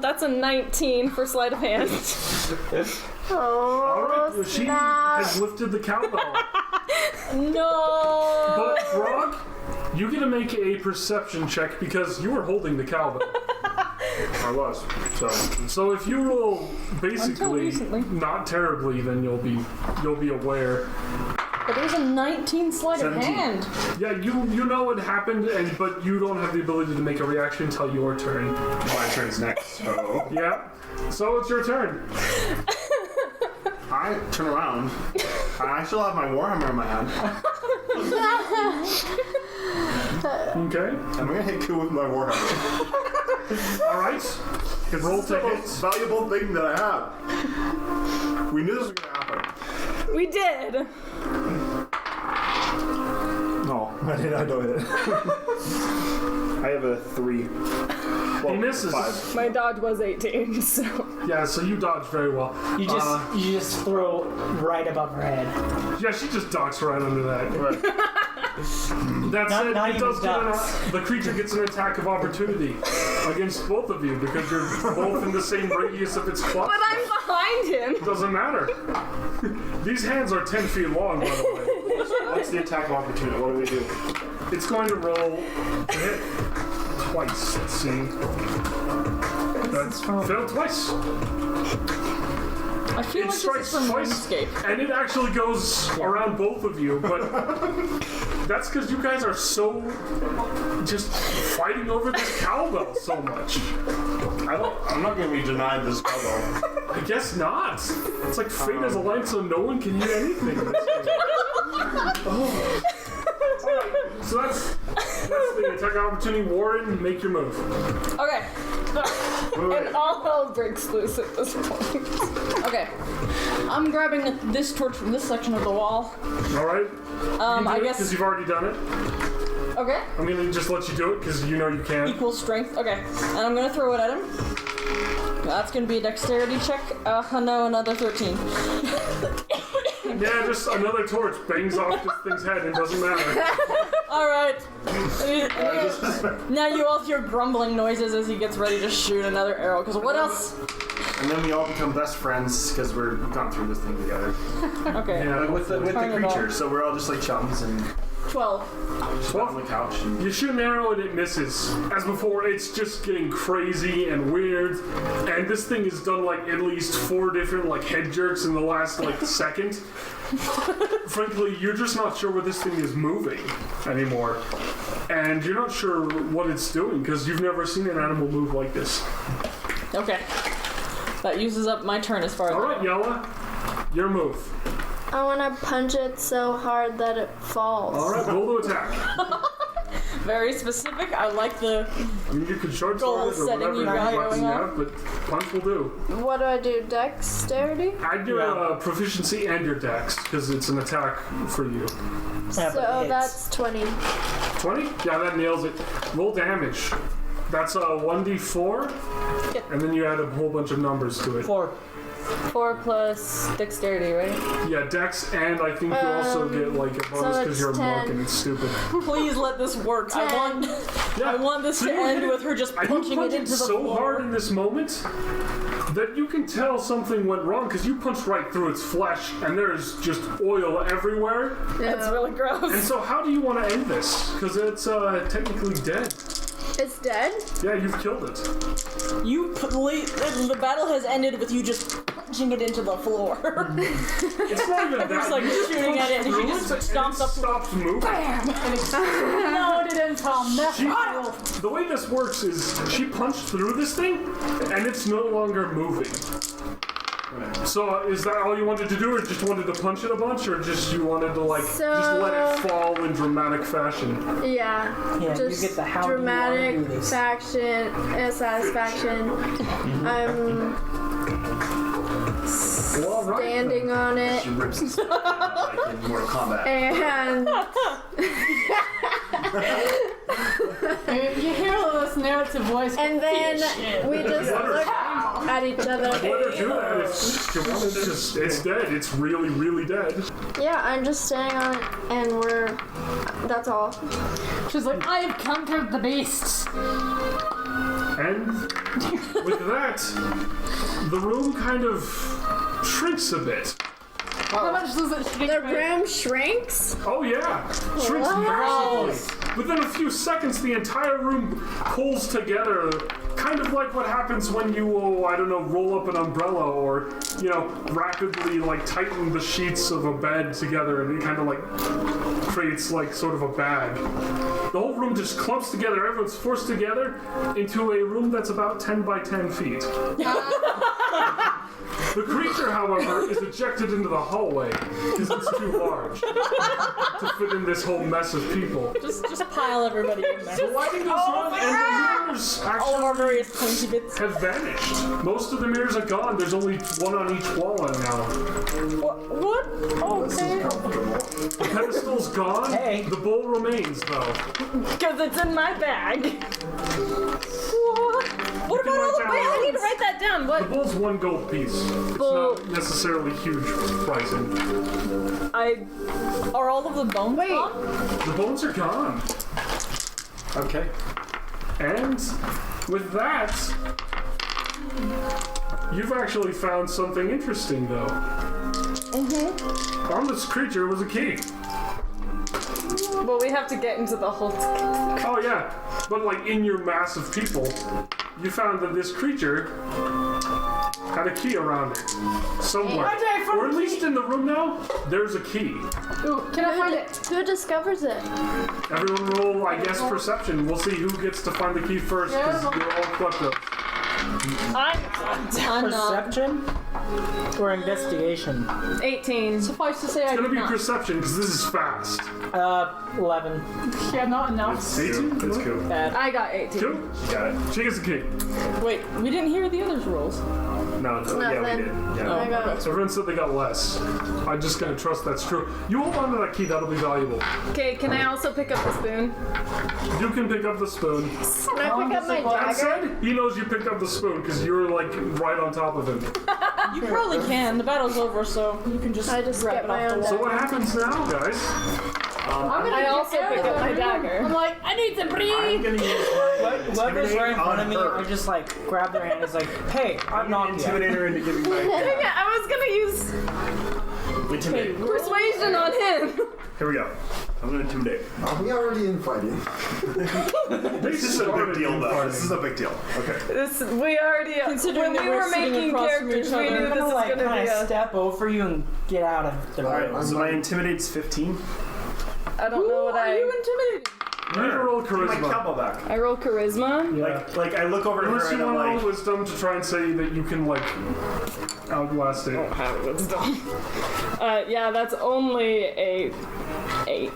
S3: That's a 19 for sleight of hand.
S2: Alright, she has lifted the cowbell.
S3: No.
S2: But Grog, you get to make a perception check because you were holding the cowbell. I was. So if you roll basically not terribly, then you'll be aware.
S1: But there's a 19 sleight of
S5: 17.
S1: hand.
S2: Yeah, you know what happened, but you don't have the ability to make a reaction until your turn.
S5: My turn's next, so
S2: Yeah. So it's your turn.
S5: I turn around. I still have my Warhammer in my hand.
S2: Okay.
S5: I'm gonna hit Koo with my Warhammer.
S2: Alright. Roll
S5: It's the
S2: to hit.
S5: most valuable thing that I have. We knew this was gonna happen.
S3: We did.
S5: No, I don't hit. I have a 3. Well,
S2: He misses.
S5: 5.
S3: My dodge was 18, so.
S2: Yeah, so you dodged very well.
S7: You just throw right above her head.
S2: Yeah, she just ducks right under that.
S5: Right.
S2: That said,
S7: not
S2: it
S7: even
S2: does get
S7: ducks.
S2: the creature gets an attack of opportunity against both of you because you're both in the same radius of its clutch.
S3: But I'm behind him.
S2: Doesn't matter. These hands are 10 feet long, by the way.
S5: What's the attack of opportunity? What do we do?
S2: It's going to roll to hit twice. Let's see. That's failed twice.
S1: I feel
S2: It
S1: like
S2: strikes
S1: this is from
S2: twice,
S1: RuneScape.
S2: and it actually goes around both of you, but that's because you guys are so just fighting over this cowbell so much.
S5: I'm not gonna be denied this cowbell.
S2: I guess not. It's like fate is aligned so no one can hear anything. In this game. Oh. Alright, so that's the attack opportunity. Warren, make your move.
S3: Okay.
S5: Wait.
S3: And all hell breaks loose at this point.
S1: Okay. I'm grabbing this torch from this section of the wall.
S2: Alright?
S1: I
S2: Because
S1: guess.
S2: you've already done it.
S1: Okay.
S2: I'm gonna just let you do it because you know you can.
S1: Equal strength. Okay. And I'm gonna throw it at him. That's gonna be a dexterity check. No, another 13.
S2: Yeah, just another torch bangs off this thing's head and doesn't matter.
S1: Alright. Now you all hear grumbling noises as he gets ready to shoot another arrow. Because what else?
S5: And then we all become best friends because we've gone through this thing together.
S1: Okay.
S2: Yeah,
S5: With the
S1: Turn it
S5: creature,
S1: off.
S5: so we're all just like chums and
S1: 12.
S5: just on the couch. And
S2: You shoot an arrow and it misses. As before, it's just getting crazy and weird. And this thing has done like at least 4 different like head jerks in the last like second. Frankly, you're just not sure where this thing is moving anymore. And you're not sure what it's doing because you've never seen an animal move like this.
S1: Okay. That uses up my turn as far as
S2: All right, Yella, your move.
S6: I want to punch it so hard that it falls.
S2: All right, roll to attack.
S1: Very specific. I like the
S2: I mean, you can short
S1: goal
S2: sword it or
S1: setting
S2: whatever
S1: you got
S2: weapon
S1: going
S2: you
S1: on.
S2: have, but punch will do.
S6: What do I do? Dexterity?
S2: I'd do proficiency and your dex, because it's an attack for you.
S7: Yeah, but
S6: So
S7: it's-
S6: that's 20.
S2: 20? Yeah, that nails it. Roll damage. That's a 1d4, and then you add a whole bunch of numbers to it.
S7: 4.
S3: 4 plus dexterity, right?
S2: Yeah, dex, and I think you also get like a bonus because
S6: it's
S2: you're a monk
S6: 10.
S2: and it's stupid.
S1: Please let this work. I
S2: Yeah.
S1: want this to end with her just
S2: I
S1: punching
S2: punch
S1: it into the
S2: so
S1: floor.
S2: hard in this moment that you can tell something went wrong because you punched right through its flesh and there's just oil everywhere.
S1: That's really
S2: And
S1: gross.
S2: so how do you want to end this? Because it's technically dead.
S6: It's dead?
S2: Yeah, you've killed it.
S1: The battle has ended with you just punching it into the floor.
S2: It's not even that.
S1: Just like
S2: You
S1: shooting at it and she
S2: punched
S1: just
S2: through it
S1: stomps up.
S2: stopped moving.
S4: Exploded into a missile.
S2: The way this works is she punched through this thing and it's no longer moving. So is that all you wanted to do, or just wanted to punch it a bunch, or just you wanted to just let it fall in dramatic fashion?
S6: Yeah.
S7: Yeah,
S6: Just
S7: you get the how do you
S6: dramatic
S7: wanna do this.
S6: satisfaction. I'm
S2: Well, all right,
S6: standing on it.
S5: She rips his like in Mortal Kombat.
S6: And
S4: You hear this narrative voice.
S6: and then we just look at each other.
S2: Let her do that if she wanted to. It's dead. It's really, really dead.
S6: Yeah, I'm just standing on it, and that's all.
S4: She's like, I have conquered the beasts.
S2: And with that, the room kind of shrinks a bit.
S4: How much does it shrink?
S6: The room shrinks?
S2: Oh yeah, shrinks massively. Within a few seconds, the entire room pulls together, kind of like what happens when you, roll up an umbrella or, rapidly tighten the sheets of a bed together, and it kind of creates sort of a bag. The whole room just clumps together. Everyone's forced together into a room that's about 10 by 10 feet. The creature, however, is ejected into the hallway because it's too large to fit in this whole mess of people.
S1: Just pile everybody in there.
S2: The lighting goes on, and the mirrors
S1: All of our
S2: actually
S1: various pointy bits.
S2: have vanished. Most of the mirrors are gone. There's only one on each wall now.
S1: What? Okay.
S2: The pedestal's gone.
S7: Hey.
S2: The bowl remains, though.
S3: Because it's in my bag.
S1: What
S2: can
S1: about all the
S2: write down-
S3: I need to write that down.
S2: The
S3: What?
S2: bowl's 1 gold piece. It's not necessarily huge pricing.
S1: Are all of the bones
S6: Wait.
S1: gone?
S2: The bones are gone.
S5: Okay.
S2: And with that, you've actually found something interesting, though. On this creature was a key.
S3: Well, we have to get into the whole.
S2: Oh yeah, but in your mass of people, you found that this creature had a key around it somewhere, or at least in the room now. There's a key.
S4: Ooh, can I find it?
S6: Who discovers it?
S2: Everyone roll, I guess, perception. We'll see who gets to find the key first, because you're all kleptos.
S1: I'm not.
S7: Perception or investigation?
S3: 18.
S1: Suffice to say, I
S2: It's gonna
S1: did
S2: be
S1: not.
S2: perception, because this is fast.
S7: 11.
S4: Yeah, not enough.
S5: It's cool. It's cool.
S3: I got 18.
S2: Cool.
S5: You got it.
S2: She gets the key.
S1: Wait, we didn't hear the others' rolls.
S5: No, yeah, we did. Yeah.
S6: I got it.
S2: So everyone said they got less. I'm just gonna trust that's true. You hold on to that key, that'll be valuable.
S3: Okay, can I also pick up the spoon?
S2: You can pick up the spoon.
S6: Can I pick up my
S2: That
S6: dagger?
S2: said, he knows you picked up the spoon because you're right on top of him.
S1: You probably can. The battle's over, so you can just
S6: I just
S1: grab
S6: get
S1: it
S6: my
S1: off the
S6: own
S1: wall.
S2: So what happens now, guys?
S3: I also pick up my dagger.
S4: I'm like, I need to
S5: I'm
S4: breathe.
S5: gonna use my
S7: Whoever's right in front of me,
S5: her.
S7: I just grab their hand and is like, hey, I'm
S5: I'm
S7: not
S5: gonna intimidate her into giving my
S3: Yeah, I was gonna use
S5: intimidate.
S3: persuasion on him.
S5: Here we go. I'm gonna intimidate.
S8: Are we already infighting?
S5: This is a big deal, though. This is a big deal. Okay.
S3: We already,
S1: Considering
S3: when
S1: that
S3: we
S1: we're
S3: were
S1: sitting
S3: making
S1: across from
S3: characters,
S1: each
S3: we
S1: other.
S3: knew
S7: I'm
S3: this
S7: gonna
S3: was gonna
S7: kind
S3: be
S7: of
S3: a.
S7: step over you and get out of the
S5: All right.
S7: room.
S5: So my intimidate's 15.
S3: I don't know what
S1: Are
S3: I.
S1: you intimidating?
S2: You need to roll
S5: My
S2: charisma.
S5: cowbell back.
S3: I roll charisma.
S2: Yeah.
S5: Like I look over to
S2: Unless
S5: her
S2: you
S5: and I'm
S2: want to
S5: like,
S2: roll wisdom to try and say that you can, like, outlast it.
S3: Have wisdom. Yeah, that's only a 8.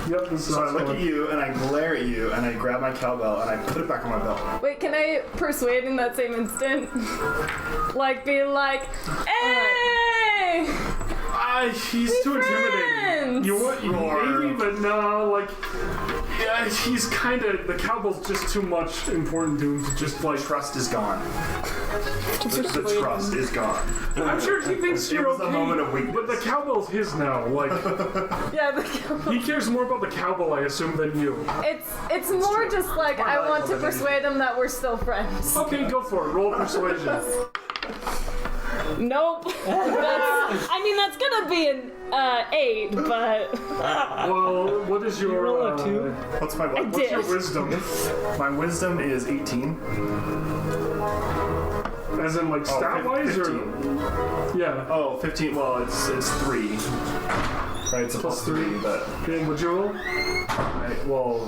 S2: Yep, this is
S5: so I look at you and I glare at you and I grab my cowbell and I put it back on my belt.
S3: Wait, can I persuade in that same instant? Like, be like, hey!
S2: He's too intimidating.
S3: friends!
S2: You maybe, but no, like, yeah, he's kind of, the cowbell's just too much important to him to just, like,
S5: Trust is gone. The trust is gone.
S2: I'm sure he thinks
S5: It
S2: you're
S5: was a
S2: okay,
S5: moment of weakness.
S2: but the cowbell's his now, like,
S3: Yeah, the cowbell.
S2: he cares more about the cowbell, I assume, than you.
S3: It's more just like, I want to persuade him that we're still friends.
S2: Okay, go for it, roll persuasion.
S3: Nope. That's gonna be an 8, but
S2: Well, what is your,
S7: roll a 2?
S5: What's my
S3: did.
S2: what's your wisdom?
S5: My wisdom is 18.
S2: As in, like, stat-wise, or?
S5: 15.
S2: Yeah.
S5: Oh, 15. Well, it's 3. Right, it's a plus 3, but
S2: And would you roll?
S5: well,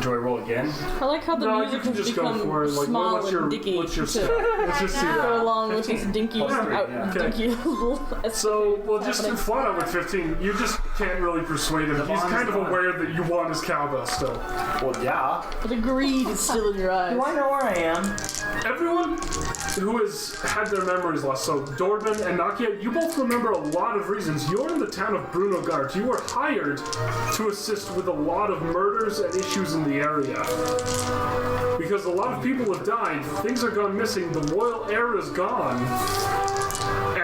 S5: do I roll again?
S1: I like how the
S2: No, you
S1: music
S2: can
S1: has
S2: just go
S1: become
S2: for it. Like,
S1: small
S2: what's your,
S1: and dicky
S2: what's your
S1: to
S2: stat? Let's just see
S1: go
S2: that.
S1: along with these dinky,
S5: Plus three,
S1: out,
S5: yeah.
S2: Okay.
S1: dinky little.
S2: So, well, just
S1: happening.
S2: flat out with 15, you just can't really persuade him. He's
S5: bond's
S2: kind of
S5: gone.
S2: aware that you want his cowbell still.
S5: Well, yeah.
S1: The greed is still in your eyes.
S7: Do I know where I am?
S2: Everyone who has had their memories lost, so Dordman and Nakia, you both remember a lot of reasons. You're in the town of Brunogard. You were hired to assist with a lot of murders and issues in the area. Because a lot of people have died, things are gone missing, the royal heir is gone.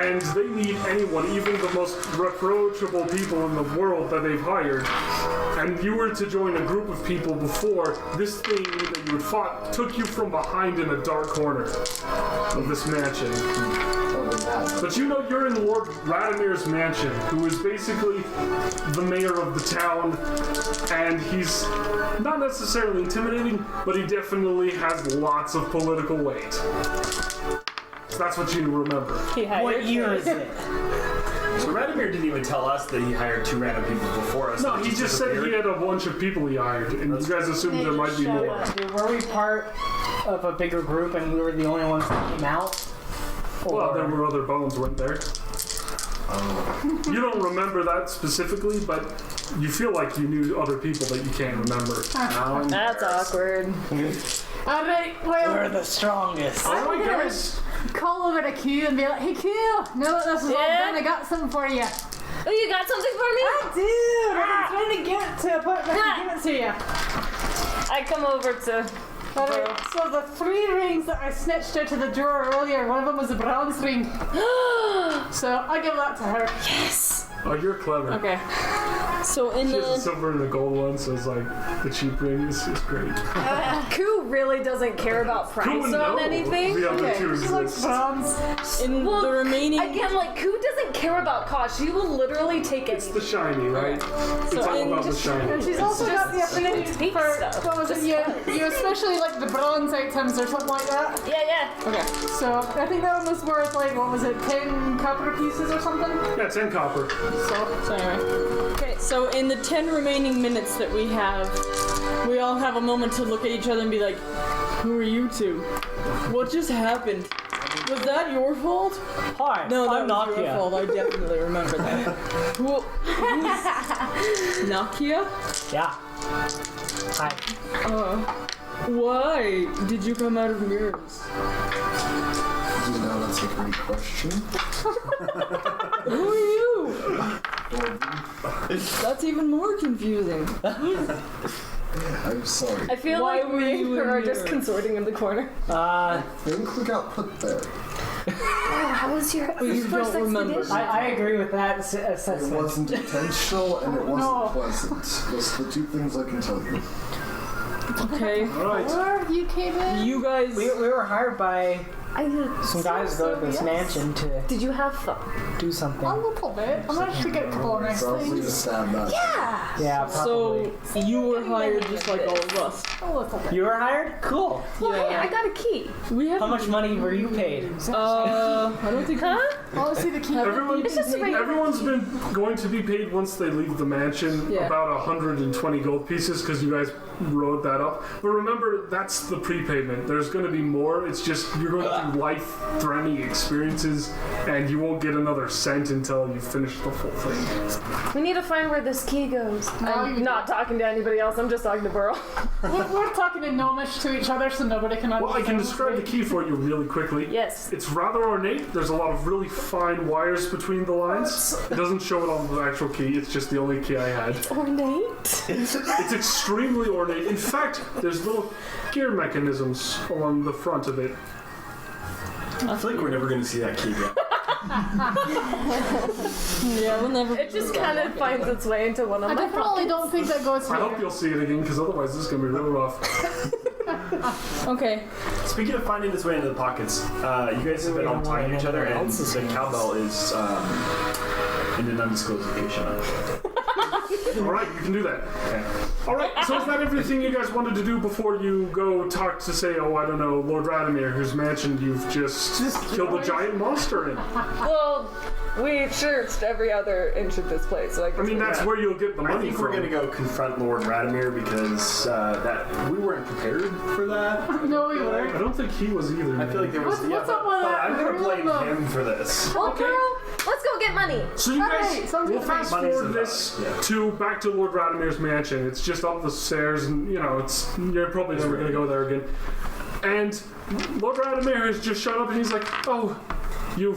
S2: And they need anyone, even the most reproachable people in the world that they've hired. And you were to join a group of people before this thing that you had fought took you from behind in a dark corner of this mansion. But you know you're in Lord Radimir's mansion, who is basically the mayor of the town, and he's not necessarily intimidating, but he definitely has lots of political weight. So that's what you remember.
S7: What year is it?
S5: So Radimir didn't even tell us that he hired 2 random people before us.
S2: No,
S5: They
S2: he just said he
S5: disappeared.
S2: had a bunch of people he hired, and you guys assumed there might be more.
S7: Were we part of a bigger group and we were the only ones that came out?
S2: Well, there were other bones, weren't there? You don't remember that specifically, but you feel like you knew other people that you can't remember.
S3: that's awkward.
S4: Alright, well,
S7: We're the strongest.
S2: All right, guys.
S4: call over to Q and be like, hey Q, now that this is all
S3: Yeah?
S4: done, I got something for you.
S3: Oh, you got something for me?
S4: Dude, I've been trying to get to a point where I can give it to you.
S3: I come over to.
S4: Alright, so the 3 rings that I snitched out of the drawer earlier, one of them was a bronze ring. So I give that to her.
S3: Yes.
S2: Oh, you're clever.
S1: Okay. So in
S2: She has a
S1: the
S2: silver and a gold one, so it's like the cheap ring is great.
S3: Koo really doesn't care about price
S2: Who would know?
S3: on anything.
S2: The other
S1: Okay.
S2: two
S4: She likes
S2: exist.
S4: bronze.
S1: in
S3: Well,
S1: the remaining
S3: Again, like Koo doesn't care about cost. She will literally take
S2: It's
S3: it.
S2: the shiny, right? It's
S1: So
S2: all
S1: in
S2: about the
S1: just-
S2: shiny.
S4: And she's also got the affinity
S3: take
S4: for,
S3: stuff.
S4: what was it, you especially like the bronze items or something like that.
S3: Yeah.
S1: okay.
S4: So I think that one was worth like, what was it, 10 copper pieces or something?
S2: Yeah, 10 copper.
S1: So anyway. Okay, so in the 10 remaining minutes that we have, we all have a moment to look at each other and be like, who are you two? What just happened? Was that your fault?
S7: Hi,
S1: No,
S7: I'm
S1: that was your
S7: Nakia.
S1: fault. I definitely remember that. Who's Nakia?
S7: Yeah. Hi.
S1: Why did you come out of mirrors?
S8: You know, that's a great question.
S1: Who are you? That's even more confusing.
S8: I'm sorry.
S3: I feel
S1: Why
S3: like
S1: were
S3: me
S1: you
S3: and her
S1: in
S3: are just
S1: mirrors?
S3: consorting in the corner.
S8: I think we got put there.
S3: How was your
S1: you
S3: first
S1: don't remember.
S3: expedition?
S7: I agree with that
S8: It
S7: assessment.
S8: wasn't intentional and it wasn't
S4: No.
S8: pleasant. Those are the 2 things I can tell you.
S1: Okay.
S2: All right.
S4: Or you came in?
S1: You guys.
S7: We were hired by Some guys go to this mansion to
S3: Did you have fun?
S7: do something.
S4: A little bit. I managed to get a couple of nice
S8: Probably
S4: things.
S8: just stab that.
S7: Yeah, probably.
S1: So you were hired just like all of us.
S4: A little bit.
S7: You were hired? Cool.
S3: Well, hey, I got a key.
S1: We have.
S7: How much money were you paid?
S1: I don't think.
S3: Huh?
S4: Oh, see the key.
S3: It's just a regular.
S2: Everyone's been going to be paid once they leave the mansion
S1: Yeah.
S2: about 120 gold pieces because you guys wrote that up. But remember, that's the prepayment. There's going to be more. It's just you're going through life-threatening experiences, and you won't get another cent until you finish the full thing.
S3: We need to find where this key goes.
S4: you
S3: I'm not talking to anybody else. I'm just talking to Burl.
S4: We're talking in Gnomish to each other, so nobody can understand.
S2: Well, I can describe the key for you really quickly.
S3: Yes.
S2: It's rather ornate. There's a lot of really fine wires between the lines. It doesn't show it on the actual key. It's just the only key I had.
S3: Ornate.
S2: It's extremely ornate. In fact, there's little gear mechanisms along the front of it.
S5: I feel like we're never going to see that key again.
S1: Yeah, we'll never.
S3: It just kind of finds its way into one of
S4: I
S3: my
S4: definitely don't think that goes
S2: I
S4: here.
S2: hope you'll see it again, because otherwise this is going to be really rough.
S1: Okay.
S5: Speaking of finding its way into the pockets, you guys have been all tied to each other, and the cowbell is in an undisclosed location.
S2: Alright, you can do that.
S5: Okay.
S2: Alright, so is that everything you guys wanted to do before you go talk to, say, I don't know, Lord Radomir, whose mansion you've just killed a giant monster in?
S3: Well, we searched every inch of this place. So
S2: I mean, that's where you'll get the
S5: I
S2: money
S5: think we're
S2: from.
S5: going to go confront Lord Radomir because that we weren't prepared for that.
S4: No, we
S2: I
S4: weren't.
S2: don't think he was either.
S5: I feel like there was.
S4: What's up with
S5: but
S4: that?
S5: I'm going to blame
S4: Look.
S5: him for this.
S3: Well,
S2: Okay.
S3: girl, let's go get money.
S2: So you guys,
S4: Alright, sounds
S2: we'll
S4: good.
S2: fast
S5: Money's
S2: forward
S5: the
S2: this
S5: value, yeah.
S2: to back to Lord Radomir's mansion. It's just up the stairs, and you're probably never going to go there again. And Lord Radomir has just showed up, and he's like, "Oh, you're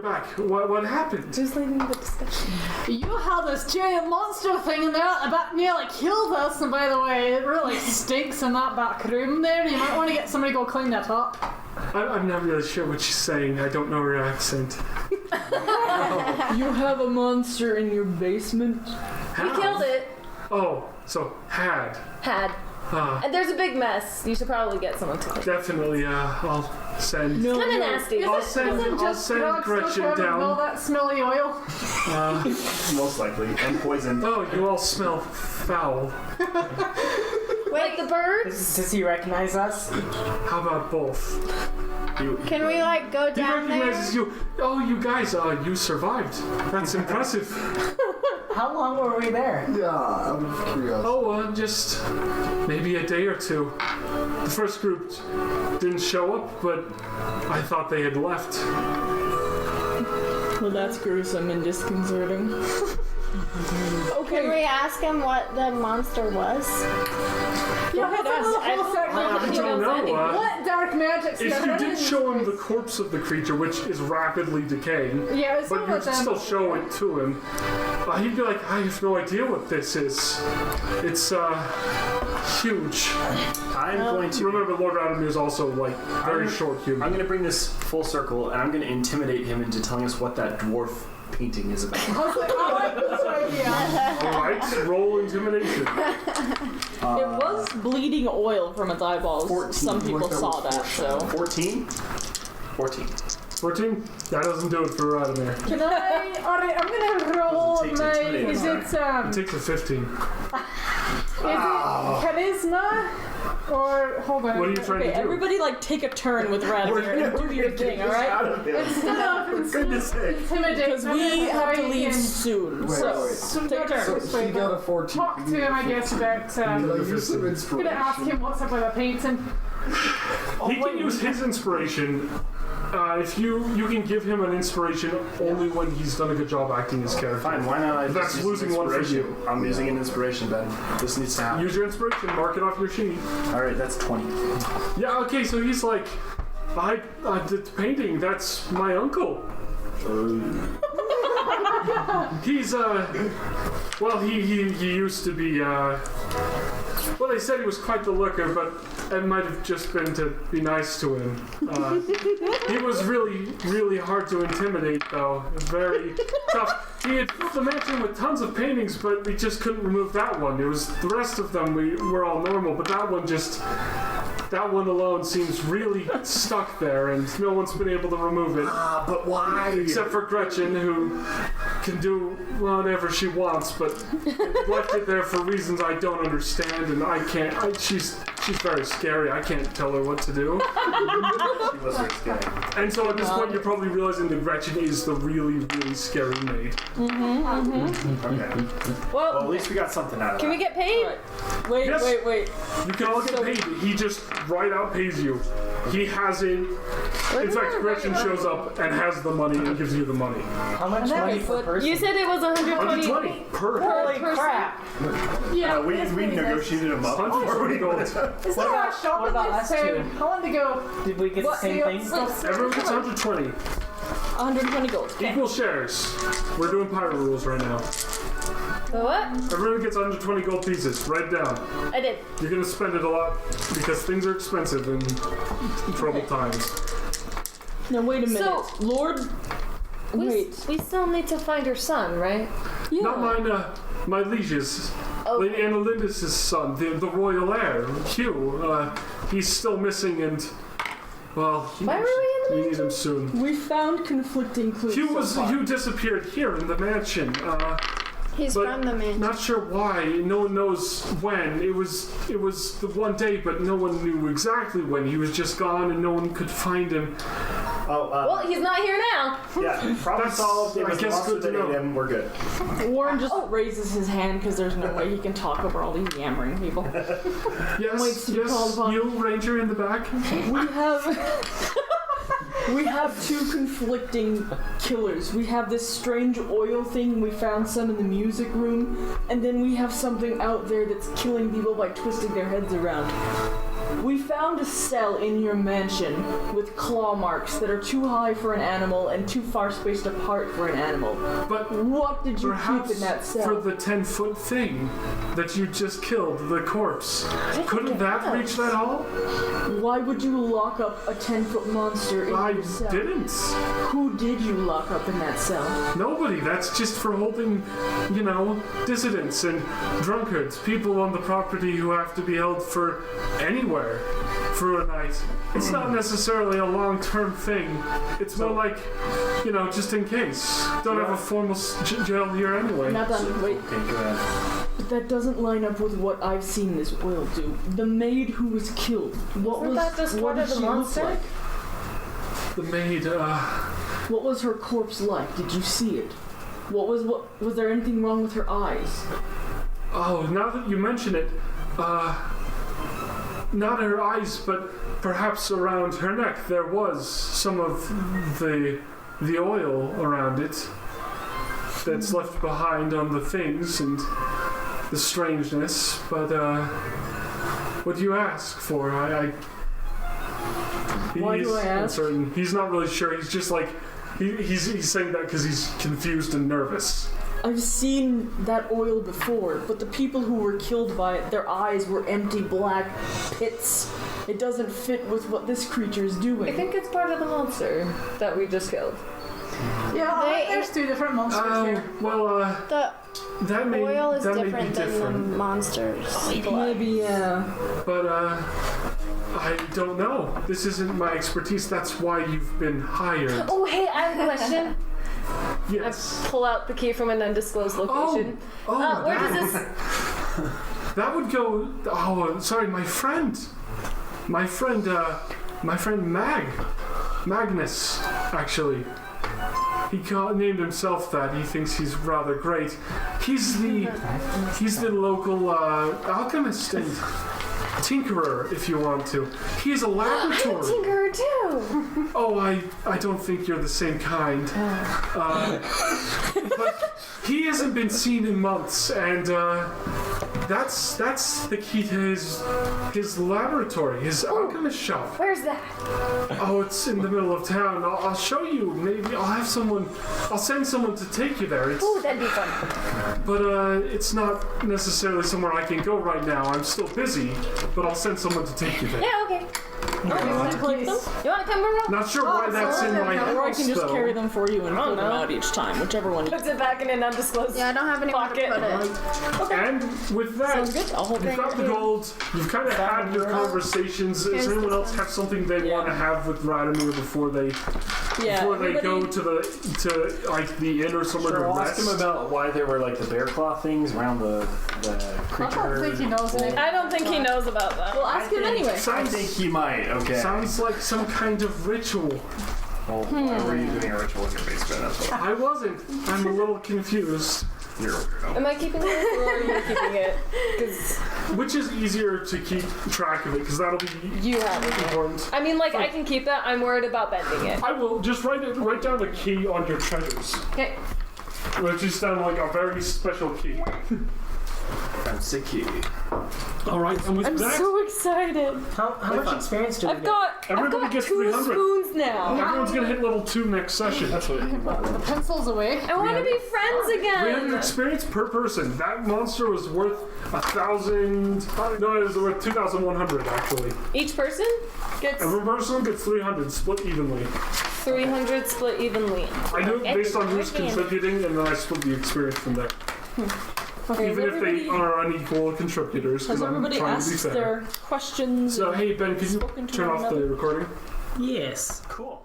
S2: back. What happened?"
S3: Just leaving the discussion.
S4: You had this giant monster thing in there that nearly killed us, and by the way, it really stinks in that back room there. You might want to get somebody to go clean that up.
S2: I'm not really sure what she's saying. I don't know her accent.
S1: You have a monster in your basement.
S3: We killed it.
S2: Oh, so had.
S3: And there's a big mess. You should probably get someone to clean.
S2: Definitely. I'll send.
S1: No,
S3: Kind of
S1: no.
S3: nasty.
S2: I'll send Gretchen
S4: All
S2: down.
S4: that smelly oil.
S5: Most likely, and poison.
S2: Oh, you all smell foul.
S3: Like the birds?
S7: Does he recognize us?
S2: How about both?
S6: Can we like go
S2: He
S6: down there?
S2: recognizes you. Oh, you guys, you survived. That's impressive.
S7: How long were we there?
S8: Yeah, out of curiosity.
S2: Oh, just maybe a day or two. The first group didn't show up, but I thought they had left.
S1: Well, that's gruesome and disconcerting.
S6: Can we ask him what the monster was?
S4: Yeah, that's a little whole section.
S2: I don't know.
S4: What dark magic's
S2: If
S4: there?
S2: you did show him the corpse of the creature, which is rapidly decaying,
S4: Yeah, it's
S2: but
S4: over
S2: you could still show it to him, he'd be like, I have no idea what this is. It's huge.
S5: I'm going to.
S2: Remember, Lord Radomir is also like very short
S5: I'm
S2: human.
S5: going to bring this full circle, and I'm going to intimidate him into telling us what that dwarf painting is about.
S4: I was like, I like this idea.
S2: All right, roll intimidation.
S1: It was bleeding oil from its eyeballs.
S5: 14.
S1: Some people saw that, so.
S5: 14. 14.
S2: 14? That doesn't do it for Radomir.
S4: Can I? Alright, I'm gonna roll
S5: Doesn't take to
S4: my.
S5: intimidate,
S4: Is it
S2: It takes a 15.
S4: charisma? Or hold on.
S2: What are you trying
S1: Okay,
S2: to do?
S1: everybody take a turn with Radomir and do your thing, alright?
S4: Instead of
S5: Goodness sake.
S4: intimidate,
S1: Because we have to leave soon.
S8: Wait,
S1: So,
S8: wait.
S4: So
S1: take a turn.
S8: So he got a 14.
S4: talk to him, I guess, about.
S8: Can I use some
S4: I'm
S8: inspiration?
S4: gonna ask him what's up with the painting.
S2: He can use his inspiration. If you can give him an inspiration only when he's done a good job acting his character.
S5: Fine, why not? I just
S2: That's
S5: use
S2: losing
S5: some
S2: one for
S5: inspiration.
S2: you.
S5: I'm using an inspiration, Ben. This needs to happen.
S2: Use your inspiration, mark it off your sheet.
S5: Alright, that's 20.
S2: Yeah, okay, so he's like, the painting, that's my uncle. He's, well, he used to be, well, they said he was quite the looker, but it might have just been to be nice to him. He was really, really hard to intimidate, though. Very tough. He had filled the mansion with tons of paintings, but we just couldn't remove that one. It was the rest of them. We were all normal, but that one just that one alone seems really stuck there, and no one's been able to remove it.
S8: But why?
S2: Except for Gretchen, who can do whatever she wants, but left it there for reasons I don't understand, and I can't. She's very scary. I can't tell her what to do.
S5: She was very scary.
S2: And so at this point, you're probably realizing that Gretchen is the really, really scary maid.
S5: Okay. Well, at least we got something out of it.
S3: Can we get paid?
S1: Right. Wait,
S2: Yes.
S1: wait.
S2: You can all get paid. He just right out pays you. He has it. In fact, Gretchen shows up and has the money and gives you the money.
S7: How much money per person?
S3: You said it was 120.
S2: 120 per.
S7: Holy crap!
S4: Yeah,
S5: we negotiated him up.
S2: 120 gold.
S4: Is there a
S7: What
S4: shopping
S7: about
S4: list
S7: us
S4: too?
S7: two?
S4: I want to go.
S7: Did we get the same thing?
S2: Everyone gets 120.
S1: 120 gold. Okay.
S2: Equal shares. We're doing pirate rules right now.
S3: The what?
S2: Everyone gets 120 gold pieces. Write it down.
S3: I did.
S2: You're gonna spend it a lot because things are expensive in troubled times.
S1: Now wait a minute.
S3: So-
S1: Lord... Wait.
S3: We still need to find her son, right?
S1: Yeah.
S2: Not mine, my liege's.
S3: Oh.
S2: Lady Annalindis' son, the royal heir, Hugh. He's still missing and, well,
S3: Why were we in the
S2: we need him soon.
S1: We found conflicting clues.
S2: Hugh disappeared here in the mansion.
S6: He's
S2: But
S6: from the mansion.
S2: Not sure why. No one knows when. It was the one day, but no one knew exactly when. He was just gone, and no one could find him.
S3: Well, he's not here now.
S5: Yeah, problem solved. It
S2: I
S5: was the
S2: guess
S5: monster
S2: good to
S5: that ate
S2: know.
S5: him. We're good.
S1: Warren just raises his hand because there's no way he can talk over all these yammering people.
S2: Yes,
S1: Waits to be called upon.
S2: you, Ranger, in the back.
S1: We have two conflicting killers. We have this strange oil thing. We found some in the music room, and then we have something out there that's killing people by twisting their heads around. We found a cell in your mansion with claw marks that are too high for an animal and too far spaced apart for an animal.
S2: But
S1: What did you keep
S2: perhaps
S1: in that cell?
S2: for the 10-foot thing that you just killed, the corpse, couldn't that reach that hall?
S1: Why would you lock up a 10-foot monster in
S2: I
S1: your cell?
S2: didn't.
S1: Who did you lock up in that cell?
S2: Nobody. That's just for holding, dissidents and drunkards, people on the property who have to be held for anywhere for a night. It's not necessarily a long-term thing. It's more like, just in case. Don't have a formal jail here anyway.
S1: Not done. Wait.
S5: Okay, go ahead.
S1: But that doesn't line up with what I've seen this oil do. The maid who was killed. What
S3: Isn't
S1: was
S3: that just
S1: what
S3: part of
S1: did
S3: the
S1: she look
S3: monster?
S1: like?
S2: The maid,
S1: What was her corpse like? Did you see it? Was there anything wrong with her eyes?
S2: oh, now that you mention it, not her eyes, but perhaps around her neck, there was some of the oil around it that's left behind on the things and the strangeness. But what do you ask for?
S1: Why do I ask?
S2: Uncertain. He's not really sure. He's just like he's saying that because he's confused and nervous.
S1: I've seen that oil before, but the people who were killed by it, their eyes were empty black pits. It doesn't fit with what this creature is doing.
S3: I think it's part of the monster that we just killed.
S4: Yeah, I think there's two different monsters here.
S2: Well,
S6: The
S2: that may
S6: oil is
S2: that may be
S6: different than
S2: different.
S6: the monsters.
S1: Maybe, yeah.
S2: But, I don't know. This isn't my expertise. That's why you've been hired.
S3: Oh, hey, I have a question.
S2: Yes.
S3: Pull out the key from an undisclosed location. Where does this...
S2: That would go... Oh, sorry, my friend. My friend Magnus, actually. He named himself that. He thinks he's rather great. He's the local alchemist and tinkerer, if you want to. He has a laboratory.
S3: I'm a tinkerer too.
S2: Oh, I don't think you're the same kind. But he hasn't been seen in months, and that's the key to his laboratory, his alchemist shop.
S3: Where's that?
S2: Oh, it's in the middle of town. I'll show you. Maybe I'll send someone to take you there.
S3: Ooh, that'd be fun.
S2: But it's not necessarily somewhere I can go right now. I'm still busy, but I'll send someone to take you there.
S3: Yeah, okay.
S4: Please.
S3: You want to come around?
S2: Not sure why that's in my
S1: Or I
S2: house,
S1: can just
S2: though.
S1: carry them for you and pull them
S3: know.
S1: out each time, whichever one you
S3: Puts it back in an undisclosed.
S6: Yeah, I don't have anywhere
S3: Pocket.
S6: to put it.
S2: And with that,
S1: Sounds good. I'll hold
S2: you've
S1: it.
S2: got the gold, you've kind of had your conversations. Does anyone else have something they want to have with Radimir before they go to like the inn or somewhere
S5: Sure,
S2: to
S5: I'll
S2: rest?
S5: ask him about why there were like the bear claw things around the creature.
S4: I don't think he knows anything.
S3: I don't think he knows about that.
S1: Well, ask him anyway.
S5: I think he might. Okay.
S2: Sounds like some kind of ritual.
S5: Well, why were you doing a ritual in your basement? That's what
S2: I wasn't. I'm a little confused.
S5: you're a weirdo.
S3: Am I keeping it or are you keeping it? Because
S2: Which is easier to keep track of it, because that'll be
S3: you have it.
S2: important.
S3: I mean, like, I can keep that. I'm worried about bending it.
S2: I will just write down the key on your treasures.
S3: Okay.
S2: Which is down like a very special key.
S5: That's the key.
S2: All right, and with
S3: I'm
S2: that,
S3: so excited.
S7: How much experience do we
S3: I've
S7: get?
S3: got
S2: Everybody gets
S3: 2
S2: 300.
S3: spoons now.
S2: everyone's gonna hit level 2 next session.
S5: That's what you want.
S4: The pencil's away.
S3: I want to be friends
S2: 300
S3: again.
S2: experience per person. That monster was worth 1,000. No, it was worth 2,100 actually.
S3: Each person gets
S2: Every person gets 300, split evenly.
S3: 300 split evenly.
S2: I do it based on who's contributing, and then I split the experience from there.
S1: Okay,
S2: Even if they are unequal contributors, because
S1: has
S2: I'm
S1: everybody
S2: trying to be
S1: asked
S2: fair.
S1: their questions?
S2: So hey Ben, can you
S1: spoken to
S2: turn
S1: one
S2: off the
S1: another?
S2: recording?
S7: Yes.
S5: Cool.